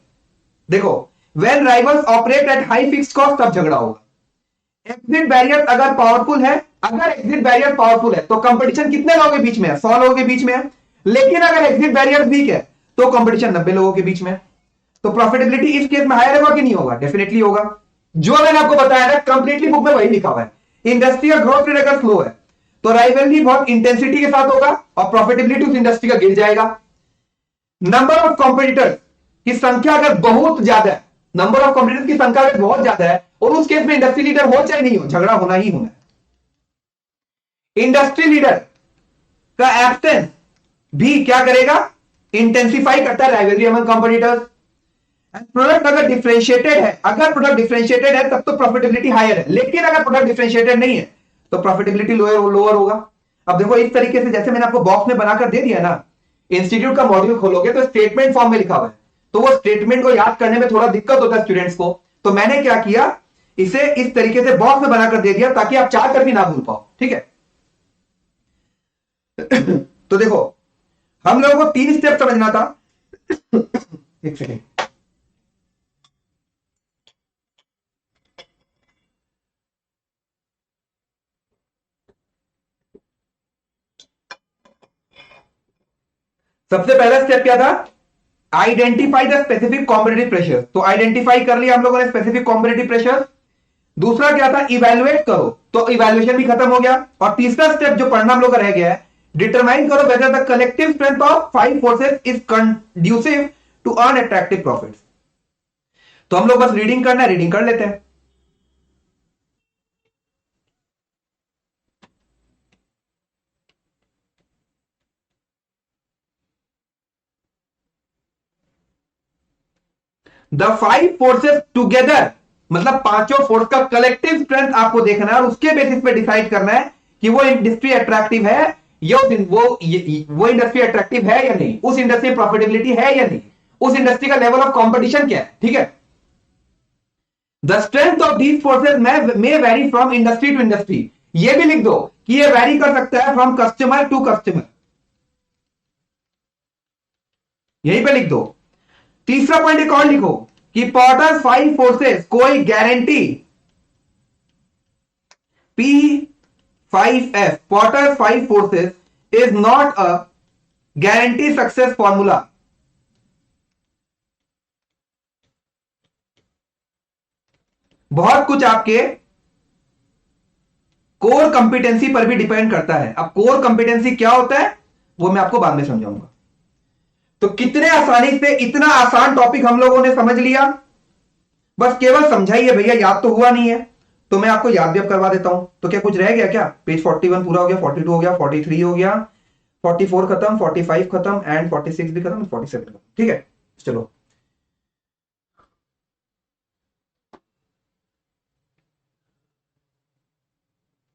देखो, when rivals operate at high fixed cost तब झगड़ा होगा। एग्जिट बैरियर अगर पावरफुल है, अगर एग्जिट बैरियर पावरफुल है तो कंपटीशन कितने लोगों के बीच में है? 100 लोगों के बीच में है। लेकिन अगर एग्जिट बैरियर वीक है तो कंपटीशन 90 लोगों के बीच में है। तो प्रॉफिटेबिलिटी इस केस में हायर होगा कि नहीं होगा? डेफिनेटली होगा। जो मैंने आपको बताया था कंप्लीटली बुक में वही लिखा हुआ है। इंडस्ट्री का ग्रोथ रेट अगर स्लो है तो राइवलरी बहुत इंटेंसिटी के साथ होगा और प्रॉफिटेबिलिटी उस इंडस्ट्री का गिर जाएगा। नंबर ऑफ कॉम्पिटिटर्स की संख्या अगर बहुत ज्यादा है, नंबर ऑफ कॉम्पिटिटर्स की संख्या अगर बहुत ज्यादा है, और उस केस में इंडस्ट्री लीडर हो चाहे नहीं हो, झगड़ा होना ही होना है। इंडस्ट्री लीडर का एब्सेंस भी क्या करेगा? इंटेंसिफाई करता है राइवलरी अमंग कॉम्पिटिटर्स। प्रोडक्ट अगर डिफरेंशिएटेड है, अगर प्रोडक्ट डिफरेंशिएटेड है तब तो प्रॉफिटेबिलिटी हायर है, लेकिन अगर प्रोडक्ट डिफरेंशिएटेड नहीं है तो प्रॉफिटेबिलिटी लोअर होगा। अब देखो इस तरीके से जैसे मैंने आपको बॉक्स में बनाकर दे दिया ना, इंस्टीट्यूट का मॉड्यूल खोलोगे तो स्टेटमेंट फॉर्म में लिखा हुआ है, तो वो स्टेटमेंट को याद करने में थोड़ा दिक्कत होता है स्टूडेंट्स को, तो मैंने क्या किया, इसे इस तरीके से बॉक्स में बनाकर दे दिया ताकि आप चाह कर भी ना भूल पाओ, ठीक है। तो देखो हम लोगों को 3 स्टेप समझना था। एक सेकेंड, सबसे पहला स्टेप क्या था, identify the specific competitive pressure, तो आइडेंटिफाई कर लिया हम लोगों ने स्पेसिफिक कॉम्पिटिटिव प्रेशर। दूसरा क्या था, इवैल्यूएट करो, तो इवैल्यूएशन भी खत्म हो गया। और तीसरा स्टेप जो पढ़ना हम लोग का रह गया है, डिटरमाइन करो whether the collective strength of 5 forces is conducive to earn attractive profits. तो हम लोग बस रीडिंग करना है, रीडिंग कर लेते हैं। द 5 फोर्सेस टुगेदर, मतलब पांचों फोर्स का कलेक्टिव स्ट्रेंथ आपको देखना है और उसके बेसिस पे डिसाइड करना है कि वो इंडस्ट्री अट्रैक्टिव है या वो इंडस्ट्री अट्रैक्टिव है या नहीं, उस इंडस्ट्री में प्रॉफिटेबिलिटी है या नहीं, उस इंडस्ट्री का लेवल ऑफ कंपटीशन क्या है, ठीक है। The strength of these forces may vary from industry to industry, ये भी लिख दो कि ये वेरी कर सकता है फ्रॉम कस्टमर टू कस्टमर, यहीं पे लिख दो। तीसरा पॉइंट एक और लिखो कि पॉटर्स 5 फोर्सेस कोई guarantee P5F, Porter's 5 forces is not a guarantee success formula. बहुत कुछ आपके कोर कंपिटेंसी पर भी डिपेंड करता है। अब कोर कंपिटेंसी क्या होता है वो मैं आपको बाद में समझाऊंगा। तो कितने आसानी से इतना आसान टॉपिक हम लोगों ने समझ लिया, बस केवल समझाइए भैया, याद तो हुआ नहीं है, तो मैं आपको याद भी अब करवा देता हूं। तो क्या कुछ रह गया क्या, पेज 41 पूरा हो गया, 42 हो गया, 43 हो गया, 44 खत्म, 45 खत्म एंड 46 भी खत्म, 47 खत्म, ठीक है। चलो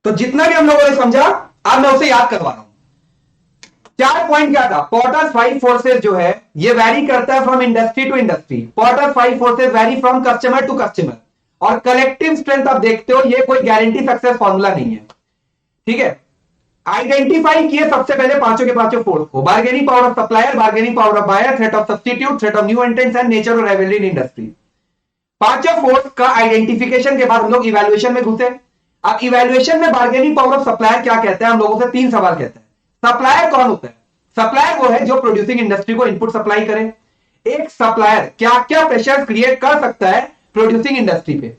तो जितना भी हम लोगों ने समझा अब मैं उसे याद करवा रहा हूं। 4 पॉइंट क्या था, पॉटर्स 5 फोर्सेस जो है ये वैरी करता है from industry to industry, Porter's 5 forces vary from customer to customer, और कलेक्टिव स्ट्रेंथ आप देखते हो ये कोई गारंटी सक्सेस फॉर्मूला नहीं है, ठीक है। आइडेंटिफाई किए सबसे पहले पांचों के पांचों फोर्स को, bargaining power of supplier, bargaining power of buyer, threat of substitute, threat of new entrants and nature of rivalry in industry. पांचों फोर्स का आइडेंटिफिकेशन के बाद हम लोग इवैल्यूएशन में घुसे। अब इवैल्यूएशन में बार्गेनिंग पावर ऑफ सप्लायर क्या कहता है, हम लोगों से 3 सवाल कहता है। सप्लायर कौन होता है, सप्लायर वो है जो प्रोड्यूसिंग इंडस्ट्री को इनपुट सप्लाई करे। एक सप्लायर क्या क्या प्रेशर क्रिएट कर सकता है प्रोड्यूसिंग इंडस्ट्री पे,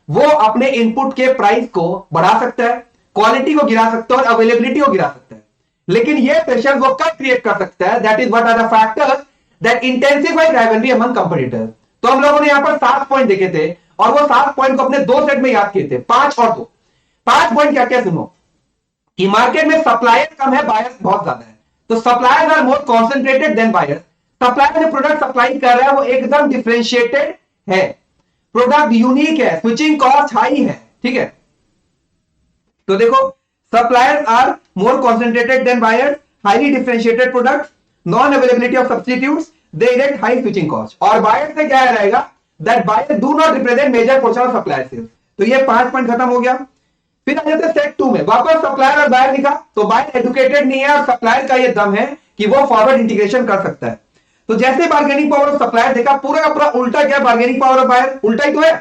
वो अपने इनपुट के प्राइस को बढ़ा सकता है, क्वालिटी को गिरा सकता है और अवेलेबिलिटी को गिरा सकता है। लेकिन ये प्रेशर वो कब क्रिएट कर सकता है, that is what are the factors that intensify rivalry among competitors. तो हम लोगों ने यहां पर 7 पॉइंट देखे थे और वो 7 पॉइंट को अपने 2 सेट में याद किए थे, 5 और 2। 5 पॉइंट क्या क्या सुनो, कि मार्केट में सप्लायर कम है, बायर्स बहुत ज्यादा है, तो suppliers are more concentrated than buyers. Supplier जो प्रोडक्ट सप्लाई कर रहा है वो एकदम डिफरेंशिएटेड है, प्रोडक्ट यूनिक है, स्विचिंग कॉस्ट हाई है, ठीक है। तो देखो suppliers are more concentrated than buyers, highly differentiated product, non availability of substitutes, they erect high switching cost. और बायर्स से क्या रहेगा, that buyers do not represent major portion of supplier sales. तो ये 5 पॉइंट खत्म हो गया। फिर आ जाते सेट 2 में, वापस सप्लायर और बायर लिखा, तो बायर एजुकेटेड नहीं है और सप्लायर का ये दम है कि वो फॉरवर्ड इंटीग्रेशन कर सकता है। तो जैसे बार्गेनिंग पावर ऑफ सप्लायर देखा, पूरा का पूरा उल्टा क्या, बार्गेनिंग पावर ऑफ बायर उल्टा ही तो है।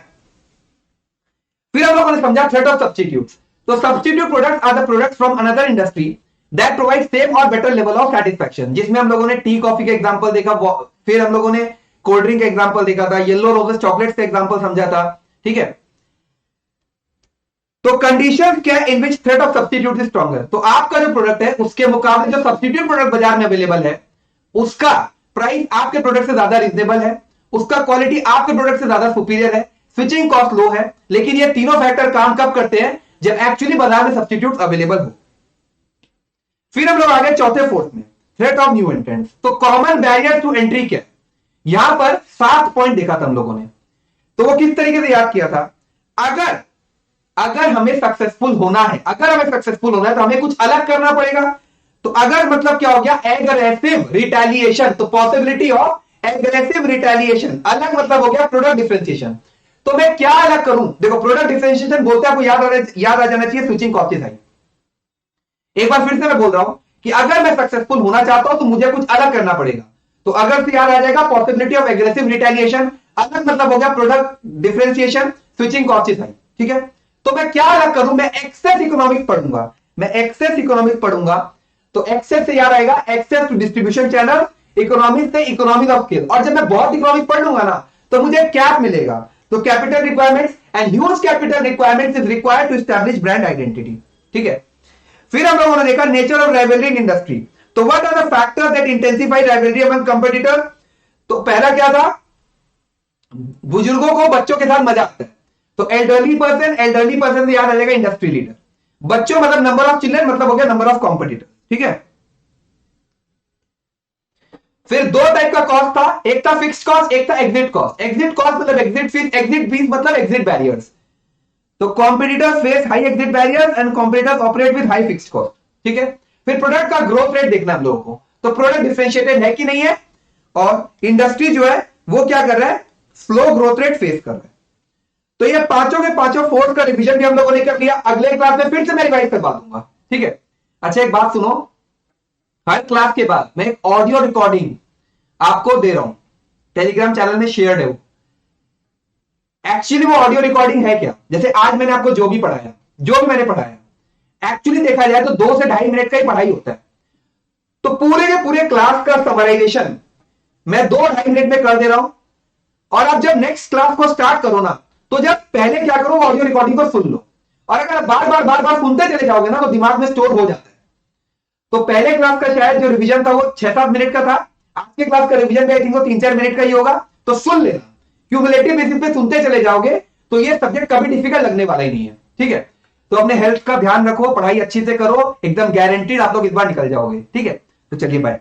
फिर हम लोगों ने समझा थ्रेट ऑफ सब्स्टिट्यूट्स, तो substitute products are the products from another industry that provide same और बेटर लेवल ऑफ सैटिस्फैक्शन, जिसमें हम लोगों ने टी कॉफी के एग्जांपल देखा, फिर हम लोगों ने कोल्ड ड्रिंक का एग्जांपल देखा था, येलो रोजेस चॉकलेट्स का एग्जांपल समझा था, ठीक है। तो कंडीशन क्या है in which threat of substitute is stronger, तो आपका जो प्रोडक्ट है उसके मुकाबले जो सब्स्टिट्यूट प्रोडक्ट बाजार में अवेलेबल है उसका प्राइस आपके प्रोडक्ट से ज्यादा रीजनेबल है, उसका क्वालिटी आपके प्रोडक्ट से ज्यादा सुपीरियर है, स्विचिंग कॉस्ट लो है। लेकिन ये तीनों फैक्टर काम कब करते हैं, जब एक्चुअली बाजार में सब्स्टिट्यूट अवेलेबल हो। फिर हम लोग आ गए चौथे फोर्थ में, थ्रेट ऑफ न्यू एंट्रेंट्स। तो कॉमन बैरियर टू एंट्री क्या है, यहां पर 7 पॉइंट देखा था हम लोगों ने। तो वो किस तरीके से याद किया था, अगर हमें सक्सेसफुल होना है, तो हमें कुछ अलग करना पड़ेगा। तो अगर मतलब क्या हो गया, एग्रेसिव रिटेलिएशन, तो पॉसिबिलिटी ऑफ एग्रेसिव रिटेलिएशन, अलग मतलब हो गया प्रोडक्ट डिफरेंशिएशन। तो मैं क्या अलग करूं, देखो प्रोडक्ट डिफरेंशिएशन बोलते हैं, आपको याद आ जाना चाहिए स्विचिंग कॉस्ट साइड। एक बार फिर से मैं बोल रहा हूं कि अगर मैं सक्सेसफुल होना चाहता हूं तो मुझे कुछ अलग करना पड़ेगा। तो अगर से याद आ जाएगा पॉसिबिलिटी ऑफ एग्रेसिव रिटेलिएशन, अलग मतलब हो गया product differentiation, switching cost side. ठीक है, तो मैं क्या अलग करूं, मैं एक्सेस इकोनॉमिक्स पढ़ूंगा। तो एक्सेस से याद आएगा access to distribution channel, economics से इकोनॉमिक ऑफ स्केल। और जब मैं बहुत इकोनॉमिक्स पढ़ लूंगा ना तो मुझे कैप मिलेगा। तो capital requirements and huge capital requirements is required to establish brand identity. ठीक है, फिर हम लोगों ने देखा nature of rivalry in industry. तो what are the factors that intensify rivalry among competitor. तो पहला क्या था, बुजुर्गों को बच्चों के साथ मजा आता है। तो एल्डरली पर्सन से याद आ जाएगा इंडस्ट्री लीडर। बच्चों मतलब नंबर ऑफ चिल्ड्रन, मतलब हो गया नंबर ऑफ कॉम्पिटिटर। ठीक है, फिर दो टाइप का कॉस्ट था, एक था फिक्स्ड कॉस्ट, एक था एग्जिट कॉस्ट। एग्जिट कॉस्ट मतलब एग्जिट फीस मतलब एग्जिट बैरियर्स। तो competitors face high exit barriers and competitors operate with high fixed cost. ठीक है, फिर प्रोडक्ट का ग्रोथ रेट देखना हम लोगों को। तो प्रोडक्ट डिफरेंशिएटेड है कि नहीं है, और इंडस्ट्री जो है वो क्या कर रहा है, स्लो ग्रोथ रेट फेस कर रहा है। तो ये पांचों के पांचों फोर्स का रिवीजन भी हम लोगों ने कर लिया। अगले क्लास में फिर से मैं रिवाइज करवा दूंगा। ठीक है, अच्छा एक बात सुनो, हर क्लास के बाद मैं एक ऑडियो रिकॉर्डिंग आपको दे रहा हूं, टेलीग्राम चैनल में शेयर्ड है वो। एक्चुअली वो ऑडियो रिकॉर्डिंग है क्या, जैसे आज मैंने आपको जो भी मैंने पढ़ाया, एक्चुअली देखा जाए तो 2 से 2.5 मिनट का ही पढ़ाई होता है। तो पूरे के पूरे क्लास का समराइजेशन मैं 2-2.5 मिनट में कर दे रहा हूं। और अब जब नेक्स्ट क्लास को स्टार्ट करो ना, तो जब पहले क्या करो, ऑडियो रिकॉर्डिंग को सुन लो। और अगर बार बार सुनते चले जाओगे ना तो दिमाग में स्टोर हो जाता है। तो पहले क्लास का शायद जो रिवीजन था वो 6-7 मिनट का था, आज के क्लास का रिवीजन भी आई थिंक वो 3-4 मिनट का ही होगा। तो सुन लेना, क्यूमुलेटिव बेसिस पे सुनते चले जाओगे तो ये सब्जेक्ट कभी डिफिकल्ट लगने वाला ही नहीं है। ठीक है, तो अपने हेल्थ का ध्यान रखो, पढ़ाई अच्छी से करो, एकदम गारंटीड आप लोग इस बार निकल जाओगे। ठीक है, तो चलिए बाय।